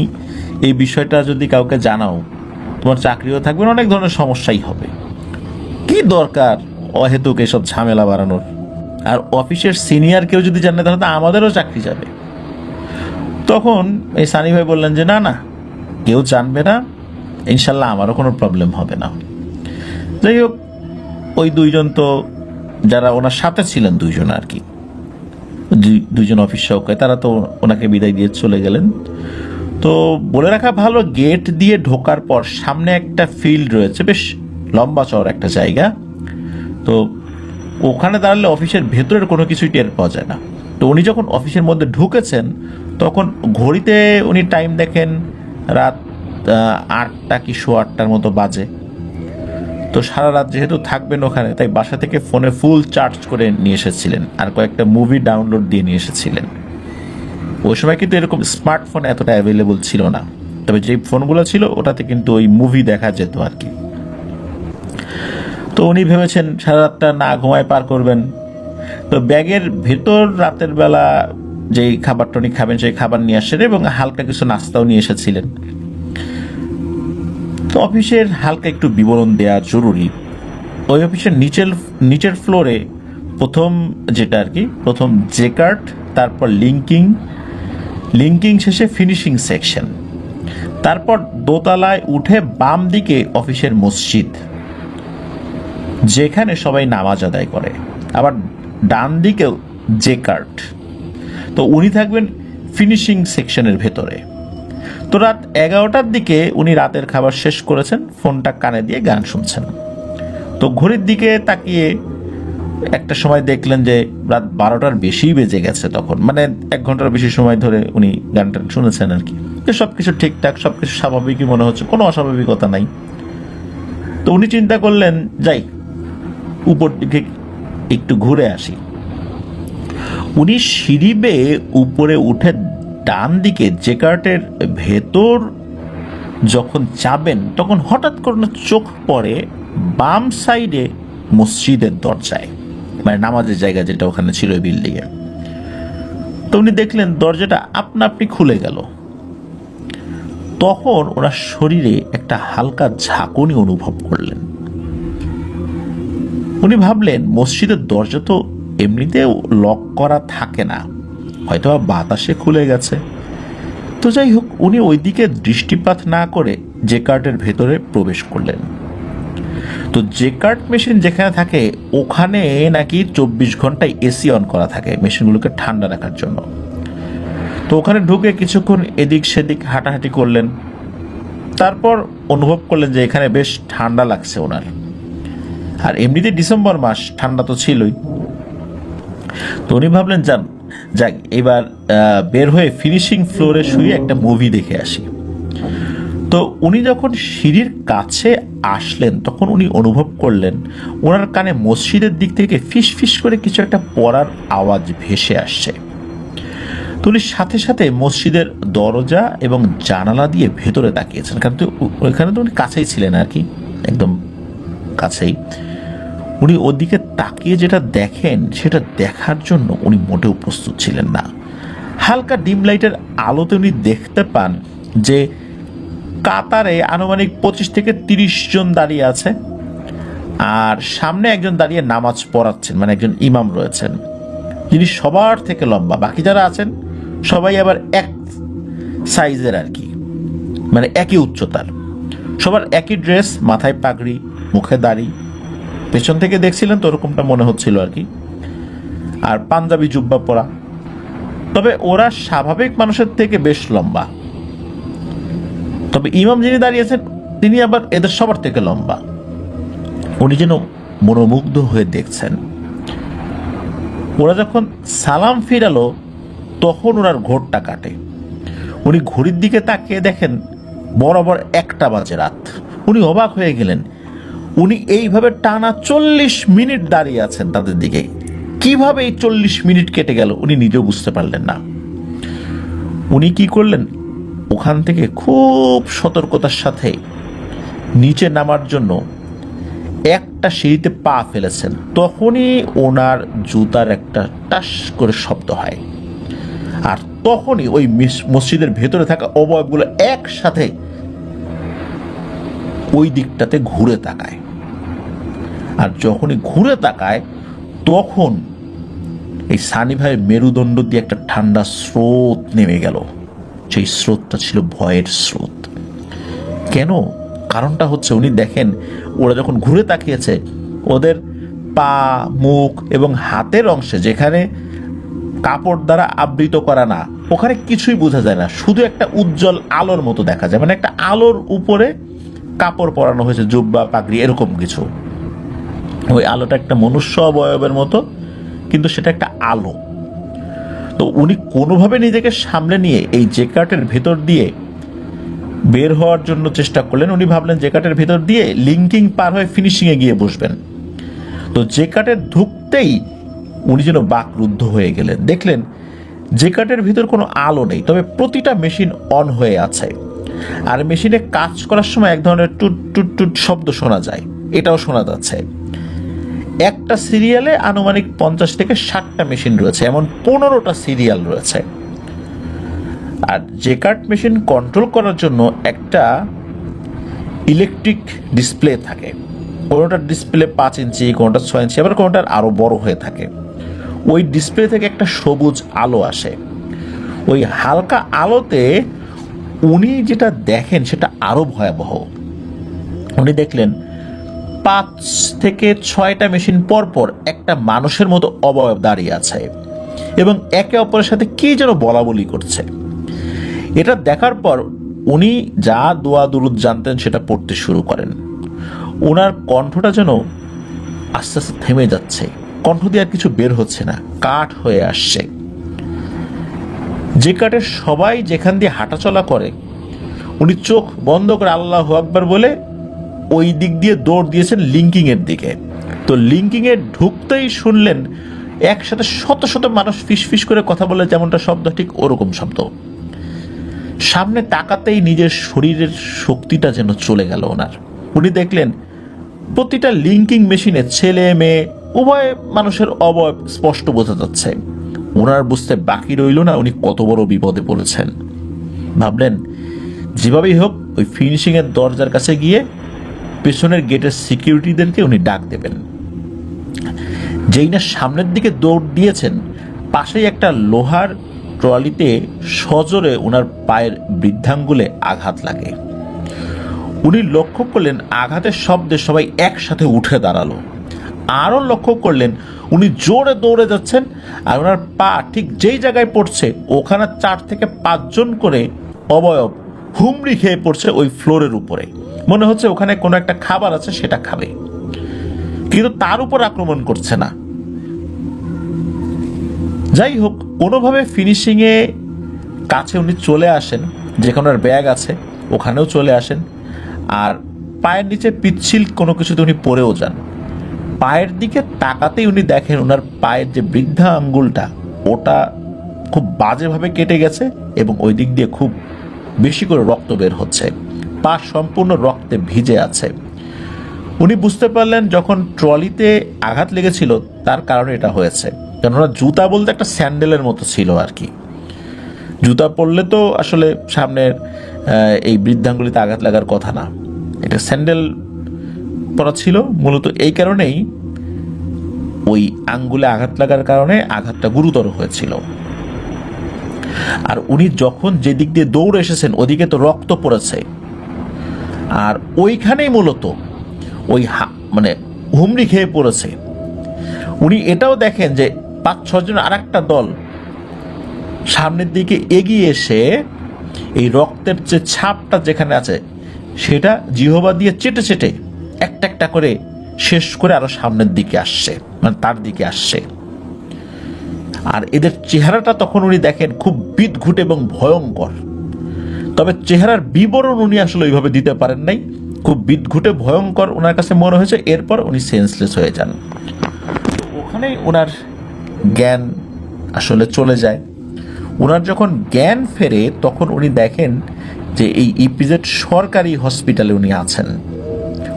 এই বিষয়টা যদি কাউকে জানাও তোমার চাকরিও থাকবে না, অনেক ধরনের সমস্যাই হবে। কি দরকার অহেতুক এসব ঝামেলা বাড়ানোর? আর অফিসের সিনিয়র কেউ যদি জানে তাহলে তো আমাদেরও চাকরি যাবে। তখন এই সানি ভাই বললেন যে না না, কেউ জানবে না, ইনশাল্লাহ আমারও কোনো প্রবলেম হবে না। যাই হোক, ওই 2জন তো যারা ওনার সাথে ছিলেন, 2জন আর কি, 2জন অফিস সহকারী, তারা তো ওনাকে বিদায় দিয়ে চলে গেলেন। তো বলে রাখা ভালো, গেট দিয়ে ঢোকার পর সামনে একটা ফিল্ড রয়েছে, বেশ লম্বা চওড়া একটা জায়গা। তো ওখানে দাঁড়ালে অফিসের ভেতরের কোনো কিছুই টের পাওয়া যায় না। তো উনি যখন অফিসের মধ্যে ঢুকেছেন তখন ঘড়িতে উনি টাইম দেখেন রাত 8টা কি 8:15 মতো বাজে। তো সারা রাত যেহেতু থাকবেন ওখানে, তাই বাসা থেকে ফোনে ফুল চার্জ করে নিয়ে এসেছিলেন, আর কয়েকটা মুভি ডাউনলোড দিয়ে নিয়ে এসেছিলেন। ওই সময় কিন্তু এরকম স্মার্টফোন এতটা অ্যাভেলেবল ছিল না, তবে যে ফোনগুলো ছিল ওটাতে কিন্তু ওই মুভি দেখা যেত আর কি। তো উনি ভেবেছেন সারা রাতটা না ঘুমায় পার করবেন। তো ব্যাগের ভেতর রাতের বেলা যেই খাবারটা উনি খাবেন সেই খাবার নিয়ে আসেন, এবং হালকা কিছু নাস্তাও নিয়ে এসেছিলেন। তো অফিসের হালকা একটু বিবরণ দেওয়া জরুরি। ওই অফিসের নিচের ফ্লোরে প্রথম যেটা আর কি, প্রথম জেকার্ট, তারপর লিঙ্কিং শেষে ফিনিশিং সেকশন, তারপর দোতলায় উঠে বাম দিকে অফিসের মসজিদ, যেখানে সবাই নামাজ আদায় করে, আবার ডান দিকেও জেকার্ট। তো উনি থাকবেন ফিনিশিং সেকশনের ভেতরে। তো রাত 11টার দিকে উনি রাতের খাবার শেষ করেছেন, ফোনটা কানে দিয়ে গান শুনছেন। তো ঘড়ির দিকে তাকিয়ে একটা সময় দেখলেন যে রাত 12টার বেশি বেজে গেছে তখন, মানে 1 ঘন্টার বেশি সময় ধরে উনি গানটা শুনেছেন আর কি। তো সবকিছু ঠিকঠাক, সবকিছু স্বাভাবিকই মনে হচ্ছে, কোনো অস্বাভাবিকতা নাই। তো উনি চিন্তা করলেন যাই উপর দিকে একটু ঘুরে আসি। উনি সিঁড়ি বেয়ে উপরে উঠে ডান দিকে জেকার্টের ভেতর যখন যাবেন তখন হঠাৎ করে চোখ পড়ে বাম সাইডে মসজিদের দরজায়, মানে নামাজের জায়গা যেটা ওখানে ছিল ওই বিল্ডিংয়ে। তো উনি দেখলেন দরজাটা আপনা আপনি খুলে গেল। তখন ওনার শরীরে একটা হালকা ঝাঁকুনি অনুভব করলেন। উনি ভাবলেন মসজিদের দরজা তো এমনিতেও লক করা থাকে না, হয়তো বাতাসে খুলে গেছে। তো যাই হোক, উনি ওইদিকে দৃষ্টিপাত না করে জেকার্টের ভেতরে প্রবেশ করলেন। তো জেকার্ট মেশিন যেখানে থাকে ওখানে নাকি 24 ঘন্টায় এসি অন করা থাকে মেশিনগুলোকে ঠান্ডা রাখার জন্য। তো ওখানে ঢুকে কিছুক্ষণ এদিক সেদিক হাঁটাহাঁটি করলেন, তারপর অনুভব করলেন যে এখানে বেশ ঠান্ডা লাগছে ওনার। আর এমনিতে ডিসেম্বর মাস, ঠান্ডা তো ছিলই। তো উনি ভাবলেন যাক এবার বের হয়ে ফিনিশিং ফ্লোরে শুয়ে একটা মুভি দেখে আসি। তো উনি যখন সিঁড়ির কাছে আসলেন তখন উনি অনুভব করলেন ওনার কানে মসজিদের দিক থেকে ফিস ফিস করে কিছু একটা পড়ার আওয়াজ ভেসে আসছে। তো উনি সাথে সাথে মসজিদের দরজা এবং জানালা দিয়ে ভেতরে তাকিয়েছেন, কারণ তো ওইখানে তো উনি কাছেই ছিলেন আর কি, একদম কাছেই। উনি ওদিকে তাকিয়ে যেটা দেখেন সেটা দেখার জন্য উনি মোটেও প্রস্তুত ছিলেন না। হালকা ডিম লাইটের আলোতে উনি দেখতে পান যে কাতারে আনুমানিক 25 থেকে 30 জন দাঁড়িয়ে আছে, আর সামনে একজন দাঁড়িয়ে নামাজ পড়াচ্ছেন, মানে একজন ইমাম রয়েছেন যিনি সবার থেকে লম্বা। বাকি যারা আছেন সবাই আবার এক সাইজের আর কি, মানে একই উচ্চতার, সবার একই ড্রেস, মাথায় পাগড়ি, মুখে দাড়ি। পেছন থেকে দেখছিলেন তো ওরকমটা মনে হচ্ছিল আর কি, আর পাঞ্জাবি জুব্বা পরা। তবে ওরা স্বাভাবিক মানুষের থেকে বেশ লম্বা। তবে ইমাম যিনি দাঁড়িয়েছেন তিনি আবার এদের সবার থেকে লম্বা। উনি যেন মনোমুগ্ধ হয়ে দেখছেন। ওরা যখন সালাম ফিরালো তখন ওনার ঘোরটা কাটে। উনি ঘড়ির দিকে তাকিয়ে দেখেন বরাবর 1টা বাজে রাত। উনি অবাক হয়ে গেলেন। উনি এইভাবে টানা 40 মিনিট দাঁড়িয়ে আছেন তাদের দিকে। কিভাবে এই 40 মিনিট কেটে গেল উনি নিজেও বুঝতে পারলেন না। উনি কি করলেন, ওখান থেকে খুব সতর্কতার সাথে নিচে নামার জন্য একটা সিঁড়িতে পা ফেলেছেন। তখনই ওনার জুতার একটা টাস করে শব্দ হয়, আর তখনই ওই মসজিদের ভেতরে থাকা অবয়বগুলো একসাথে ওই দিকটাতে ঘুরে তাকায়। আর যখনই ঘুরে তাকায় তখন এই সানি ভাইয়ের মেরুদণ্ড দিয়ে একটা ঠান্ডা স্রোত নেমে গেল। সেই স্রোতটা ছিল ভয়ের স্রোত। কেন? কারণটা হচ্ছে উনি দেখেন ওরা যখন ঘুরে তাকিয়েছে ওদের পা, মুখ এবং হাতের অংশে যেখানে কাপড় দ্বারা আবৃত করা না, ওখানে কিছুই বোঝা যায় না, শুধু একটা উজ্জ্বল আলোর মতো দেখা যায়। মানে একটা আলোর উপরে কাপড় পরানো হয়েছে, জুব্বা, পাগড়ি, এরকম কিছু। ওই আলোটা একটা মনুষ্য অবয়বের মতো, কিন্তু সেটা একটা আলো। তো উনি কোনোভাবে নিজেকে সামলে নিয়ে এই জেকার্টের ভেতর দিয়ে বের হওয়ার জন্য চেষ্টা করলেন। উনি ভাবলেন জেকার্টের ভেতর দিয়ে লিঙ্কিং পার হয়ে ফিনিশিংয়ে গিয়ে বসবেন। তো জেকার্টের ঢুকতেই উনি যেন বাকরুদ্ধ হয়ে গেলেন। দেখলেন জেকার্টের ভিতর কোনো আলো নেই, তবে প্রতিটা মেশিন অন হয়ে আছে। আর মেশিনে কাজ করার সময় এক ধরনের টুট টুট টুট শব্দ শোনা যায়, এটাও শোনা যাচ্ছে। একটা সিরিয়ালে আনুমানিক 50 থেকে 60টা মেশিন রয়েছে, এমন 15টা সিরিয়াল রয়েছে। আর জেকার্ট মেশিন কন্ট্রোল করার জন্য একটা ইলেকট্রিক ডিসপ্লে থাকে। কোনোটার ডিসপ্লে 5 ইঞ্চি, কোনোটা 6 ইঞ্চি, আবার কোনোটার আরও বড় হয়ে থাকে। ওই ডিসপ্লে থেকে একটা সবুজ আলো আসে। ওই হালকা আলোতে উনি যেটা দেখেন সেটা আরও ভয়াবহ। উনি দেখলেন 5 থেকে 6টা মেশিন পরপর একটা মানুষের মতো অবয়ব দাঁড়িয়ে আছে এবং একে অপরের সাথে কি যেন বলা বলি করছে। এটা দেখার পর উনি যা দোয়া দুরুদ জানতেন সেটা পড়তে শুরু করেন। ওনার কণ্ঠটা যেন আস্তে আস্তে থেমে যাচ্ছে, কণ্ঠ দিয়ে আর কিছু বের হচ্ছে না, কাঠ হয়ে আসছে। যে কাঠের সবাই যেখান দিয়ে হাঁটাচলা করে উনি চোখ বন্ধ করে আল্লাহু আকবার বলে ওই দিক দিয়ে দৌড় দিয়েছেন লিঙ্কিং এর দিকে। তো লিঙ্কিং এ ঢুকতেই শুনলেন একসাথে শত শত মানুষ ফিস ফিস করে কথা বলে, যেমনটা শব্দ ঠিক ওরকম শব্দ। সামনে তাকাতেই নিজের শরীরের শক্তিটা যেন চলে গেল ওনার। উনি দেখলেন প্রতিটা লিঙ্কিং মেশিনে ছেলে মেয়ে উভয় মানুষের অবয়ব স্পষ্ট বোঝা যাচ্ছে। ওনার বুঝতে বাকি রইল না উনি কত বড় বিপদে পড়েছেন। ভাবলেন যেভাবেই হোক ওই ফিনিশিং এর দরজার কাছে গিয়ে পেছনের গেটের সিকিউরিটিদেরকে উনি ডাক দেবেন। যেই না সামনের দিকে দৌড় দিয়েছেন, পাশেই একটা লোহার ট্রলিতে সজোরে ওনার পায়ের বৃদ্ধাঙ্গুলে আঘাত লাগে। উনি লক্ষ্য করলেন আঘাতের শব্দে সবাই একসাথে উঠে দাঁড়ালো। আরও লক্ষ্য করলেন উনি জোরে দৌড়ে যাচ্ছেন আর ওনার পা ঠিক যেই জায়গায় পড়ছে ওখানে 4 থেকে 5 জন করে অবয়ব হুমড়ি খেয়ে পড়ছে ওই ফ্লোরের উপরে। মনে হচ্ছে ওখানে কোনো একটা খাবার আছে, সেটা খাবে, কিন্তু তার উপর আক্রমণ করছে না। যাই হোক, কোনোভাবে ফিনিশিংয়ে কাছে উনি চলে আসেন, যেখানে ওনার ব্যাগ আছে ওখানেও চলে আসেন। আর পায়ের নিচে পিচ্ছিল কোনো কিছুতে উনি পড়েও যান। পায়ের দিকে তাকাতেই উনি দেখেন ওনার পায়ের যে বৃদ্ধা আঙ্গুলটা ওটা খুব বাজেভাবে কেটে গেছে এবং ওই দিক দিয়ে খুব বেশি করে রক্ত বের হচ্ছে। পা সম্পূর্ণ রক্তে ভিজে আছে। উনি বুঝতে পারলেন যখন ট্রলিতে আঘাত লেগেছিল তার কারণে এটা হয়েছে। কেননা জুতা বলতে একটা স্যান্ডেলের মতো ছিল আর কি। জুতা পরলে তো আসলে সামনের এই বৃদ্ধাঙ্গুলিতে আঘাত লাগার কথা না, এটা স্যান্ডেল পরা ছিল। মূলত এই কারণেই ওই আঙ্গুলে আঘাত লাগার কারণে আঘাতটা গুরুতর হয়েছিল। আর উনি যখন যে দিক দিয়ে দৌড়ে এসেছেন ওদিকে তো রক্ত পড়েছে, আর ওইখানেই মূলত ওই মানে হুমড়ি খেয়ে পড়েছে। উনি এটাও দেখেন যে 5-6 জন আর একটা দল সামনের দিকে এগিয়ে এসে এই রক্তের যে ছাপটা যেখানে আছে সেটা জিহবা দিয়ে চেটে চেটে একটা একটা করে শেষ করে আরো সামনের দিকে আসছে, মানে তার দিকে আসছে। আর এদের চেহারাটা তখন উনি দেখেন খুব বিদঘুট এবং ভয়ঙ্কর, তবে চেহারার বিবরণ উনি আসলে ওইভাবে দিতে পারেন নাই, খুব বিদঘুটে ভয়ঙ্কর ওনার কাছে মনে হয়েছে। এরপর উনি সেন্সলেস হয়ে যান। ওখানেই ওনার জ্ঞান আসলে চলে যায়। ওনার যখন জ্ঞান ফেরে তখন উনি দেখেন যে এই ইপিজেড সরকারি হসপিটালে উনি আছেন,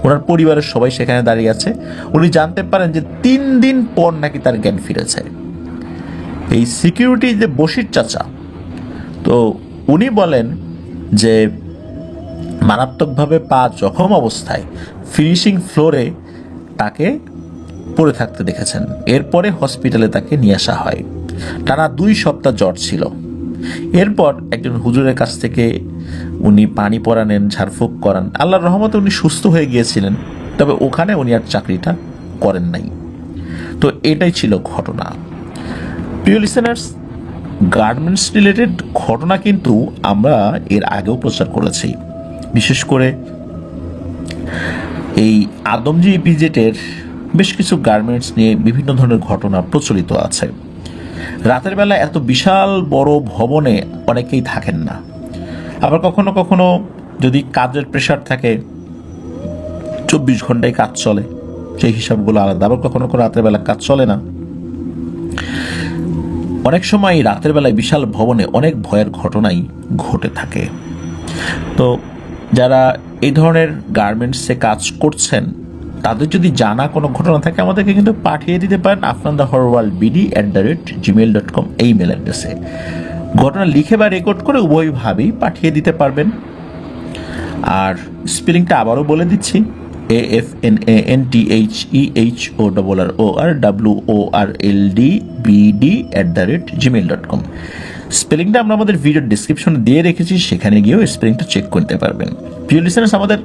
ওনার পরিবারের সবাই সেখানে দাঁড়িয়ে আছে। উনি জানতে পারেন যে 3 দিন পর নাকি তার জ্ঞান ফিরেছে। এই সিকিউরিটি যে বশির চাচা, তো উনি বলেন যে মারাত্মকভাবে পা জখম অবস্থায় ফিনিশিং ফ্লোরে তাকে পড়ে থাকতে দেখেছেন। এরপরে হসপিটালে তাকে নিয়ে আসা হয়। টানা 2 সপ্তাহ জ্বর ছিল। এরপর একজন হুজুরের কাছ থেকে উনি পানি পরা নেন, ঝাড়ফুঁক করান। আল্লাহর রহমতে উনি সুস্থ হয়ে গিয়েছিলেন, তবে ওখানে উনি আর চাকরিটা করেন নাই। তো এটাই ছিল ঘটনা। প্রিয় লিসেনার্স, গার্মেন্টস রিলেটেড ঘটনা কিন্তু আমরা এর আগেও প্রচার করেছি। বিশেষ করে এই আদমজি ইপিজেটের বেশ কিছু গার্মেন্টস নিয়ে বিভিন্ন ধরনের ঘটনা প্রচলিত আছে। রাতের বেলা এত বিশাল বড় ভবনে অনেকেই থাকেন না। আবার কখনো কখনো যদি কাজের প্রেশার থাকে 24 ঘন্টায় কাজ চলে, সেই হিসাবগুলো আলাদা। আবার কখনো কখনো রাতের বেলা কাজ চলে না। অনেক সময় রাতের বেলায় বিশাল ভবনে অনেক ভয়ের ঘটনাই ঘটে থাকে। তো যারা এই ধরনের গার্মেন্টসে কাজ করছেন তাদের যদি জানা কোনো ঘটনা থাকে আমাদেরকে কিন্তু পাঠিয়ে দিতে পারেন afnanthehorrorworldbd@gmail.com এই মেল অ্যাড্রেসে। ঘটনা লিখে বা রেকর্ড করে উভয়ভাবেই পাঠিয়ে দিতে পারবেন। আর স্পেলিংটা আবারও বলে দিচ্ছি, afnanthehorrorwordbd@gmail.com। স্পেলিংটা আমরা আমাদের ভিডিও ডিসক্রিপশনে দিয়ে রেখেছি, সেখানে গিয়েও স্পেলিংটা চেক করতে পারবেন। প্রিয় লিসেনার্স, আমাদের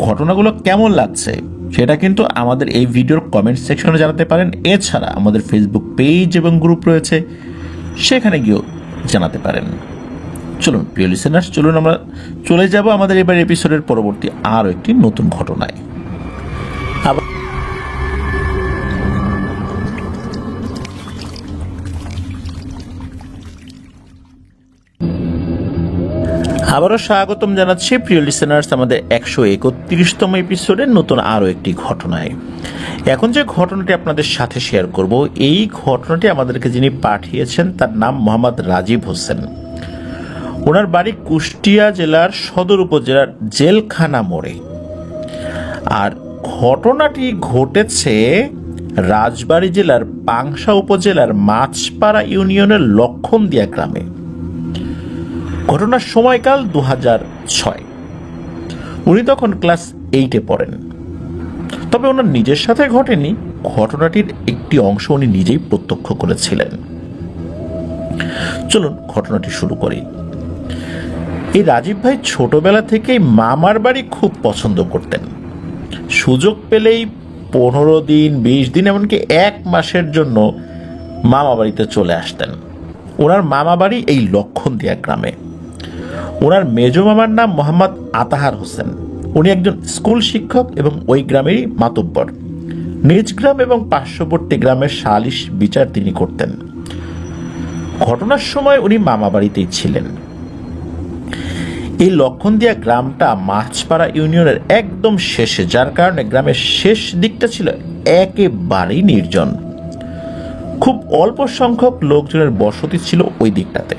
ঘটনাগুলো কেমন লাগছে সেটা কিন্তু আমাদের এই ভিডিওর কমেন্ট সেকশনে জানাতে পারেন। এছাড়া আমাদের ফেসবুক পেজ এবং গ্রুপ রয়েছে, সেখানে গিয়েও জানাতে পারেন। চলুন প্রিয় লিসেনার্স, চলুন আমরা চলে যাব আমাদের এবার এপিসোডের পরবর্তী আরও একটি নতুন ঘটনায়। আবারও স্বাগতম জানাচ্ছি প্রিয় লিসেনার্স আমাদের 131তম এপিসোডের নতুন আরও একটি ঘটনায়। এখন যে ঘটনাটি আপনাদের সাথে শেয়ার করব, এই ঘটনাটি আমাদেরকে যিনি পাঠিয়েছেন তার নাম মোহাম্মদ রাজীব হোসেন। ওনার বাড়ি কুষ্টিয়া জেলার সদর উপজেলার জেলখানা মোড়ে। আর ঘটনাটি ঘটেছে রাজবাড়ী জেলার পাংশা উপজেলার মাছপাড়া ইউনিয়নের লক্ষণদিয়া গ্রামে। ঘটনার সময়কাল 2006। উনি তখন ক্লাস 8-এ পড়েন। তবে ওনার নিজের সাথে ঘটেনি, ঘটনাটির একটি অংশ উনি নিজেই প্রত্যক্ষ করেছিলেন। চলুন ঘটনাটি শুরু করি। এই রাজীব ভাই ছোটবেলা থেকেই মামার বাড়ি খুব পছন্দ করতেন। সুযোগ পেলেই 15 দিন, 20 দিন, এমনকি 1 মাসের জন্য মামা বাড়িতে চলে আসতেন। ওনার মামা বাড়ি এই লক্ষণদিয়া গ্রামে। ওনার মেজো মামার নাম মোহাম্মদ আতাহার হোসেন। উনি একজন স্কুল শিক্ষক এবং ওই গ্রামেরই মাতব্বর। নিজ গ্রাম এবং পার্শ্ববর্তী গ্রামের সালিশ বিচার তিনি করতেন। ঘটনার সময় উনি মামা বাড়িতেই ছিলেন। এই লক্ষণদিয়া গ্রামটা মাছপাড়া ইউনিয়নের একদম শেষে, যার কারণে গ্রামের শেষ দিকটা ছিল একেবারেই নির্জন। খুব অল্প সংখ্যক লোকজনের বসতি ছিল ওই দিকটাতে।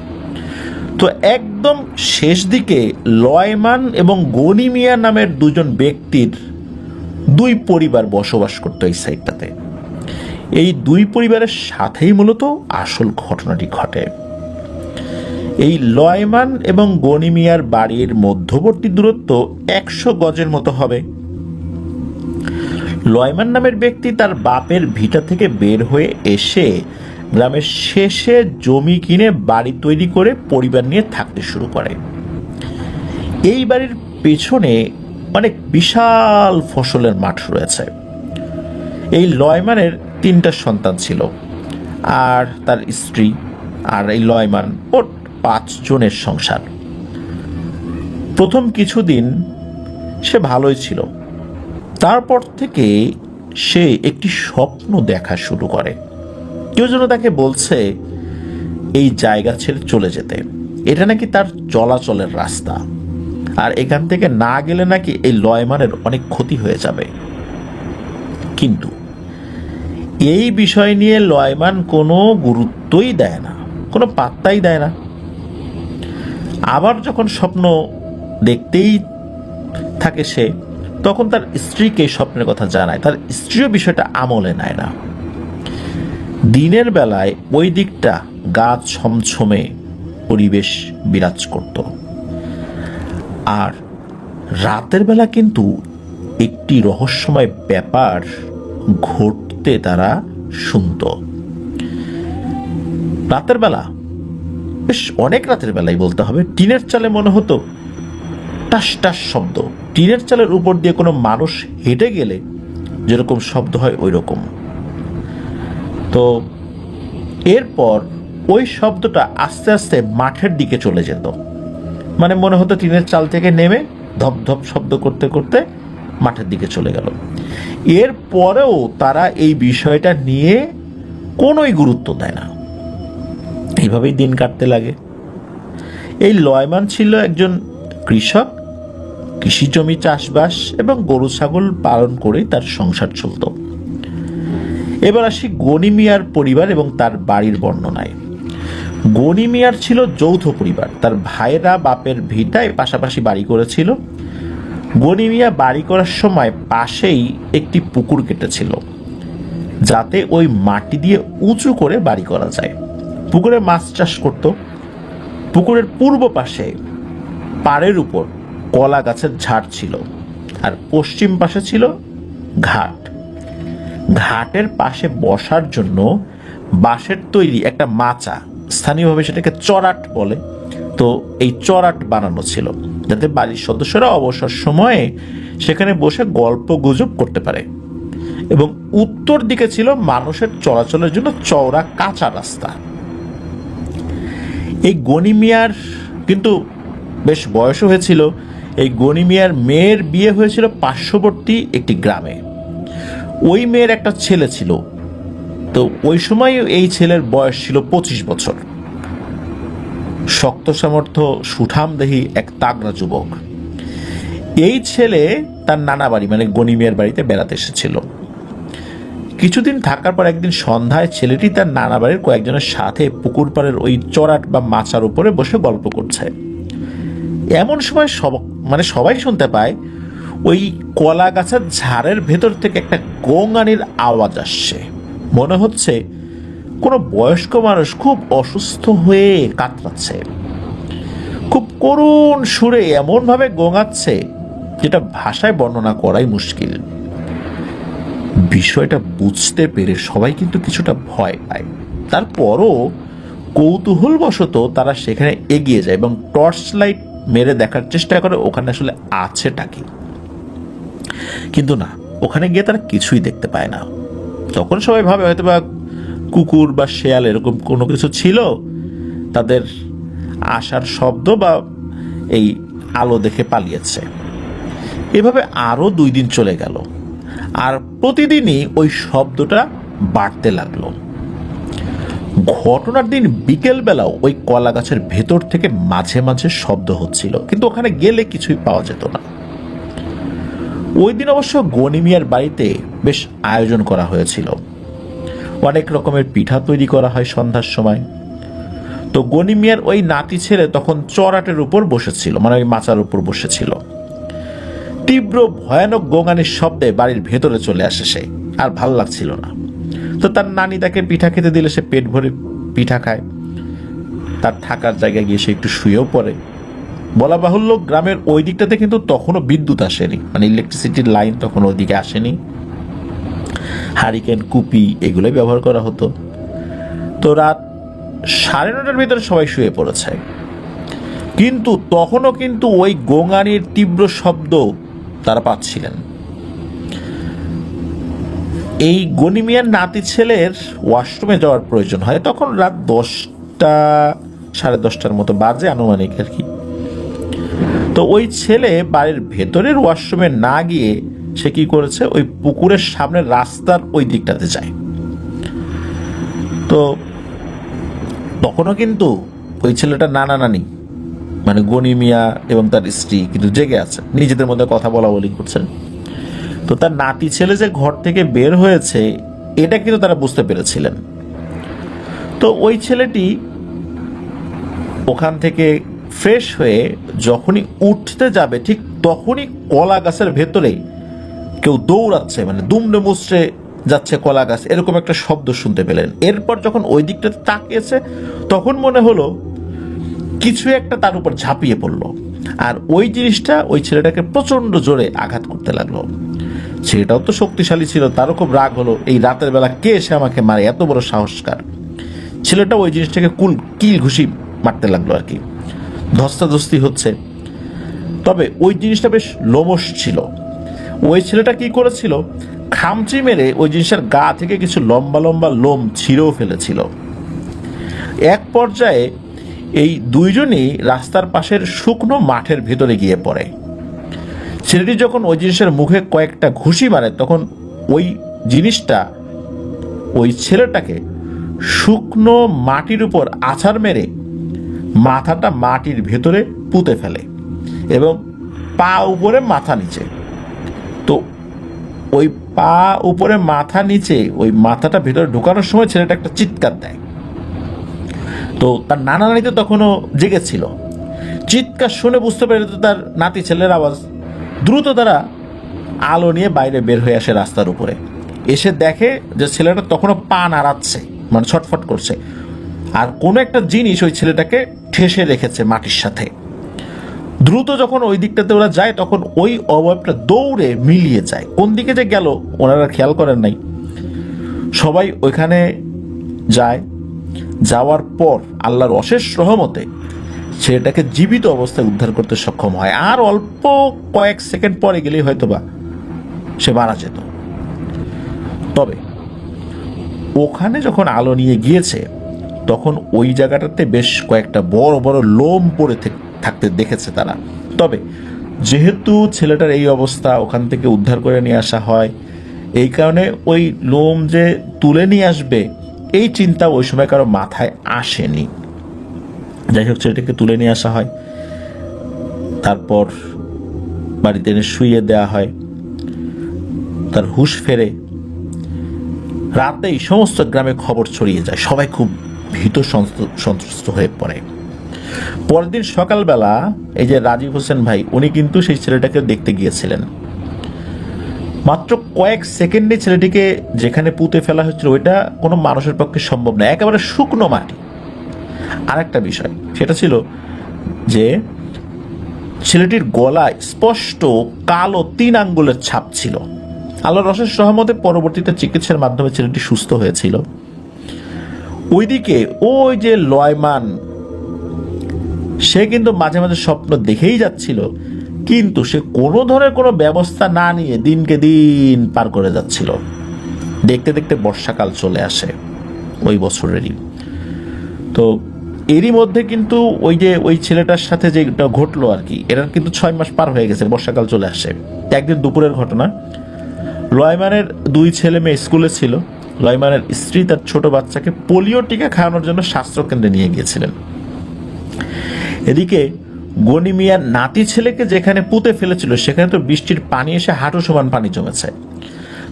তো একদম শেষ দিকে লয়মান এবং গনি মিয়া নামের 2জন ব্যক্তির 2 পরিবার বসবাস করতো এই সাইডটাতে। এই 2 পরিবারের সাথেই মূলত আসল ঘটনাটি ঘটে। এই লয়মান এবং গনি মিয়ার বাড়ির মধ্যবর্তী দূরত্ব 100 গজের মতো হবে। লয়মান নামের ব্যক্তি তার বাপের ভিটা থেকে বের হয়ে এসে গ্রামের শেষে জমি কিনে বাড়ি তৈরি করে পরিবার নিয়ে থাকতে শুরু করে। এই বাড়ির পেছনে অনেক বিশাল ফসলের মাঠ রয়েছে। এই লয়মানের 3টা সন্তান ছিল, আর তার স্ত্রী আর এই লয়মান, ওর 5 জনের সংসার। প্রথম কিছুদিন সে ভালোই ছিল, তারপর থেকে সে একটি স্বপ্ন দেখা শুরু করে। কেউ যেন তাকে বলছে এই জায়গা ছেড়ে চলে যেতে, এটা নাকি তার চলাচলের রাস্তা, আর এখান থেকে না গেলে নাকি এই লয়মানের অনেক ক্ষতি হয়ে যাবে। কিন্তু এই বিষয় নিয়ে লয়মান কোনো গুরুত্বই দেয় না, কোনো পাত্তাই দেয় না। আবার যখন স্বপ্ন দেখতেই থাকে সে, তখন তার স্ত্রীকে স্বপ্নের কথা জানায়। তার স্ত্রীও বিষয়টা আমলে নেয় না। দিনের বেলায় ওই দিকটা গা ছমছমে পরিবেশ বিরাজ করত, আর রাতের বেলা কিন্তু একটি রহস্যময় ব্যাপার ঘটতে তারা শুনত। রাতের বেলা, বেশ অনেক রাতের বেলাই বলতে হবে, টিনের চালে মনে হতো টাস টাস শব্দ। টিনের চালের উপর দিয়ে কোনো মানুষ হেঁটে গেলে যেরকম শব্দ হয় ওই রকম। তো এরপর ওই শব্দটা আস্তে আস্তে মাঠের দিকে চলে যেত, মানে মনে হতো টিনের চাল থেকে নেমে ধপ ধপ শব্দ করতে করতে মাঠের দিকে চলে গেল। এরপরেও তারা এই বিষয়টা নিয়ে কোনোই গুরুত্ব দেয় না, এইভাবেই দিন কাটতে লাগে। এই লয়মান ছিল একজন কৃষক, কৃষি জমি চাষবাস এবং গরু ছাগল পালন করে তার সংসার চলত। এবার আসি গনি মিয়ার পরিবার এবং তার বাড়ির বর্ণনায়। গনি মিয়ার ছিল যৌথ পরিবার, তার ভাইয়েরা বাপের ভিটায় পাশাপাশি বাড়ি করেছিল। গনি মিয়া বাড়ি করার সময় পাশেই একটি পুকুর কেটেছিল, যাতে ওই মাটি দিয়ে উঁচু করে বাড়ি করা যায়। পুকুরে মাছ চাষ করত। পুকুরের পূর্ব পাশে পাড়ের উপর কলা গাছের ঝাড় ছিল, আর পশ্চিম পাশে ছিল ঘাট। ঘাটের পাশে বসার জন্য বাঁশের তৈরি একটা মাচা, স্থানীয়ভাবে সেটাকে চড়াট বলে, তো এই চড়াট বানানো ছিল, যাতে বাড়ির সদস্যরা অবসর সময়ে সেখানে বসে গল্প গুজব করতে পারে। এবং উত্তর দিকে ছিল মানুষের চলাচলের জন্য চওড়া কাঁচা রাস্তা। এই গনি মিয়ার কিন্তু বেশ বয়সও হয়েছিল। এই গনি মিয়ার মেয়ের বিয়ে হয়েছিল পার্শ্ববর্তী একটি গ্রামে। ওই মেয়ের একটা ছেলে ছিল, তো ওই সময় এই ছেলের বয়স ছিল 25 বছর। শক্ত সামর্থ্য, সুঠামদেহী এক তাগড়া যুবক। এই ছেলে তার নানা বাড়ি মানে গনি মিয়ার বাড়িতে বেড়াতে এসেছিল। কিছুদিন থাকার পর একদিন সন্ধ্যায় ছেলেটি তার নানা বাড়ির কয়েকজনের সাথে পুকুর পাড়ের ওই চড়াট বা মাচার উপরে বসে গল্প করছে। এমন সময় সবাই শুনতে পায় ওই কলা গাছের ঝাড়ের ভেতর থেকে একটা গোঙানির আওয়াজ আসছে। মনে হচ্ছে কোনো বয়স্ক মানুষ খুব অসুস্থ হয়ে কাতরাচ্ছে, খুব করুণ সুরে এমনভাবে গোঙাচ্ছে যেটা ভাষায় বর্ণনা করাই মুশকিল। বিষয়টা বুঝতে পেরে সবাই কিন্তু কিছুটা ভয় পায়। তারপরও কৌতূহলবশত তারা সেখানে এগিয়ে যায় এবং টর্চ লাইট মেরে দেখার চেষ্টা করে ওখানে আসলে আছেটা কি। কিন্তু না, ওখানে গিয়ে তারা কিছুই দেখতে পায় না। তখন সবাই ভাবে হয়তো বা কুকুর বা শেয়াল এরকম কোনো কিছু ছিল, তাদের আসার শব্দ বা এই আলো দেখে পালিয়েছে। এভাবে আরো 2 দিন চলে গেল, আর প্রতিদিনই ওই শব্দটা বাড়তে লাগলো। ঘটনার দিন বিকেল বেলাও ওই কলা গাছের ভেতর থেকে মাঝে মাঝে শব্দ হচ্ছিল, কিন্তু ওখানে গেলে কিছুই পাওয়া যেত না। ওই দিন অবশ্য গনি মিয়ার বাড়িতে বেশ আয়োজন করা হয়েছিল। অনেক রকমের পিঠা তৈরি করা হয় সন্ধ্যার সময়। তো গনি মিয়ার ওই নাতি ছেলে তখন চড়াটের উপর বসেছিল, মানে ওই মাচার উপর বসেছিল। তীব্র ভয়ানক গোঙানির শব্দে বাড়ির ভেতরে চলে আসে সে, আর ভাল লাগছিল না। তো তার নানি তাকে পিঠা খেতে দিলে সে পেট ভরে পিঠা খায়। তার থাকার জায়গায় গিয়ে সে একটু শুয়েও পড়ে। বলা বাহুল্য, গ্রামের ওই দিকটাতে কিন্তু তখনও বিদ্যুৎ আসেনি, মানে ইলেকট্রিসিটির লাইন তখন ওইদিকে আসেনি। হারিকেন, কুপি এগুলোই ব্যবহার করা হতো। তো রাত 9:30টার ভিতরে সবাই শুয়ে পড়েছে, কিন্তু তখনও কিন্তু ওই গোঙানির তীব্র শব্দ তারা পাচ্ছিলেন। এই গনি মিয়ার নাতি ছেলের ওয়াশরুমে যাওয়ার প্রয়োজন হয়। তখন রাত 10টা 10:30টার মতো বাজে আনুমানিক আর কি। তো ওই ছেলে বাড়ির ভেতরের ওয়াশরুমে না গিয়ে সে কি করেছে, ওই পুকুরের সামনে রাস্তার ওই দিকটাতে যায়। তো তখনও কিন্তু ওই ছেলেটা নানা নানি মানে গনি মিয়া এবং তার স্ত্রী কিন্তু জেগে আছে, নিজেদের মধ্যে কথা বলা বলি করছেন। তো তার নাতি ছেলে যে ঘর থেকে বের হয়েছে এটা কিন্তু তারা বুঝতে পেরেছিলেন। তো ওই ছেলেটি ওখান থেকে ফ্রেশ হয়ে যখনই উঠতে যাবে ঠিক তখনই কলা গাছের ভেতরে কেউ দৌড়াচ্ছে, মানে দুমড়ে মুচড়ে যাচ্ছে কলা গাছ, এরকম একটা শব্দ শুনতে পেলেন। এরপর যখন ওই দিকটাতে তাকিয়েছে তখন মনে হলো কিছু একটা তার উপর ঝাঁপিয়ে পড়লো, আর ওই জিনিসটা ওই ছেলেটাকে প্রচন্ড জোরে আঘাত করতে লাগলো। ছেলেটাও তো শক্তিশালী ছিল, তারও খুব রাগ হলো, এই রাতের বেলা কে এসে আমাকে মারে, এত বড় সাহসকার। ছেলেটা ওই জিনিসটাকে কিল ঘুষি মারতে লাগলো আর কি, ধস্তাধস্তি হচ্ছে। তবে ওই জিনিসটা বেশ লোমশ ছিল। ওই ছেলেটা কি করেছিল, খামচি মেরে ওই জিনিসটার গা থেকে কিছু লম্বা লম্বা লোম ছিঁড়েও ফেলেছিল। এক পর্যায়ে এই দুইজনই রাস্তার পাশের শুকনো মাঠের ভেতরে গিয়ে পড়ে। ছেলেটি যখন ওই জিনিসের মুখে কয়েকটা ঘুষি মারে তখন ওই জিনিসটা ওই ছেলেটাকে শুকনো মাটির উপর আছাড় মেরে মাথাটা মাটির ভেতরে পুঁতে ফেলে এবং পা উপরে মাথা নিচে। তো ওই পা উপরে মাথা নিচে ওই মাথাটা ভেতরে ঢোকানোর সময় ছেলেটা একটা চিৎকার দেয়। তো তার নানা নানি তো তখনও জেগেছিল, চিৎকার শুনে বুঝতে পেরে তো তার নাতি ছেলের আওয়াজ। দ্রুত তারা আলো নিয়ে বাইরে বের হয়ে আসে রাস্তার উপরে। এসে দেখে যে ছেলেটা তখনও পা নাড়াচ্ছে, মানে ছটফট করছে, আর কোনো একটা জিনিস ওই ছেলেটাকে ঠেসে রেখেছে মাটির সাথে। দ্রুত যখন ওই দিকটাতে ওরা যায় তখন ওই অবয়বটা দৌড়ে মিলিয়ে যায়। কোন দিকে যে গেল ওনারা খেয়াল করেন নাই। সবাই ওইখানে যায়, যাওয়ার পর আল্লাহর অশেষ রহমতে ছেলেটাকে জীবিত অবস্থায় উদ্ধার করতে সক্ষম হয়। আর অল্প কয়েক সেকেন্ড পরে গেলেই হয়তোবা সে মারা যেত। তবে ওখানে যখন আলো নিয়ে গিয়েছে তখন ওই জায়গাটাতে বেশ কয়েকটা বড় বড় লোম পড়ে থাকতে দেখেছে তারা। তবে যেহেতু ছেলেটার এই অবস্থা, ওখান থেকে উদ্ধার করে নিয়ে আসা হয়, এই কারণে ওই লোম যে তুলে নিয়ে আসবে এই চিন্তা ওই সময় কারো মাথায় আসেনি। যাই হোক, ছেলেটাকে তুলে নিয়ে আসা হয়, তারপর বাড়িতে এনে শুইয়ে দেওয়া হয়, তার হুঁশ ফেরে। রাতেই সমস্ত গ্রামে খবর ছড়িয়ে যায়, সবাই খুব ভীত সন্ত্রস্ত হয়ে পড়ে। পরের দিন সকালবেলা এই যে রাজীব হোসেন ভাই, উনি কিন্তু সেই ছেলেটাকে দেখতে গিয়েছিলেন। মাত্র কয়েক সেকেন্ডে ছেলেটিকে যেখানে পুঁতে ফেলা হয়েছিল ওইটা কোনো মানুষের পক্ষে সম্ভব নয়, একেবারে শুকনো মাটি। আর একটা বিষয় সেটা ছিল যে ছেলেটির গলায় স্পষ্ট কালো 3 আঙ্গুলের ছাপ ছিল। আল্লাহর অশেষ রহমতে পরবর্তীতে চিকিৎসার মাধ্যমে ছেলেটি সুস্থ হয়েছিল। ওইদিকে ওই যে লয়মান, সে কিন্তু মাঝে মাঝে স্বপ্ন দেখেই যাচ্ছিল, কিন্তু সে কোনো ধরনের কোনো ব্যবস্থা না নিয়ে দিনকে দিন পার করে যাচ্ছিল। দেখতে দেখতে বর্ষাকাল চলে আসে ওই বছরেরই। তো এরই মধ্যে কিন্তু ওই যে ওই ছেলেটার সাথে যেটা ঘটলো আর কি, এটার কিন্তু 6 মাস পার হয়ে গেছে, বর্ষাকাল চলে আসে। একদিন দুপুরের ঘটনা, লয়মানের 2 ছেলে মেয়ে স্কুলে ছিল। লয়মানের স্ত্রী তার ছোট বাচ্চাকে পোলিও টিকা খাওয়ানোর জন্য স্বাস্থ্যকেন্দ্রে নিয়ে গিয়েছিলেন। এদিকে গনি মিয়ার নাতি ছেলেকে যেখানে পুঁতে ফেলেছিল সেখানে তো বৃষ্টির পানি এসে হাঁটু সমান পানি জমেছে।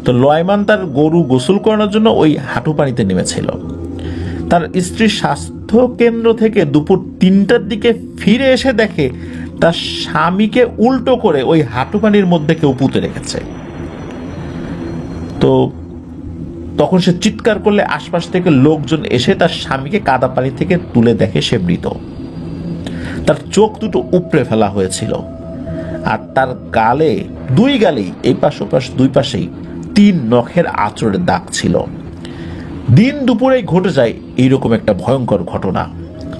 তো লয়মান তার গরু গোসল করানোর জন্য ওই হাঁটু পানিতে নেমেছিল। তার স্ত্রীর স্বাস্থ্য কেন্দ্র থেকে দুপুর 3টার দিকে ফিরে এসে দেখে তার স্বামীকে উল্টো করে ওই হাঁটু পানির মধ্যে কেউ পুঁতে রেখেছে। তো তখন সে চিৎকার করলে আশপাশ থেকে লোকজন এসে তার স্বামীকে কাদা পানি থেকে তুলে দেখে সে মৃত। তার চোখ দুটো উপড়ে ফেলা হয়েছিল, আর তার গালে 2 গালেই এই পাশ ওপাশ 2 পাশেই 3 নখের আঁচড়ের দাগ ছিল। দিন দুপুরেই ঘটে যায় এইরকম একটা ভয়ঙ্কর ঘটনা।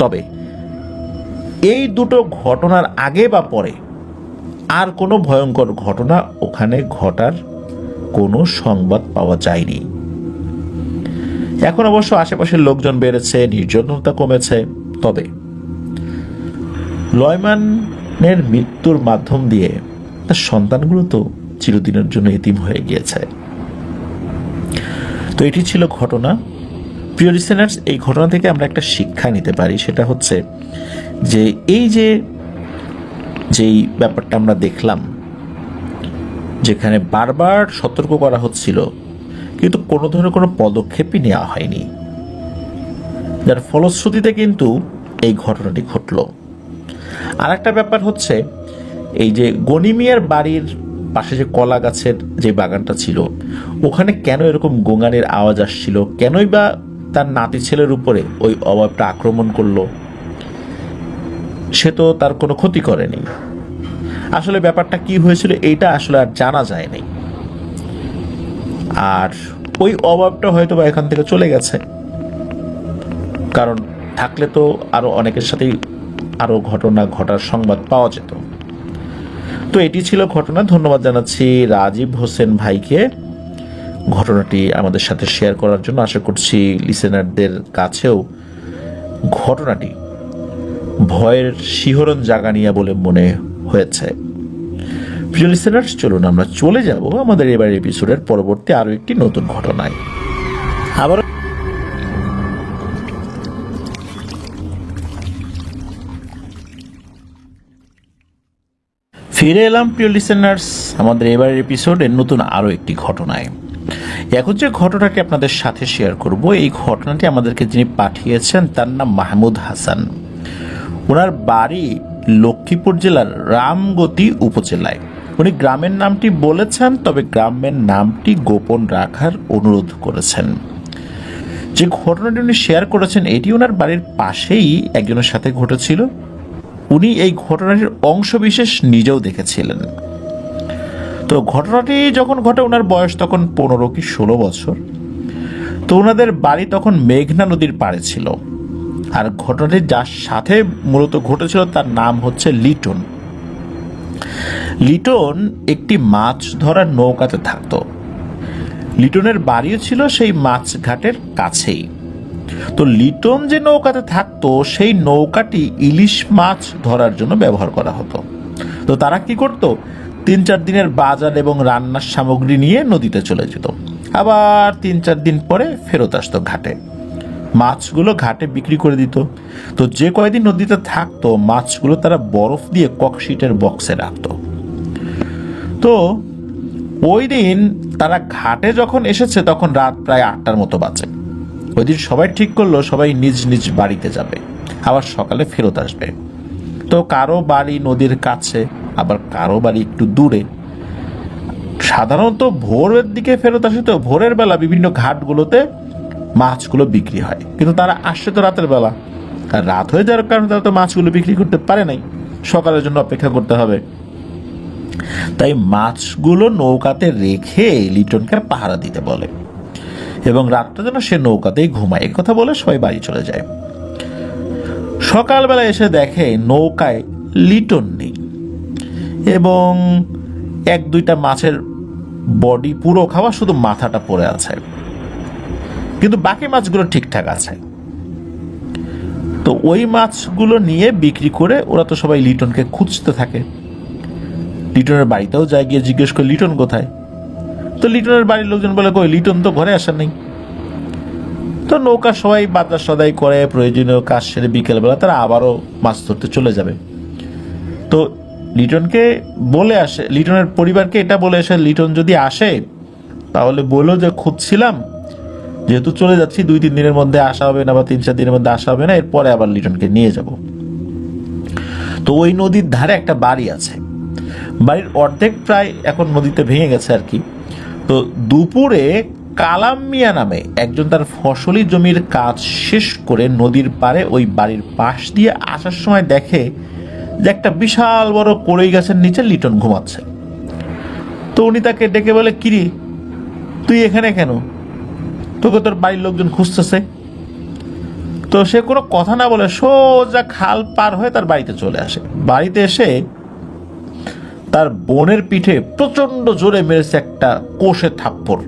তবে এই দুটো ঘটনার আগে বা পরে আর কোনো ভয়ঙ্কর ঘটনা ওখানে ঘটার কোনো সংবাদ পাওয়া যায়নি। এখন অবশ্য আশেপাশের লোকজন বেড়েছে, নির্জনতা কমেছে। তবে লয়ম্যানের মৃত্যুর মাধ্যম দিয়ে তার সন্তানগুলো তো চিরদিনের জন্য এতিম হয়ে গিয়েছে। তো এটি ছিল ঘটনা। প্রিয় লিসেনার্স, এই ঘটনা থেকে আমরা একটা শিক্ষা নিতে পারি, সেটা হচ্ছে যে এই যেই ব্যাপারটা আমরা দেখলাম, যেখানে বারবার সতর্ক করা হচ্ছিল কিন্তু কোনো ধরনের কোনো পদক্ষেপই নেওয়া হয়নি, যার ফলশ্রুতিতে কিন্তু এই ঘটনাটি ঘটল। আর একটা ব্যাপার হচ্ছে, এই যে গনিমিয়ার বাড়ির পাশে যে কলা গাছের যে বাগানটা ছিল, ওখানে কেন এরকম গোঙানির আওয়াজ আসছিল? কেনই বা তার নাতি ছেলের উপরে ওই অভাবটা আক্রমণ করলো? সে তো তার কোনো ক্ষতি করেনি। আসলে ব্যাপারটা কি হয়েছিল এইটা আসলে আর জানা যায়নি। আর ওই অভাবটা হয়তো বা এখান থেকে চলে গেছে, কারণ থাকলে তো আরো অনেকের সাথেই আরো ঘটনা ঘটার সংবাদ পাওয়া যেত। তো এটি ছিল ঘটনা। ধন্যবাদ জানাচ্ছি রাজীব হোসেন ভাইকে ঘটনাটি আমাদের সাথে শেয়ার করার জন্য। আশা করছি লিসেনারদের কাছেও ঘটনাটি ভয়ের শিহরণ জাগানিয়া বলে মনে হয়েছে। প্রিয় লিসেনার্স, চলুন আমরা চলে যাব আমাদের এবার এপিসোডের পরবর্তী আরো একটি নতুন ঘটনায়। আবার ফিরে এলাম প্রিয় লিসেনার্স আমাদের এবারের এপিসোডের নতুন আরো একটি ঘটনায়। এখন যে ঘটনাটি আপনাদের সাথে শেয়ার করব, এই ঘটনাটি আমাদেরকে যিনি পাঠিয়েছেন তার নাম মাহমুদ হাসান। ওনার বাড়ি লক্ষ্মীপুর জেলার রামগতি উপজেলায়। উনি গ্রামের নামটি বলেছেন, তবে গ্রামের নামটি গোপন রাখার অনুরোধ করেছেন। যে ঘটনাটি উনি শেয়ার করেছেন এটি ওনার বাড়ির পাশেই একজনের সাথে ঘটেছিল। উনি এই ঘটনাটির অংশবিশেষ নিজেও দেখেছিলেন। তো ঘটনাটি যখন ঘটে ওনার বয়স তখন 15 কি 16 বছর। তো ওনাদের বাড়ি তখন মেঘনা নদীর পাড়ে ছিল। আর ঘটনাটি যার সাথে মূলত ঘটেছিল তার নাম হচ্ছে লিটন। লিটন একটি মাছ ধরার নৌকাতে থাকতো। লিটনের বাড়িও ছিল সেই মাছ ঘাটের কাছেই। তো লিটন যে নৌকাতে থাকতো সেই নৌকাটি ইলিশ মাছ ধরার জন্য ব্যবহার করা হতো। তো তারা কি করত, 3-4 দিনের বাজার এবং রান্নার সামগ্রী নিয়ে নদীতে চলে যেত, আবার 3-4 দিন পরে ফেরত আসতো ঘাটে। মাছগুলো ঘাটে বিক্রি করে দিত। তো যে কয়দিন নদীতে থাকতো মাছগুলো তারা বরফ দিয়ে ককশিটের বক্সে রাখতো। তো ওই দিন তারা ঘাটে যখন এসেছে তখন রাত প্রায় 8টার মতো বাজে। ওই দিন সবাই ঠিক করলো সবাই নিজ নিজ বাড়িতে যাবে, আবার সকালে ফেরত আসবে। তো কারো বাড়ি নদীর কাছে, আবার কারো বাড়ি একটু দূরে। সাধারণত ভোরের দিকে ফেরত আসে, তো ভোরের বেলা বিভিন্ন ঘাটগুলোতে মাছগুলো বিক্রি হয়, কিন্তু তারা আসছে তো রাতের বেলা। আর রাত হয়ে যাওয়ার কারণে তারা তো মাছগুলো বিক্রি করতে পারে নাই, সকালের জন্য অপেক্ষা করতে হবে। তাই মাছগুলো নৌকাতে রেখে লিটনকে পাহারা দিতে বলে এবং রাতটা যেন সে নৌকাতেই ঘুমায়, এই কথা বলে সবাই বাড়ি চলে যায়। সকালবেলা এসে দেখে নৌকায় লিটন নেই এবং 1-2টা মাছের বডি পুরো খাওয়া, শুধু মাথাটা পড়ে আছে, কিন্তু বাকি মাছগুলো ঠিকঠাক আছে। তো ওই মাছগুলো নিয়ে বিক্রি করে ওরা তো সবাই লিটনকে খুঁজতে থাকে। লিটনের বাড়িতেও যায়, গিয়ে জিজ্ঞেস করে লিটন কোথায়। তো লিটনের বাড়ির লোকজন বলে কই লিটন তো ঘরে আসেন নাই। তো নৌকা সবাই বাজার সদাই করে, প্রয়োজনীয় কাজ সেরে বিকেলবেলা তারা আবারও মাছ ধরতে চলে যাবে। তো লিটনকে বলে আসে, লিটনের পরিবারকে এটা বলে আসে, লিটন যদি আসে তাহলে বলো যে খুঁজছিলাম, যেহেতু চলে যাচ্ছি 2-3 দিনের মধ্যে আসা হবে না বা 3-4 দিনের মধ্যে আসা হবে না, এরপরে আবার লিটনকে নিয়ে যাব। তো ওই নদীর ধারে একটা বাড়ি আছে, বাড়ির অর্ধেক প্রায় এখন নদীতে ভেঙে গেছে আর কি। তো দুপুরে কালাম মিয়া নামে একজন তার ফসলি জমির কাজ শেষ করে নদীর পাড়ে ওই বাড়ির পাশ দিয়ে আসার সময় দেখে যে একটা বিশাল বড় কড়ই গাছের নিচে লিটন ঘুমাচ্ছে। তো উনি তাকে ডেকে বলে, কিরে তুই এখানে কেন, তোকে তোর বাড়ির লোকজন খুঁজতেছে। তো সে কোনো কথা না বলে সোজা খাল পার হয়ে তার বাড়িতে চলে আসে। বাড়িতে এসে তার বোনের পিঠে প্রচন্ড জোরে মেরেছে একটা কষে থাপ্পড়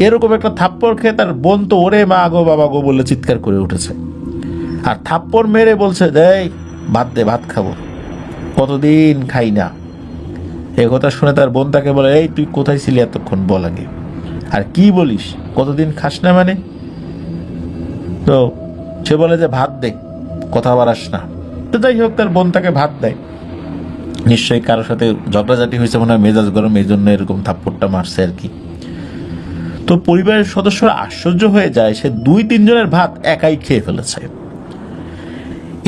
এরকম একটা থাপ্পড় খেয়ে তার বোন তো ওরে মা গো বাবা গো বলে চিৎকার করে উঠেছে, আর থাপ্পড় মেরে বলছে এই ভাত দে, ভাত খাবো, কতদিন খাই না। এ কথা শুনে তার বোন তাকে বলে, এই তুই কোথায় ছিলি এতক্ষণ, বল আগে, আর কি বলিস, কতদিন খাস না মানে? তো সে বলে যে ভাত দে, কথা বাড়াস না। তো যাই হোক, তার বোন তাকে ভাত দেয়। নিশ্চয়ই কারোর সাথে ঝগড়াঝাটি হয়েছে, মনে হয় মেজাজ গরম, এই জন্য এরকম থাপ্পড়টা মারছে আর কি। তো পরিবারের সদস্যরা আশ্চর্য হয়ে যায়, সে 2-3 জনের ভাত একাই খেয়ে ফেলেছে।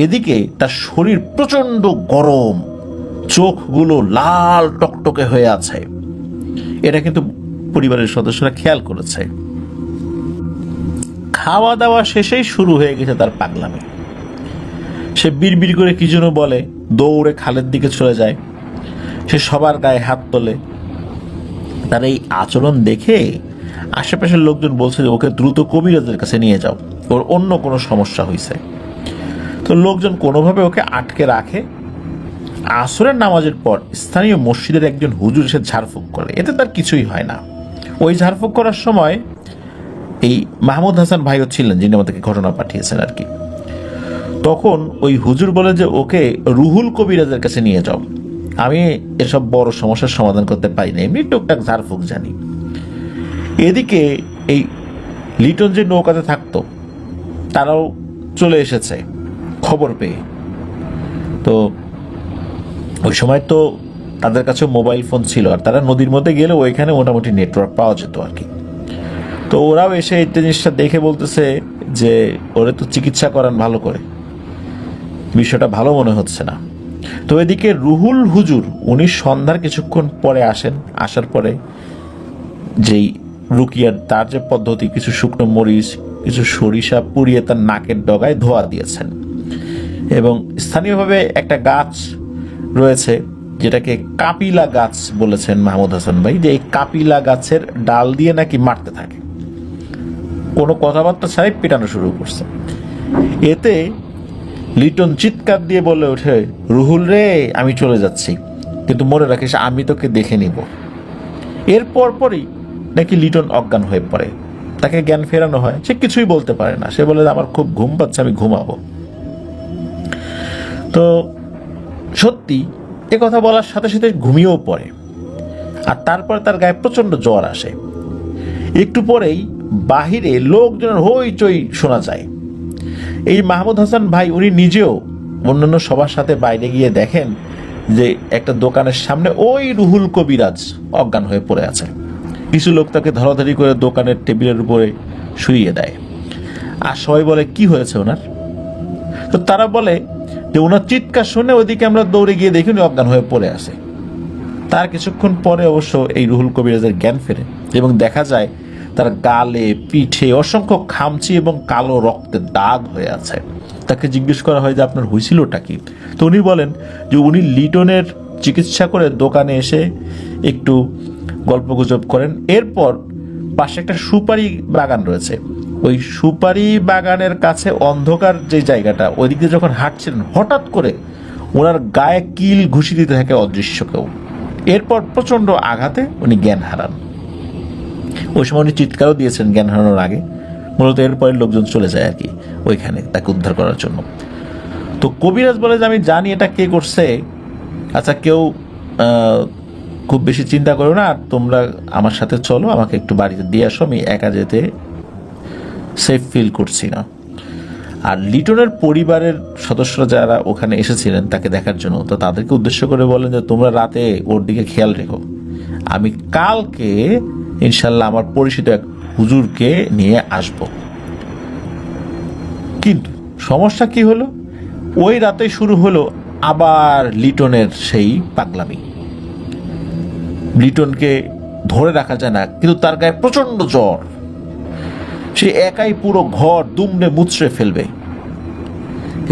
এদিকে তার শরীর প্রচন্ড গরম, চোখগুলো লাল টকটকে হয়ে আছে। এটা কিন্তু পরিবারের সদস্যরা খেয়াল করেছে। খাওয়া দাওয়া শেষেই শুরু হয়ে গেছে তার পাগলামি। সে বিড়বিড় করে কি যেন বলে, দৌড়ে খালের দিকে চলে যায়। সে সবার গায়ে হাত তোলে। তার এই আচরণ দেখে আশেপাশের লোকজন বলছে যে ওকে দ্রুত কবিরাজের কাছে নিয়ে যাও, ওর অন্য কোনো সমস্যা হয়েছে। তো লোকজন কোনোভাবে ওকে আটকে রাখে। আসরের নামাজের পর স্থানীয় মসজিদের একজন হুজুর এসে ঝাড়ফুঁক করে, এতে তার কিছুই হয় না। ওই ঝাড়ফুঁক করার সময় এই মাহমুদ হাসান ভাইও ছিলেন, যিনি আমাদেরকে ঘটনা পাঠিয়েছেন আর কি। তখন ওই হুজুর বলে যে ওকে রুহুল কবিরাজের কাছে নিয়ে যাও, আমি এসব বড় সমস্যার সমাধান করতে পারি না, এমনি টুকটাক ঝাড়ফুঁক জানি। এদিকে এই লিটন যে নৌকাতে থাকতো তারাও চলে এসেছে খবর পেয়ে। তো ওই সময় তো তাদের কাছে মোবাইল ফোন ছিল, আর তারা নদীর মধ্যে গেলে ওইখানে মোটামুটি নেটওয়ার্ক পাওয়া যেত আর কি। তো ওরাও এসে এই জিনিসটা দেখে বলতেছে যে ওরে তো চিকিৎসা করান ভালো করে, বিষয়টা ভালো মনে হচ্ছে না। তো এদিকে রুহুল হুজুর উনি সন্ধ্যার কিছুক্ষণ পরে আসেন। আসার পরে যেই রুকিয়ার তার যে পদ্ধতি, কিছু শুকনো মরিচ, কিছু সরিষা পুড়িয়ে তার নাকের ডগায় ধোয়া দিয়েছেন, এবং স্থানীয়ভাবে একটা গাছ রয়েছে যেটাকে কাপিলা গাছ বলেছেন মাহমুদ হাসান ভাই, যে এই কাপিলা গাছের ডাল দিয়ে নাকি মারতে থাকে, কোনো কথাবার্তা ছাড়াই পেটানো শুরু করছে। এতে লিটন চিৎকার দিয়ে বলে ওঠে, রুহুল রে, আমি চলে যাচ্ছি, কিন্তু মনে রাখিস আমি তোকে দেখে নিব। এর পরপরই নাকি লিটন অজ্ঞান হয়ে পড়ে, তাকে জ্ঞান ফেরানো হয়, সে কিছুই বলতে পারে না। সে বলে আমার খুব ঘুম পাচ্ছে, আমি ঘুমাবো। তো সত্যি এ কথা বলার সাথে সাথে ঘুমিয়েও পড়ে, আর তারপর তার গায়ে প্রচন্ড জ্বর আসে। একটু পরেই বাহিরে লোকজনের হইচই শোনা যায়। এই মাহমুদ হাসান ভাই উনি নিজেও অন্যান্য সবার সাথে বাইরে গিয়ে দেখেন যে একটা দোকানের সামনে ওই রুহুল কবিরাজ অজ্ঞান হয়ে পড়ে আছে। কিছু লোক তাকে ধরাধরি করে দোকানের টেবিলের উপরে শুইয়ে দেয়, আর সবাই বলে কি হয়েছে ওনার। তো তারা বলে যে ওনার চিৎকার শুনে ওইদিকে আমরা দৌড়ে গিয়ে দেখি উনি অজ্ঞান হয়ে পড়ে আছে। তার কিছুক্ষণ পরে অবশ্য এই রুহুল কবিরাজের জ্ঞান ফেরে, এবং দেখা যায় তার গালে পিঠে অসংখ্য খামচি এবং কালো রক্তের দাগ হয়ে আছে। তাকে জিজ্ঞেস করা হয় যে আপনার হয়েছিলটা কি? তো উনি বলেন যে উনি লিটনের চিকিৎসা করে দোকানে এসে একটু গল্পগুজব করেন। এরপর পাশে একটা সুপারি বাগান রয়েছে, ওই সুপারি বাগানের কাছে অন্ধকার যে জায়গাটা, ওইদিকে যখন হাঁটছিলেন হঠাৎ করে ওনার গায়ে কিল ঘুষি দিতে থাকে অদৃশ্য কেউ। এরপর প্রচন্ড আঘাতে উনি জ্ঞান হারান। ওই সময় উনি চিৎকারও দিয়েছেন জ্ঞান হারানোর আগে। মূলত এরপরে লোকজন চলে যায় আর কি ওইখানে তাকে উদ্ধার করার জন্য। তো কবিরাজ বলে যে আমি জানি এটা কে করছে, আচ্ছা কেউ খুব বেশি চিন্তা করো না, আর তোমরা আমার সাথে চলো, আমাকে একটু বাড়িতে দিয়ে আসো, আমি একা যেতে সেফ ফিল করছি না। আর লিটনের পরিবারের সদস্যরা যারা ওখানে এসেছিলেন তাকে দেখার জন্য, তো তাদেরকে উদ্দেশ্য করে বলেন যে তোমরা রাতে ওর দিকে খেয়াল রেখো, আমি কালকে ইনশাল্লাহ আমার পরিচিত এক হুজুরকে নিয়ে আসব। কিন্তু সমস্যা কি হলো, ওই রাতে শুরু হলো আবার লিটনের সেই পাগলামি। লিটনকে ধরে রাখা যায় না, কিন্তু তার গায়ে প্রচন্ড জ্বর, সে একাই পুরো ঘর দুমড়ে মুচড়ে ফেলবে,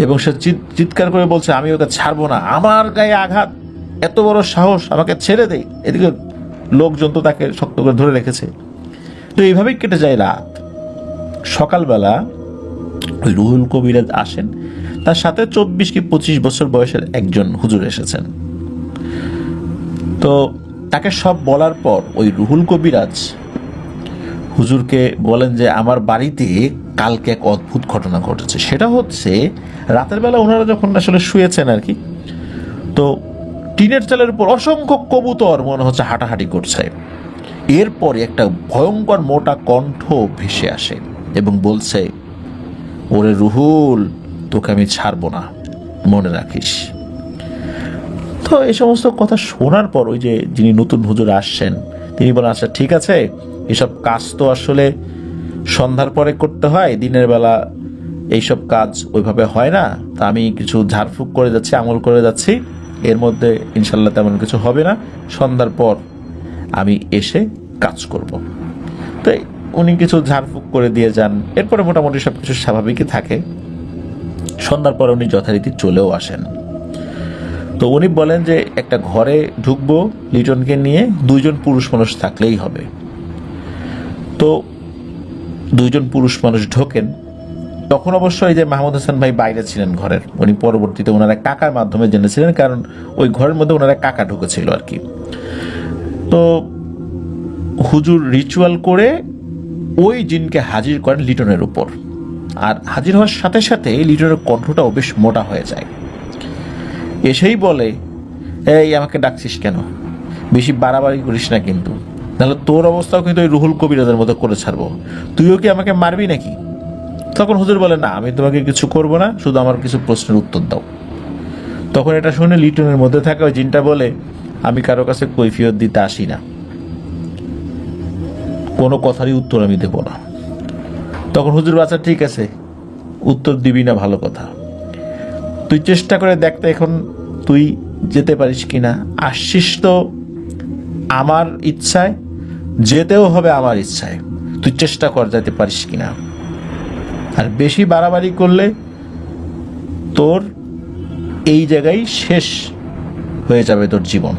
এবং সে চিৎকার করে বলছে আমি ওকে ছাড়বো না, আমার গায়ে আঘাত, এত বড় সাহস, আমাকে ছেড়ে দেয়। এদিকে লোকজন তো তাকে শক্ত করে ধরে রেখেছে। তো এইভাবেই কেটে যায় রাত। সকালবেলা ওই রুহুল কবিরাজ আসেন, তার সাথে 24 কি 25 বছর বয়সের একজন হুজুর এসেছেন। তো তাকে সব বলার পর ওই রুহুল কবিরাজ হুজুরকে বলেন যে আমার বাড়িতে কালকে এক অদ্ভুত ঘটনা ঘটেছে। সেটা হচ্ছে রাতের বেলা ওনারা যখন আসলে শুয়েছেন আর কি, তো টিনের চালের উপর অসংখ্য কবুতর মনে হচ্ছে হাঁটাহাঁটি করছে। এরপরে একটা ভয়ঙ্কর মোটা কণ্ঠ ভেসে আসে এবং বলছে, ওরে রুহুল, তোকে আমি ছাড়বো না, মনে রাখিস। তো এই সমস্ত কথা শোনার পর ওই যে যিনি নতুন হুজুর আসছেন তিনি বলেন, আচ্ছা ঠিক আছে, এসব কাজ তো আসলে সন্ধ্যার পরে করতে হয়, দিনের বেলা এইসব কাজ ওইভাবে হয় না। তা আমি কিছু ঝাড়ফুঁক করে যাচ্ছি, আমল করে যাচ্ছি, এর মধ্যে ইনশাল্লাহ তেমন কিছু হবে না, সন্ধ্যার পর আমি এসে কাজ করব। তো উনি কিছু ঝাড়ফুঁক করে দিয়ে যান, এরপরে মোটামুটি সব কিছু স্বাভাবিকই থাকে। সন্ধ্যার পর উনি যথারীতি চলেও আসেন। তো উনি বলেন যে একটা ঘরে ঢুকবো লিটনকে নিয়ে, 2 জন পুরুষ মানুষ থাকলেই হবে। তো 2 জন পুরুষ মানুষ ঢোকেন। তখন অবশ্যই যে মাহমুদ হাসান ভাই বাইরে ছিলেন ঘরের, উনি পরবর্তীতে ওনারা কাকার মাধ্যমে জেনেছিলেন, কারণ ওই ঘরের মধ্যে ওনারা কাকা ঢুকেছিল আর কি। তো হুজুর রিচুয়াল করে ওই জিনকে হাজির করেন লিটনের উপর, আর হাজির হওয়ার সাথে সাথে লিটনের কণ্ঠটাও বেশ মোটা হয়ে যায়। এসেই বলে, এই আমাকে ডাকছিস কেন, বেশি বাড়াবাড়ি করিস না কিন্তু, নাহলে তোর অবস্থাও কিন্তু ওই রুহুল কবিরাজের মতো করে ছাড়বো, তুইও কি আমাকে মারবি নাকি? তখন হুজুর বলে, না আমি তোমাকে কিছু করব না, শুধু আমার কিছু প্রশ্নের উত্তর দাও। তখন এটা শুনে লিটনের মধ্যে থাকা ওই জিনটা বলে, আমি কারো কাছে কৈফিয়ত দিতে আসি না, কোনো কথারই উত্তর আমি দেব না। তখন হুজুর, আচ্ছা ঠিক আছে, উত্তর দিবি না ভালো কথা, তুই চেষ্টা করে দেখতে এখন তুই যেতে পারিস কিনা, আসছিস তো আমার ইচ্ছায়, যেতেও হবে আমার ইচ্ছায়, তুই চেষ্টা কর যেতে পারিস কিনা, আর বেশি বাড়াবাড়ি করলে তোর এই জায়গায় শেষ হয়ে যাবে তোর জীবন।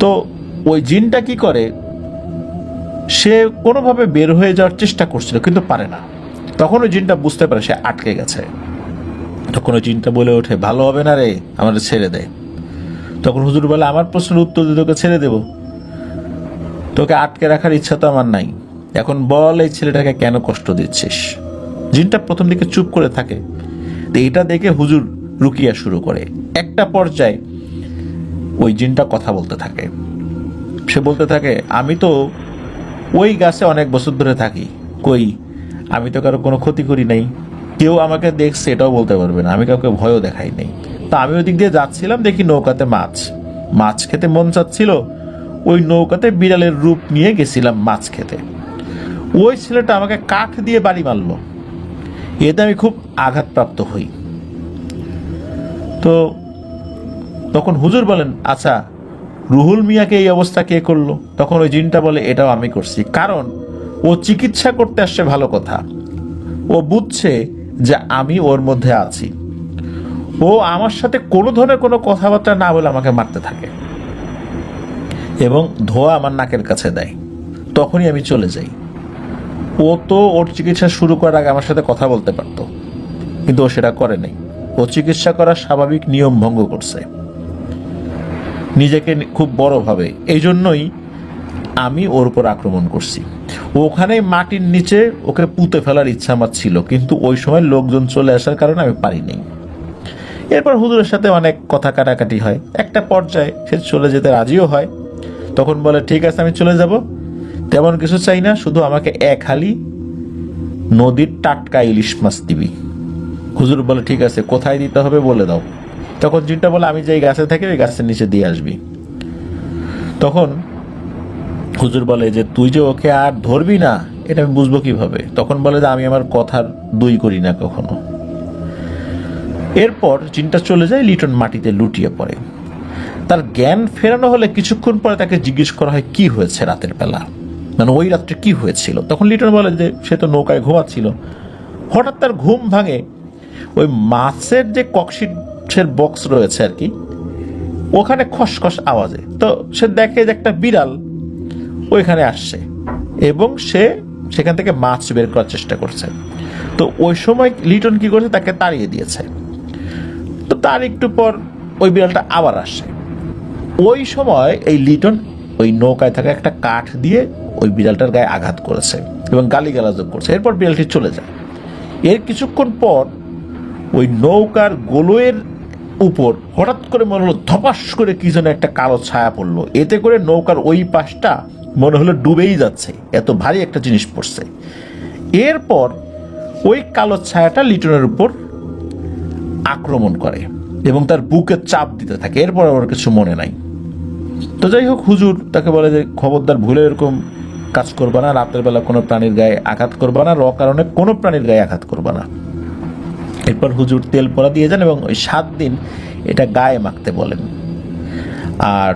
তো ওই জিনটা কি করে, সে কোনোভাবে বের হয়ে যাওয়ার চেষ্টা করছিল কিন্তু পারে না। তখন ওই জিনটা বুঝতে পারে সে আটকে গেছে। তখন ওই জিনটা বলে ওঠে, ভালো হবে না রে, আমাদের ছেড়ে দে। তখন হুজুর বলে, আমার প্রশ্নের উত্তর দিয়ে তোকে ছেড়ে দেব, তোকে আটকে রাখার ইচ্ছা তো আমার নাই, এখন বল এই ছেলেটাকে কেন কষ্ট দিচ্ছিস। জিনটা প্রথম দিকে চুপ করে থাকে, তো এটা দেখে হুজুর রুকিয়া শুরু করে। একটা পর্যায়ে ওই জিনটা কথা বলতে থাকে, সে বলতে থাকে, আমি তো ওই গাছে অনেক বছর ধরে থাকি, কই আমি তো কারো কোনো ক্ষতি করি নাই, কেউ আমাকে দেখছে এটাও বলতে পারবে না, আমি কাউকে ভয়ও দেখাই নাই। তা আমি ওই দিক দিয়ে যাচ্ছিলাম, দেখি নৌকাতে মাছ খেতে মন চাচ্ছিল, ওই নৌকাতে বিড়ালের রূপ নিয়ে গেছিলাম মাছ খেতে, ওই ছেলেটা আমাকে কাঠ দিয়ে বাড়ি মারলো, এতে আমি খুব আঘাতপ্রাপ্ত হই। তো তখন হুজুর বলেন, আচ্ছা রুহুল মিয়াকে এই অবস্থা কে করলো? তখন ওই জিনটা বলে, এটাও আমি করছি, কারণ ও চিকিৎসা করতে আসছে, ভালো কথা, ও বুঝছে যে আমি ওর মধ্যে আছি, ও আমার সাথে কোনো ধরনের কোনো কথাবার্তা না বলে আমাকে মারতে থাকে এবং ধোয়া আমার নাকের কাছে দেয়, তখনই আমি চলে যাই। ও তো ওর চিকিৎসা শুরু করার আগে আমার সাথে কথা বলতে পারতো, কিন্তু ও সেটা করে নাই, ও চিকিৎসা করার স্বাভাবিক নিয়ম ভঙ্গ করছে নিজেকে খুব বড় ভাবে, এই জন্যই আমি ওর উপর আক্রমণ করছি। ওখানে মাটির নিচে ওকে পুঁতে ফেলার ইচ্ছা আমার ছিল, কিন্তু ওই সময় লোকজন চলে আসার কারণে আমি পারিনি। এরপর হুজুরের সাথে অনেক কথা কাটাকাটি হয়, একটা পর্যায়ে সে চলে যেতে রাজিও হয়। তখন বলে, ঠিক আছে আমি চলে যাব, তেমন কিছু চাই না, শুধু আমাকে 1 হালি নদীর টাটকা ইলিশ মাছ দিবি। হুজুর বলে, ঠিক আছে, কোথায় দিতে হবে বলে দাও। তখন জিনটা বলে, আমি যেই গাছে থাকি ওই গাছের নিচে দিয়ে আসবি। তখন হুজুর বলে যে, তুই যে ওকে আর ধরবি না এটা আমি বুঝবো কিভাবে? তখন বলে যে, আমি আমার কথার 2 করি না কখনো। এরপর জিনটা চলে যায়, লিটন মাটিতে লুটিয়ে পড়ে। তার জ্ঞান ফেরানো হলে কিছুক্ষণ পরে তাকে জিজ্ঞেস করা হয় কি হয়েছে রাতের বেলা, মানে ওই রাত্রে কি হয়েছিল। তখন লিটন বলে যে সে তো নৌকায় ঘুমাচ্ছিল, হঠাৎ তার ঘুম ভাঙে ওই মাছের যে ককশিটের বক্স রয়েছে আর কি, ওখানে খসখস আওয়াজে। তো সে দেখে যে একটা বিড়াল ওইখানে আসছে এবং সে সেখান থেকে মাছ বের করার চেষ্টা করছে। তো ওই সময় লিটন কি করছে, তাকে তাড়িয়ে দিয়েছে। তো তার একটু পর ওই বিড়ালটা আবার আসে। ওই সময় এই লিটন ওই নৌকায় থাকা একটা কাঠ দিয়ে ওই বিড়ালটার গায়ে আঘাত করেছে এবং গালিগালাজও করছে। এরপর বিড়ালটি চলে যায়। এর কিছুক্ষণ পর ওই নৌকার গোলয়ের উপর হঠাৎ করে মনে হলো ধপাস করে কি যেন একটা কালো ছায়া পড়লো। এতে করে নৌকার ওই পাশটা মনে হলো ডুবেই যাচ্ছে, এত ভারী একটা জিনিস পড়ছে। এরপর ওই কালো ছায়াটা লিটনের উপর আক্রমণ করে এবং তার বুকে চাপ দিতে থাকে। এরপর আমার কিছু মনে নাই। তো যাই হোক, হুজুর তাকে বলে যে খবরদার ভুলে এরকম কাজ করবা না, রাতের বেলা কোনো প্রাণীর গায়ে আঘাত করবা না, কারণে কোনো প্রাণীর গায়ে আঘাত করবা না। এরপর হুজুর তেল পরা দিয়ে যান এবং ওই 7 দিন এটা গায়ে মাখতে বলেন। আর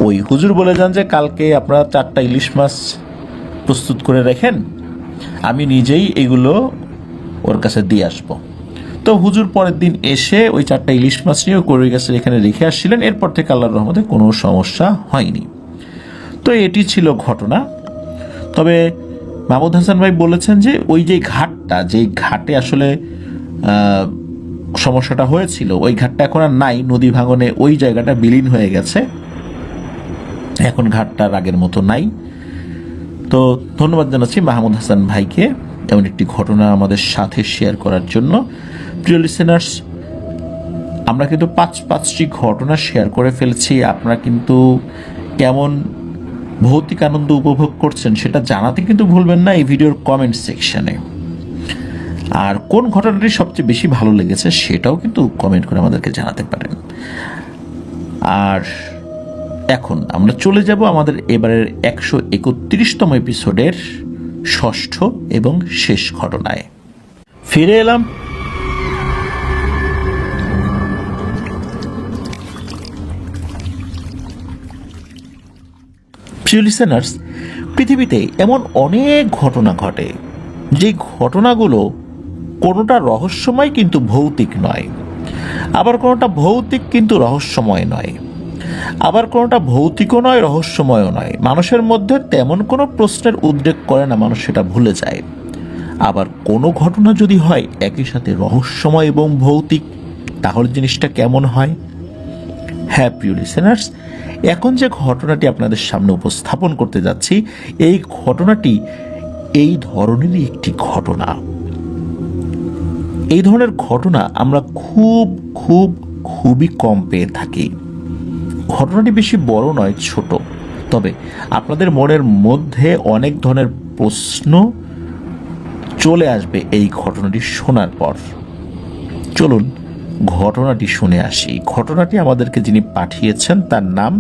ওই হুজুর বলে যান যে কালকে আপনারা 4টা ইলিশ মাছ প্রস্তুত করে রেখেন, আমি নিজেই এগুলো ওর কাছে দিয়ে আসবো। তো হুজুর পরের দিন এসে ওই 4টা ইলিশ মাছ নিয়ে কড়ই গাছের এখানে রেখে আসছিলেন। এরপর থেকে আল্লাহর রহমতে কোনো সমস্যা হয়নি। তো এটি ছিল ঘটনা। তবে মাহমুদ হাসান ভাই বলেছেন যে ওই যে ঘাটটা, যেই ঘাটে আসলে সমস্যাটা হয়েছিল, ওই ঘাটটা এখন আর নাই, নদী ভাঙনে ওই জায়গাটা বিলীন হয়ে গেছে, এখন ঘাটটার আগের মতো নাই। তো ধন্যবাদ জানাচ্ছি মাহমুদ হাসান ভাইকে এমন একটি ঘটনা আমাদের সাথে শেয়ার করার জন্য। প্রিয় লিসেনার্স, আমরা কিন্তু 5টি ঘটনা শেয়ার করে ফেলছি। আপনারা কিন্তু কেমন ভৌতিক আনন্দ উপভোগ করছেন সেটা জানাতে কিন্তু ভুলবেন না এই ভিডিওর কমেন্ট সেকশনে। আর কোন ঘটনাটি সবচেয়ে বেশি ভালো লেগেছে সেটাও কিন্তু কমেন্ট করে আমাদেরকে জানাতে পারেন। আর এখন আমরা চলে যাব আমাদের এবারের 131তম এপিসোডের 6ষ্ঠ এবং শেষ ঘটনায়। ফিরে এলাম প্রিয় লিসেনার্স। পৃথিবীতে এমন অনেক ঘটনা ঘটে যে ঘটনাগুলো কোনোটা রহস্যময় কিন্তু ভৌতিক নয়, আবার কোনোটা ভৌতিক কিন্তু রহস্যময় নয়, আবার কোনোটা ভৌতিকও নয় রহস্যময়ও নয়। মানুষের মধ্যে তেমন কোনো প্রশ্নের উদ্রেক করে না, মানুষ সেটা ভুলে যায়। আবার কোনো ঘটনা যদি হয় একই সাথে রহস্যময় এবং ভৌতিক, তাহলে জিনিসটা কেমন হয়? হ্যাঁ প্রিয় লিসেনার্স, এখন যে ঘটনাটি আপনাদের সামনে উপস্থাপন করতে যাচ্ছি, এই ঘটনাটি এই ধরনেরই একটি ঘটনা। এই ধরনের ঘটনা আমরা খুবই কম পেয়ে থাকি। ঘটনাটি বেশি বড় নয়, ছোট। তবে আপনাদের মনের মধ্যে অনেক ধরনের প্রশ্ন চলে আসবে এই ঘটনাটি শোনার পর। চলুন ঘটনাটি শুনে আসি। ঘটনাটি আমাদেরকে যিনি পাঠিয়েছেন তার নাম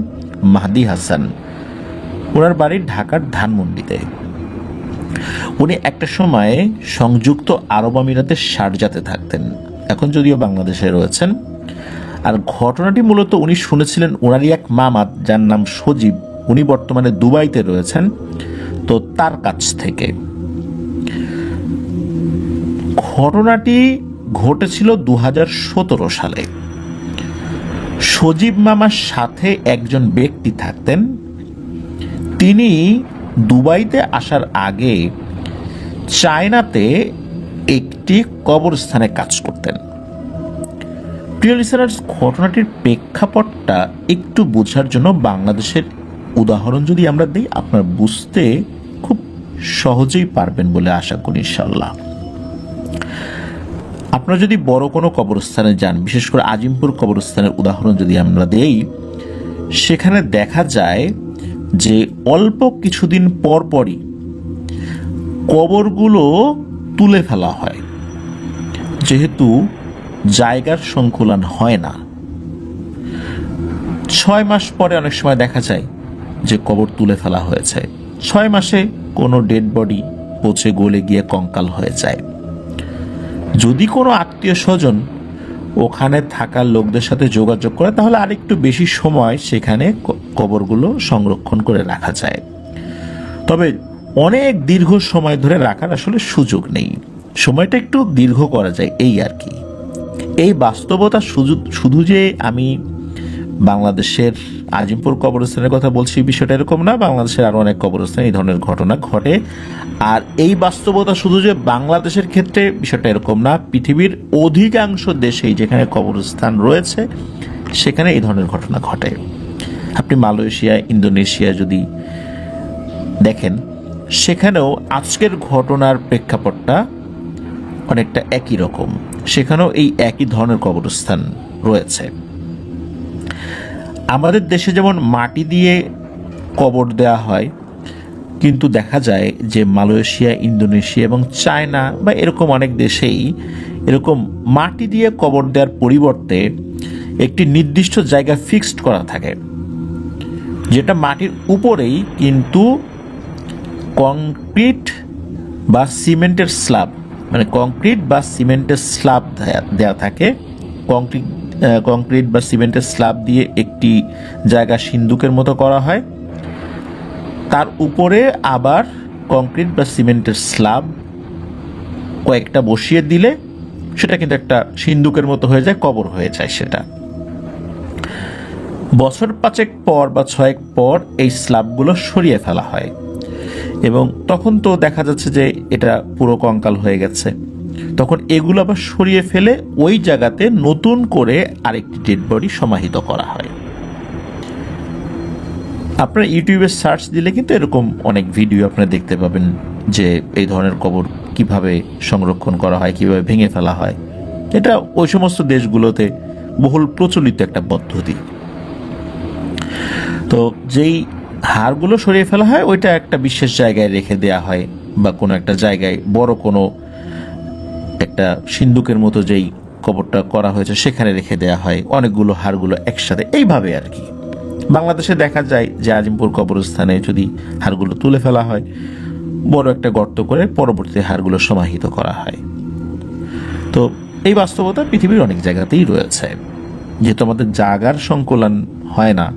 মাহদি হাসান। ওনার বাড়ি ঢাকার ধানমন্ডিতে। উনি একটা সময়ে সংযুক্ত আরব আমিরাতের শারজাতে থাকতেন, এখন যদিও বাংলাদেশে রয়েছেন। আর ঘটনাটি মূলত উনি শুনেছিলেন ওনারই এক মামা যার নাম সজীব, উনি বর্তমানে দুবাইতে রয়েছেন, তো তার কাছ থেকে। ঘটনাটি ঘটেছিল 2017 সালে। সজীব মামার সাথে একজন ব্যক্তি থাকতেন। তিনি দুবাইতে আসার আগে চায়নাতে একটি কবরস্থানে কাজ করতেন। প্রিয় লিসেনার্স, ঘটনাটির প্রেক্ষাপটটা একটু বোঝার জন্য বাংলাদেশের উদাহরণ যদি আমরা দিই, আপনারা বুঝতে খুব সহজেই পারবেন বলে আশা করি ইনশাল্লাহ। আপনারা যদি বড় কোনো কবরস্থানে যান, বিশেষ করে আজিমপুর কবরস্থানের উদাহরণ যদি আমরা দেই, সেখানে দেখা যায় যে অল্প কিছুদিন পরপরই কবরগুলো তুলে ফেলা হয়, যেহেতু জায়গার সংকুলান হয় না। 6 মাস পরে অনেক সময় দেখা যায় যে কবর তুলে ফেলা হয়েছে। 6 মাসে কোনো ডেড বডি পচে গলে গিয়ে কঙ্কাল হয়ে যায়। যদি কোনো আত্মীয় স্বজন ওখানে থাকা লোকদের সাথে যোগাযোগ করে, তাহলে আরেকটু বেশি সময় সেখানে কবরগুলো সংরক্ষণ করে রাখা যায়। তবে অনেক দীর্ঘ সময় ধরে রাখার আসলে সুযোগ নেই, সময়টা একটু দীর্ঘ করা যায়, এই আর কি। এই বাস্তবতা শুধু যে আমি বাংলাদেশের আজিমপুর কবরস্থানের কথা বলছি বিষয়টা এরকম না, বাংলাদেশের আরো অনেক কবরস্থানে এই ধরনের ঘটনা ঘটে। আর এই বাস্তবতা শুধু যে বাংলাদেশের ক্ষেত্রে বিষয়টা এরকম না, পৃথিবীর অধিকাংশ দেশেই যেখানে কবরস্থান রয়েছে সেখানে এই ধরনের ঘটনা ঘটে। আপনি মালয়েশিয়া, ইন্দোনেশিয়া যদি দেখেন, সেখানেও আজকের ঘটনার প্রেক্ষাপটটা অনেকটা একই রকম। সেখানেও এই একই ধরনের কবরস্থান রয়েছে। আমাদের দেশে যেমন মাটি দিয়ে কবর দেওয়া হয়, কিন্তু দেখা যায় যে মালয়েশিয়া, ইন্দোনেশিয়া এবং চায়না বা এরকম অনেক দেশেই এরকম মাটি দিয়ে কবর দেওয়ার পরিবর্তে একটি নির্দিষ্ট জায়গা ফিক্সড করা থাকে, যেটা মাটির উপরেই কিন্তু কংক্রিট বা সিমেন্টের স্ল্যাব, মানে কংক্রিট বা সিমেন্টের স্ল্যাব দেয়া থাকে। কংক্রিট বা সিমেন্টের স্ল্যাব দিয়ে একটি জায়গা সিন্দুকের মতো করা হয়, তার উপরে আবার কংক্রিট বা সিমেন্টের স্ল্যাব কয়েকটা বসিয়ে দিলে সেটা কিন্তু একটা সিন্দুকের মতো হয়ে যায়, কবর হয়ে যায়। সেটা বছর 5 পর বা 6 পর এই স্ল্যাবগুলো সরিয়ে ফেলা হয়, এবং তখন তো দেখা যাচ্ছে যে এটা পুরো কঙ্কাল হয়ে গেছে। তখন এগুলো আবার সরিয়ে ফেলে ওই জায়গাতে নতুন করে আরেকটি ডেড বডি সমাহিত করা হয়। আপনারা ইউটিউবে সার্চ দিলে কিন্তু এরকম অনেক ভিডিও আপনারা দেখতে পাবেন যে এই ধরনের কবর কিভাবে সংরক্ষণ করা হয়, কিভাবে ভেঙে ফেলা হয়। এটা ওই সমস্ত দেশগুলোতে বহুল প্রচলিত একটা পদ্ধতি। তো যেই হাড়গুলো সরিয়ে ফেলা হয় ওইটা একটা বিশেষ জায়গায় রেখে দেয়া হয়, বা কোনো একটা জায়গায় বড় কোনো একটা সিন্দুকের মতো যেই কবরটা করা হয়েছে সেখানে রেখে দেয়া হয়, অনেকগুলো হাড়গুলো একসাথে, এইভাবে আর কি। বাংলাদেশে দেখা যায় যে আজিমপুর কবরস্থানে যদি হাড়গুলো তুলে ফেলা হয়, বড় একটা গর্ত করে পরবর্তীতে হাড়গুলো সমাহিত করা হয়। তো এই বাস্তবতা পৃথিবীর অনেক জায়গাতেই রয়েছে। যেহেতু আমাদের জায়গার সংকুলন হয় না,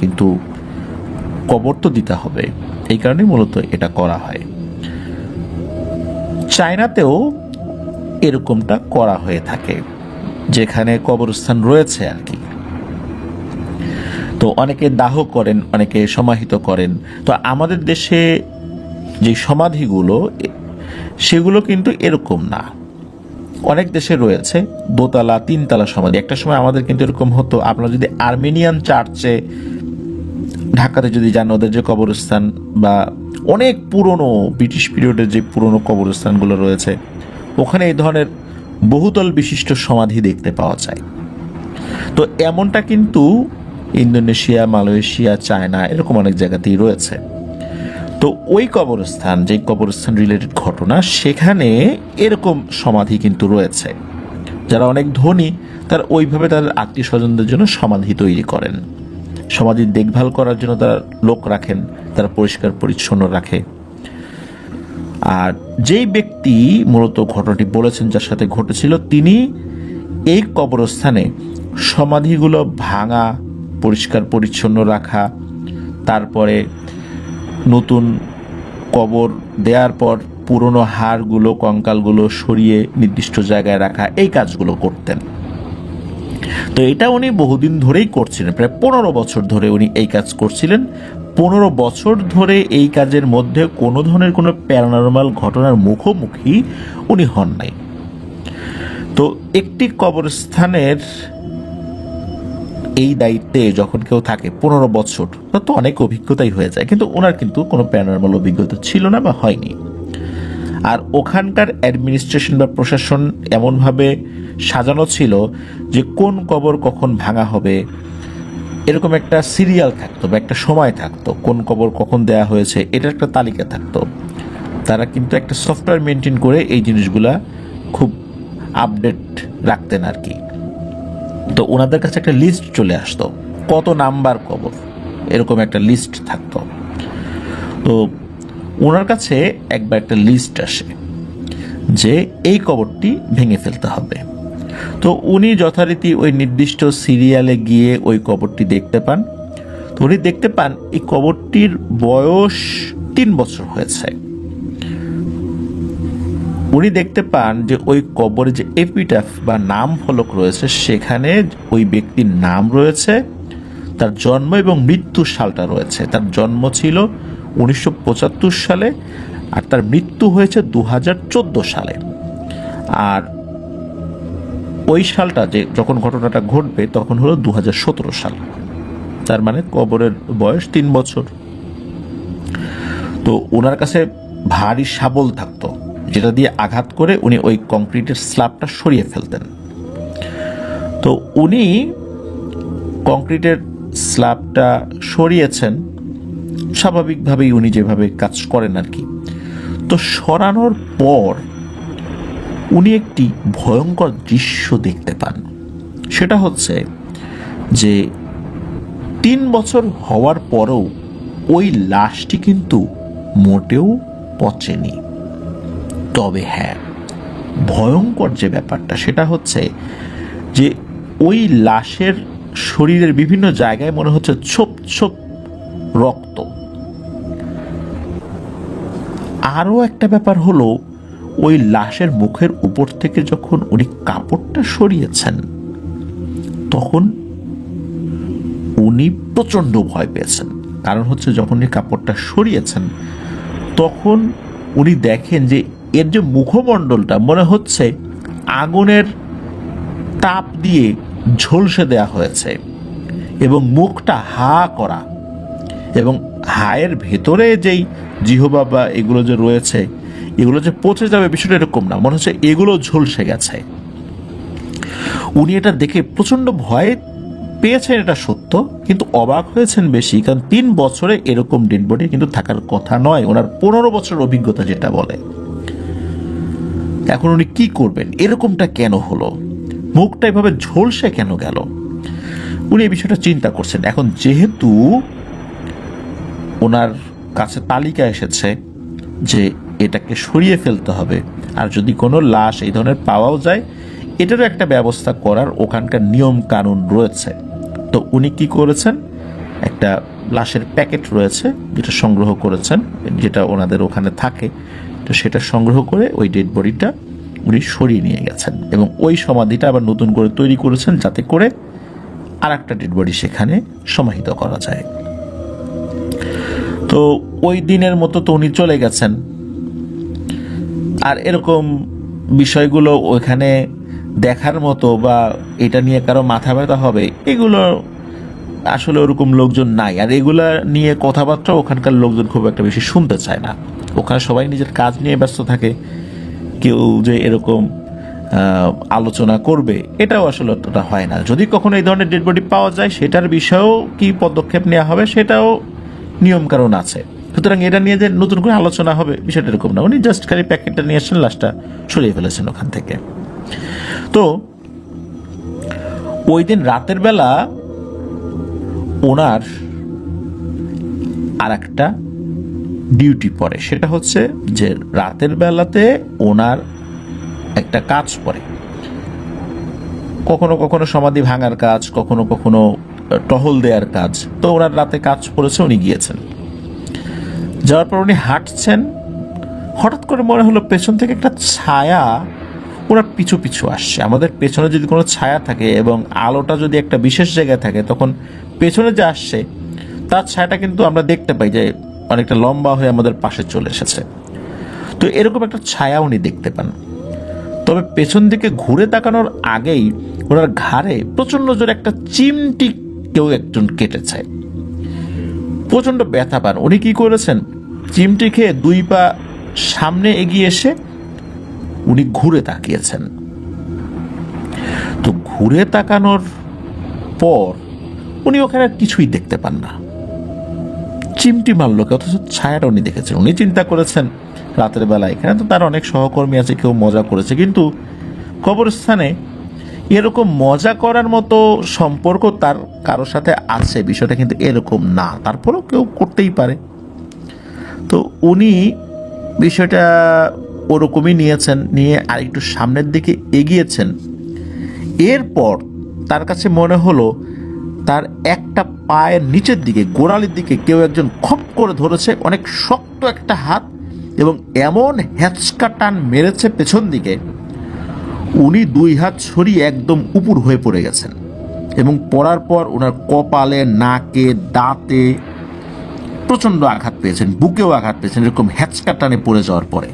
কিন্তু কবর তো দিতে হবে, এই কারণেই মূলত এটা করা হয়। চায়নাতেও এরকমটা করা হয়ে থাকে, যেখানে কবরস্থান রয়েছে আর কি। তো অনেকে দাহ করেন, অনেকে সমাহিত করেন। তো আমাদের দেশে যে সমাধিগুলো, সেগুলো কিন্তু এরকম না। অনেক দেশে রয়েছে 2তলা 3তলা সমাধি। একটা সময় আমাদের কিন্তু এরকম হতো, আপনারা যদি আর্মেনিয়ান চার্চে ঢাকাতে যদি যান, ওদের যে কবরস্থান বা অনেক পুরনো ব্রিটিশ পিরিয়ডের যে পুরনো কবরস্থানগুলো রয়েছে, ওখানে এই ধরনের বহুতল বিশিষ্ট সমাধি দেখতে পাওয়া যায়। তো এমনটা কিন্তু ইন্দোনেশিয়া, মালয়েশিয়া, চায়না এরকম অনেক জায়গাতেই রয়েছে। তো ওই কবরস্থান, যে কবরস্থান রিলেটেড ঘটনা, সেখানে এরকম সমাধি কিন্তু রয়েছে। যারা অনেক ধনী তারা ওইভাবে তাদের আত্মীয় স্বজনদের জন্য সমাধি তৈরি করেন, সমাধির দেখভাল করার জন্য তারা লোক রাখেন, তারা পরিষ্কার পরিচ্ছন্ন রাখে। আর যেই ব্যক্তি মূলত ঘটনাটি বলেছেন, যার সাথে ঘটেছিল, তিনি এই কবরস্থানে সমাধিগুলো ভাঙা, পরিষ্কার পরিচ্ছন্ন রাখা, তারপরে নতুন কবর দেওয়ার পর পুরনো হাড়গুলো, কঙ্কালগুলো সরিয়ে নির্দিষ্ট জায়গায় রাখা, এই কাজগুলো করতেন। তো এটা উনি বহুদিন ধরেই করছিলেন, প্রায় 15 বছর ধরে উনি এই কাজ করছিলেন। 15 বছর ধরে এই কাজের মধ্যে কোনো ধরনের কোনো প্যারানরমাল ঘটনার মুখোমুখি উনি হন নাই। তো একটি কবরস্থানের এই দায়িত্বে যখন কেউ থাকে 15 বছর, তো অনেক অভিজ্ঞতাই হয়ে যায়, কিন্তু ওনার কিন্তু কোনো প্যারানরমাল অভিজ্ঞতা ছিল না বা হয়নি। আর ওখানকার অ্যাডমিনিস্ট্রেশন বা প্রশাসন এমনভাবে সাজানো ছিল যে কোন কবর কখন ভাঙা হবে, এরকম একটা সিরিয়াল থাকতো বা একটা সময় থাকতো, কোন কবর কখন দেয়া হয়েছে এটার একটা তালিকা থাকতো। তারা কিন্তু একটা সফটওয়্যার মেনটেন করে এই জিনিসগুলা খুব আপডেট রাখতেন আর কি। তো ওনাদের কাছে একটা লিস্ট চলে আসতো, কত নাম্বার কবর, এরকম একটা লিস্ট থাকতো। তো ওনার কাছে একবার একটা লিস্ট আসে যে এই কবরটি ভেঙে ফেলতে হবে। তো উনি যথারীতি ওই নির্দিষ্ট সিরিয়ালে গিয়ে ওই কবরটি দেখতে পান। তো উনি দেখতে পান এই কবরটির বয়স 3 বছর হয়েছে। উনি দেখতে পান যে ওই কবরে যে এপিটাফ বা নাম ফলক রয়েছে, সেখানে ওই ব্যক্তির নাম রয়েছে, তার জন্ম এবং মৃত্যু সালটা রয়েছে। তার জন্ম ছিল 1975 সালে, আর তার মৃত্যু হয়েছে 2014 সালে। আর ওই সালটা যে যখন ঘটনাটা ঘটবে তখন হলো 2017 সাল। তার মানে কবরের বয়স 3 বছর। তো ওনার কাছে ভারী শাবল থাকতো, যেটা দিয়ে আঘাত করে উনি ওই কংক্রিটের স্ল্যাবটা সরিয়ে ফেলতেন। তো উনি কংক্রিটের স্ল্যাবটা সরিয়েছেন স্বাভাবিকভাবেই, উনি যেভাবে কাজ করেন আর কি। তো সরানোর পর উনি একটি ভয়ঙ্কর দৃশ্য দেখতে পান। সেটা হচ্ছে যে 3 বছর হওয়ার পরেও ওই লাশটি কিন্তু মোটেও পচেনি। তবে হ্যাঁ, ভয়ঙ্কর যে ব্যাপারটা সেটা হচ্ছে যে ওই লাশের শরীরের বিভিন্ন জায়গায় মনে হচ্ছে ছোপ ছোপ রক্ত। আরও একটা ব্যাপার হলো, ওই লাশের মুখের উপর থেকে যখন উনি কাপড়টা সরিয়েছেন তখন উনি প্রচণ্ড ভয় পেয়েছেন। কারণ হচ্ছে যখন উনি কাপড়টা সরিয়েছেন তখন উনি দেখেন যে এর যে মুখমণ্ডলটা মনে হচ্ছে আগুনের তাপ দিয়ে ঝলসে দেয়া হয়েছে, এবং মুখটা হা করা, এবং হায়ের ভেতরে যেই জিহবা বা এগুলো যে রয়েছে এগুলো যে পচে যাবে বিষয়টা এরকম না, মনে হচ্ছে এগুলো ঝলসে গেছে। উনি এটা দেখে প্রচণ্ড ভয় পেয়েছেন, এটা সত্য, কিন্তু অবাক হয়েছেন বেশি, কারণ 3 বছরে এরকম ডেড বডি কিন্তু থাকার কথা নয়। ওনার 15 বছরের অভিজ্ঞতা যেটা বলে। এখন উনি কি করবেন? এরকমটা কেন হলো? মুখটা এভাবে ঝলসে কেন গেল? উনি এই বিষয়টা চিন্তা করছেন। এখন যেহেতু ওনার কাছে তালিকা এসেছে যে এটাকে সরিয়ে ফেলতে হবে, আর যদি কোনো লাশ এই ধরনের পাওয়াও যায় এটারও একটা ব্যবস্থা করার ওখানকার নিয়ম কানুন রয়েছে। তো উনি কি করেছেন, একটা লাশের প্যাকেট রয়েছে যেটা সংগ্রহ করেছেন, যেটা ওনাদের ওখানে থাকে, তো সেটা সংগ্রহ করে ওই ডেড বডিটা উনি সরিয়ে নিয়ে গেছেন, এবং ওই সমাধিটা আবার নতুন করে তৈরি করেছেন যাতে করে আর একটা ডেড বডি সেখানে সমাহিত করা যায়। তো ওই দিনের মতো তো উনি চলে গেছেন। আর এরকম বিষয়গুলো ওইখানে দেখার মতো বা এটা নিয়ে কারো মাথা ব্যথা হবে এগুলো আসলে ওরকম লোকজন নাই। আর এগুলা নিয়ে কথাবার্তা ওখানকার লোকজন খুব একটা বেশি শুনতে চায় না। ওখানে সবাই নিজের কাজ নিয়ে ব্যস্ত থাকে। কেউ যে এরকম আলোচনা করবে এটাও আসলে অতটা হয় না। যদি কখনো এই ধরনের ডেড বডি পাওয়া যায় সেটার বিষয়েও কি পদক্ষেপ নেওয়া হবে সেটাও নিয়ম কারণ আছে। সুতরাং এটা নিয়ে যে নতুন করে আলোচনা হবে বিষয়টা এরকম না। উনি জাস্ট খালি প্যাকেটটা নিয়ে আসছেন, লাশটা সরিয়ে ফেলেছেন ওখান থেকে। তো ওই দিন রাতের বেলা ওনার আর একটা ডিউটি পড়ে। সেটা হচ্ছে যে রাতের বেলাতে ওনার একটা কাজ পড়ে, কখনো কখনো সমাধি ভাঙার কাজ, কখনো কখনো টহল দেওয়ার কাজ। তো ওনার রাতে কাজ পড়েছে, উনি গিয়েছেন। যাওয়ার পর উনি হাঁটছেন, হঠাৎ করে মনে হলো পেছন থেকে একটা ছায়া ওনার পিছু পিছু আসছে। আমাদের পেছনে যদি কোনো ছায়া থাকে এবং আলোটা যদি একটা বিশেষ জায়গায় থাকে তখন পেছনে যে আসছে তার ছায়াটা কিন্তু আমরা দেখতে পাই যে অনেকটা লম্বা হয়ে আমাদের পাশে চলে এসেছে। তো এরকম একটা ছায়া উনি দেখতে পান। তবে পেছন দিকে ঘুরে তাকানোর আগেই ওনার ঘাড়ে প্রচণ্ড জোরে একটা চিমটি কেউ একজন কেটেছে। প্রচণ্ড ব্যথা পান। উনি কি করেছেন, চিমটি খেয়ে 2 পা সামনে এগিয়ে এসে উনি ঘুরে তাকিয়েছেন। তো ঘুরে তাকানোর পর উনি ওখানে কিছুই দেখতে পান না। চিমটি মারল কে, অথচ ছায়াটা উনি দেখেছেন। উনি চিন্তা করেছেন রাতের বেলা এখানে তো তার অনেক সহকর্মী আছে, কেউ মজা করেছে, কিন্তু কবরস্থানে এরকম মজা করার মতো সম্পর্ক তার কারোর সাথে আছে বিষয়টা কিন্তু এরকম না, তারপরেও কেউ করতেই পারে। তো উনি বিষয়টা ওরকমই নিয়েছেন, নিয়ে আরেকটু সামনের দিকে এগিয়েছেন। এরপর তার কাছে মনে হলো তার একটা পায়ের নিচের দিকে, গোড়ালির দিকে কেউ একজন খপ করে ধরেছে, অনেক শক্ত একটা হাত, এবং এমন হ্যাঁচকা টান মেরেছে পেছন দিকে উনি 2 হাত ছড়িয়ে একদম উপর হয়ে পড়ে গেছেন। এবং পড়ার পর ওনার কপালে, নাকে, দাঁতে প্রচণ্ড আঘাত পেয়েছেন, বুকেও আঘাত পেয়েছেন এরকম হ্যাঁচকা টানে পড়ে যাওয়ার পরে।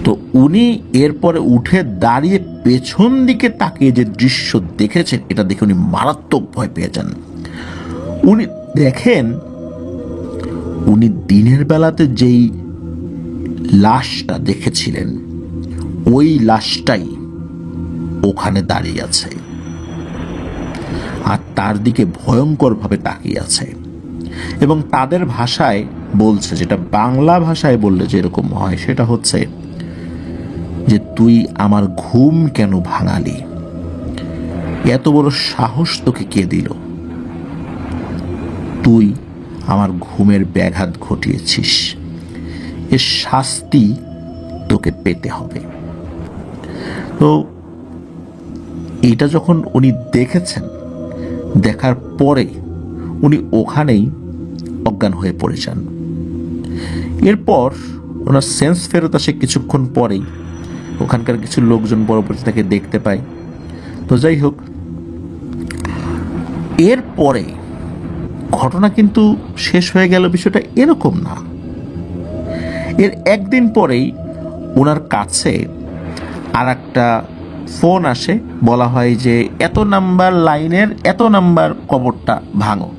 তো উনি এরপরে উঠে দাঁড়িয়ে পেছন দিকে তাকিয়ে যে দৃশ্য দেখেছেন এটা দেখে উনি মারাত্মক ভয় পেয়ে যান। উনি দেখেন উনি দিনের বেলাতে যেই লাশটা দেখেছিলেন ওই লাশটাই ওখানে দাঁড়িয়ে আছে আর তার দিকে ভয়ঙ্করভাবে তাকিয়ে আছে এবং তাদের ভাষায় বলছে, যেটা বাংলা ভাষায় বললে যেরকম হয় সেটা হচ্ছে যে তুই আমার ঘুম কেন ভাঙালি, এত বড় সাহস তোকে কে দিল, তুই আমার ঘুমের ব্যাঘাত ঘটিয়েছিস, এর শাস্তি তোকে পেতে হবে। তো এটা যখন উনি দেখেছেন, দেখার পরে উনি ওখানেই অজ্ঞান হয়ে পড়ে যান। এরপর ওনার সেন্স ফেরত আসে কিছুক্ষণ পরেই, ওখানকার কিছু লোকজন পরবর্তী তাকে দেখতে পায়। তো যাই হোক, এরপরে ঘটনা কিন্তু শেষ হয়ে গেল বিষয়টা এরকম না। এর একদিন পরেই ওনার কাছে আর একটা ফোন আসে, বলা হয় যে এত নাম্বার লাইনের এত নাম্বার কবরটা ভাঙো,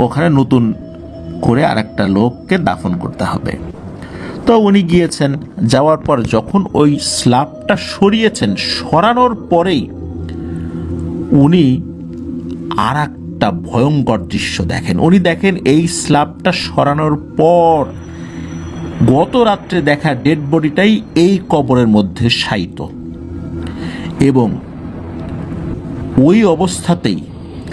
ওখানে নতুন করে আর একটা লোককে দাফন করতে হবে। তো উনি গিয়েছেন, যাওয়ার পর যখন ওই স্ল্যাবটা সরিয়েছেন, সরানোর পরেই উনি আর একটা ভয়ঙ্কর দৃশ্য দেখেন। উনি দেখেন এই স্ল্যাবটা সরানোর পর গত রাত্রে দেখা ডেড বডিটাই এই কবরের মধ্যে শায়িত এবং ওই অবস্থাতেই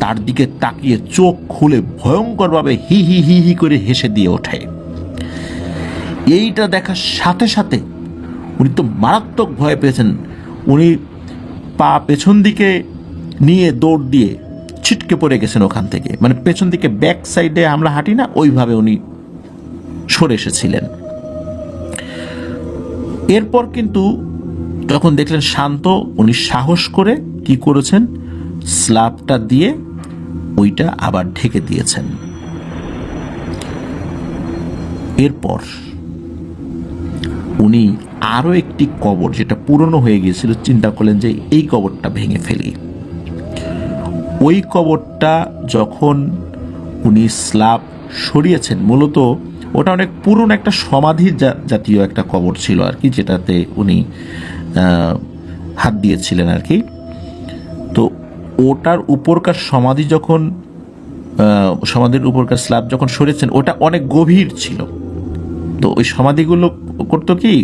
তার দিকে তাকিয়ে চোখ খুলে ভয়ঙ্করভাবে হি হি হি হি করে হেসে দিয়ে ওঠে। এইটা দেখার সাথে সাথে উনি তো মারাত্মক ভয় পেয়েছেন। উনি পা পেছন দিকে নিয়ে দৌড় দিয়ে ছিটকে পড়ে গেছেন ওখান থেকে, মানে পেছন দিকে ব্যাক সাইডে আমরা হাঁটি না, ওইভাবে উনি সরে এসেছিলেন। এরপর কিন্তু যখন দেখলেন শান্ত, উনি সাহস করে কি করেছেন, স্ল্যাবটা দিয়ে ওইটা আবার ঢেকে দিয়েছেন। এরপর উনি আরো একটি কবর যেটা পুরনো হয়ে গিয়েছিল চিন্তা করলেন যে এই কবরটা ভেঙে ফেলি। ওই কবরটা যখন উনি স্ল্যাব সরিয়েছেন, মূলত ওটা অনেক পুরনো একটা সমাধি জাতীয় একটা কবর ছিল আর কি, যেটাতে উনি হাত দিয়েছিলেন আর কি। তো ওটার উপরকার সমাধি যখন সমাধির উপরকার স্ল্যাব যখন সরিয়েছেন, ওটা অনেক গভীর ছিল। তো ওই সমাধিগুলো করতো কি,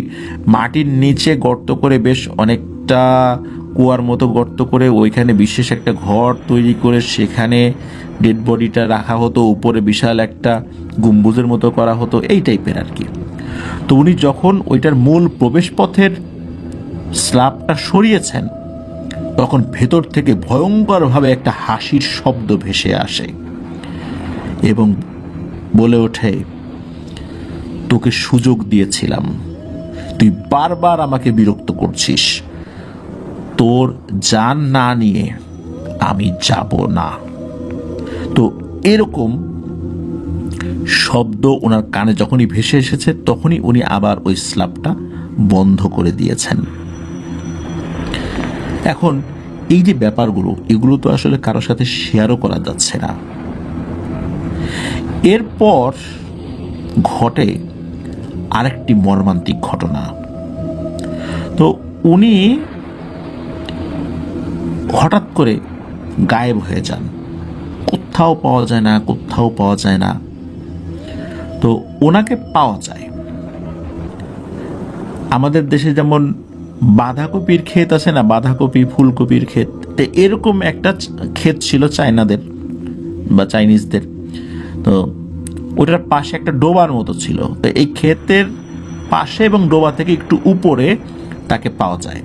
মাটির নিচে গর্ত করে বেশ অনেকটা কুয়ার মতো গর্ত করে ওইখানে বিশেষ একটা ঘর তৈরি করে সেখানে ডেড বডিটা রাখা হতো, উপরে বিশাল একটা গম্বুজের মতো করা হতো, এই টাইপের আর কি। তো উনি যখন ওইটার মূল প্রবেশপথের স্ল্যাবটা সরিয়েছেন, তখন ভেতর থেকে ভয়ঙ্করভাবে একটা হাসির শব্দ ভেসে আসে এবং বলে ওঠে, তোকে সুযোগ দিয়েছিলাম, তুই বারবার আমাকে বিরক্ত করছিস, তোর জান না নিয়ে আমি যাব না। তো এরকম শব্দ ওনার কানে যখনই ভেসে এসেছে, তখনই উনি আবার ওই স্ল্যাবটা বন্ধ করে দিয়েছেন। এখন এই যে ব্যাপারগুলো, এগুলো তো আসলে কারোর সাথে শেয়ারও করা যাচ্ছে না। এরপর ঘটে আরেকটি মর্মান্তিক ঘটনা। তো উনি হঠাৎ করে গায়েব হয়ে যান, কোথাও পাওয়া যায় না, কোথাও পাওয়া যায় না। তো ওনাকে পাওয়া যায় আমাদের দেশে যেমন বাঁধাকপির ক্ষেত আছে না, বাঁধাকপি ফুলকপির ক্ষেত, তো এরকম একটা ক্ষেত ছিল চায়নাদের বা চাইনিজদের। তো ওটার পাশে একটা ডোবার মতো ছিল। তো এই ক্ষেতের পাশে এবং ডোবা থেকে একটু উপরে তাকে পাওয়া যায়,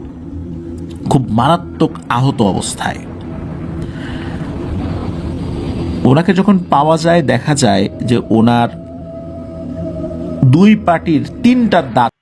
খুব মারাত্মক আহত অবস্থায়। ওনাকে যখন পাওয়া যায়, দেখা যায় যে ওনার দুই পাটির তিনটা দাঁত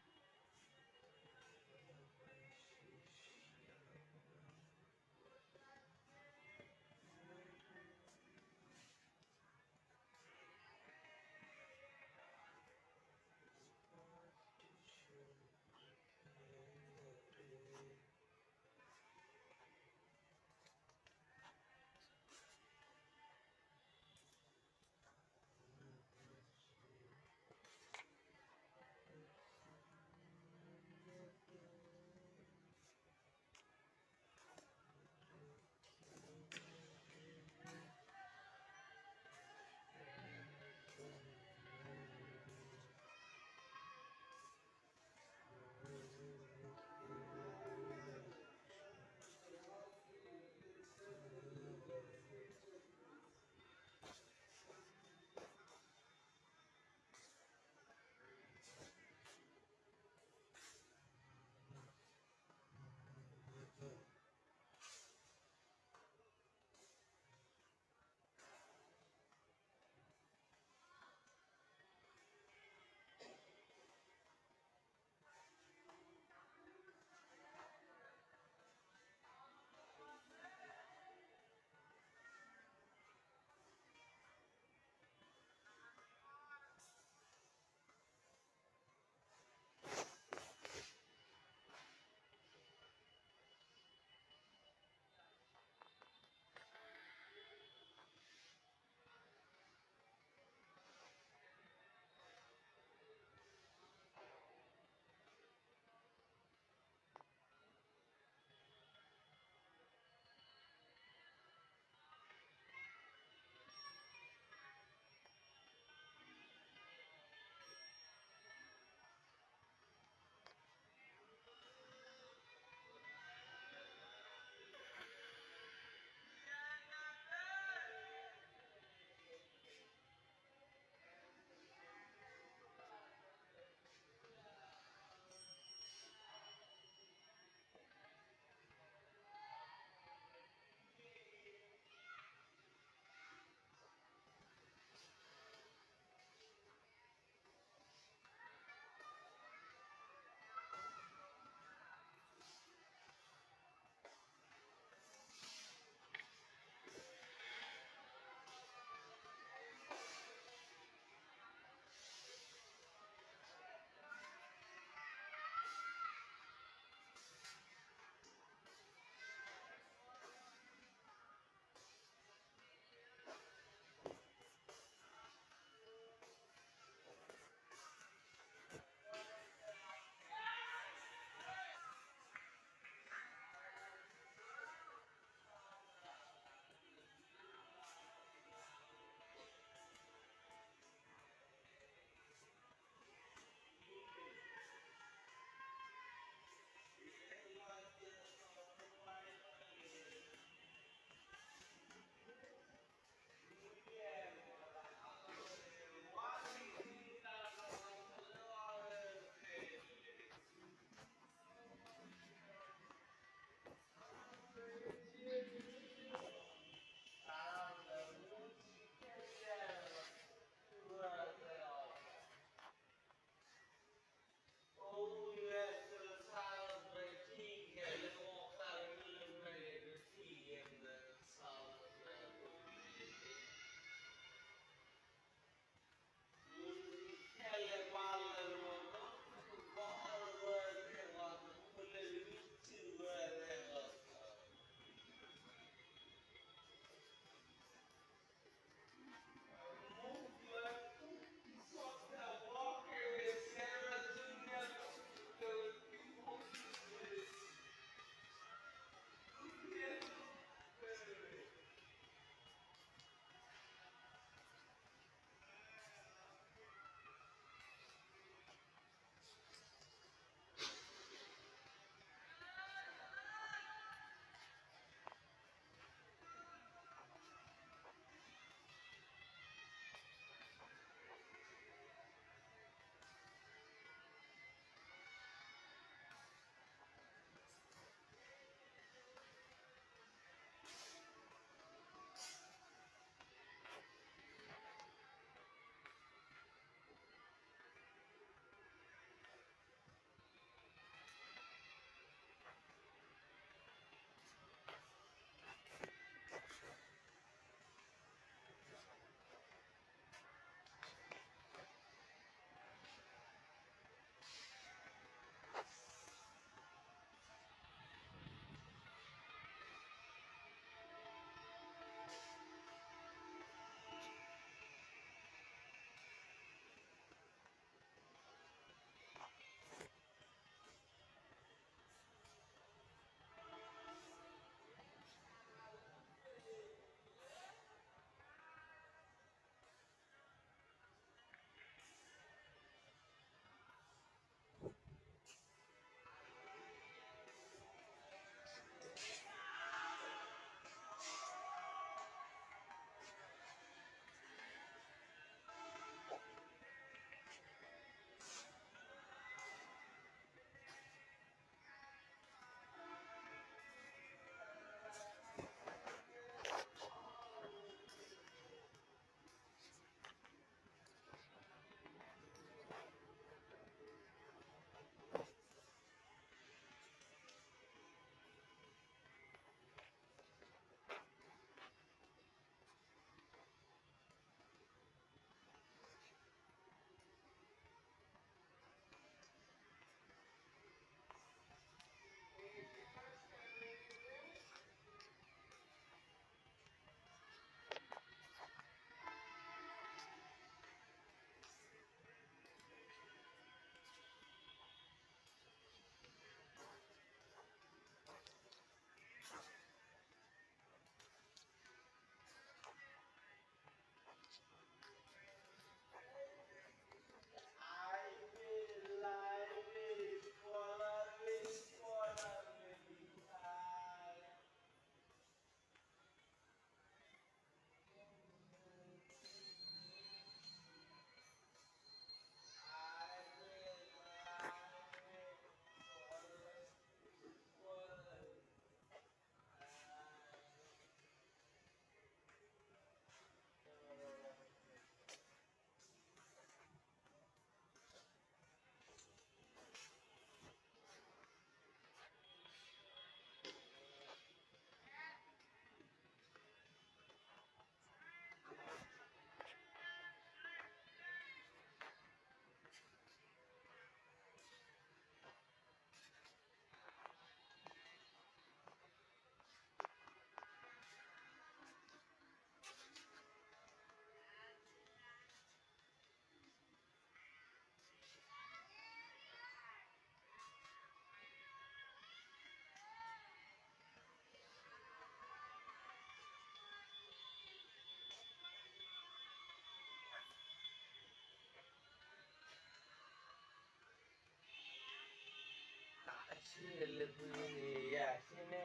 ছেলে তুমি নিয়ে আসিনি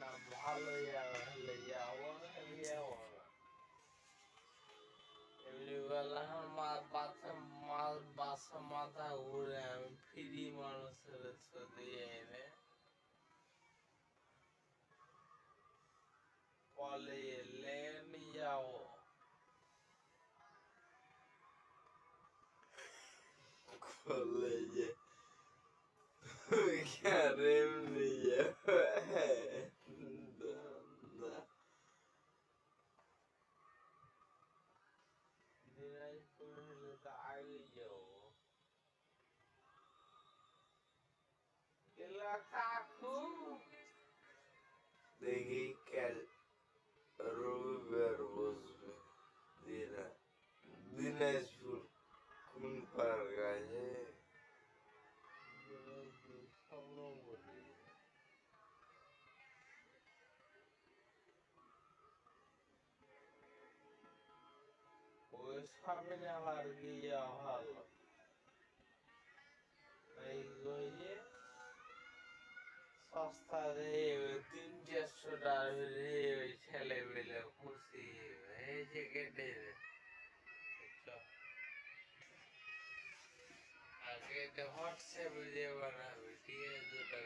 না ভালো হলে যাবো না যাবো না এমনি বেলা বাচ্চা মাথা ঘুরে আমি ফ্রি মানুষের সাথে এনে কলেজে নিয়ে যাবো কলেজে ক্যারেম নিয়ে দিনাজপুর হলে তো আগে যাবো গেলা কাকু দেখি রবিবার বসবে দিনাজপুর কোন পার্ক আছে ওই সামনে আর কি যাওয়া ভালো এই যে সস্তা রে 300-400 টাকা রে ওই ছেলে পেলে খুশি এই যে কেটে আগে হোয়াটসঅ্যাপে দিয়ে বানাবে ঠিক আছে দুটা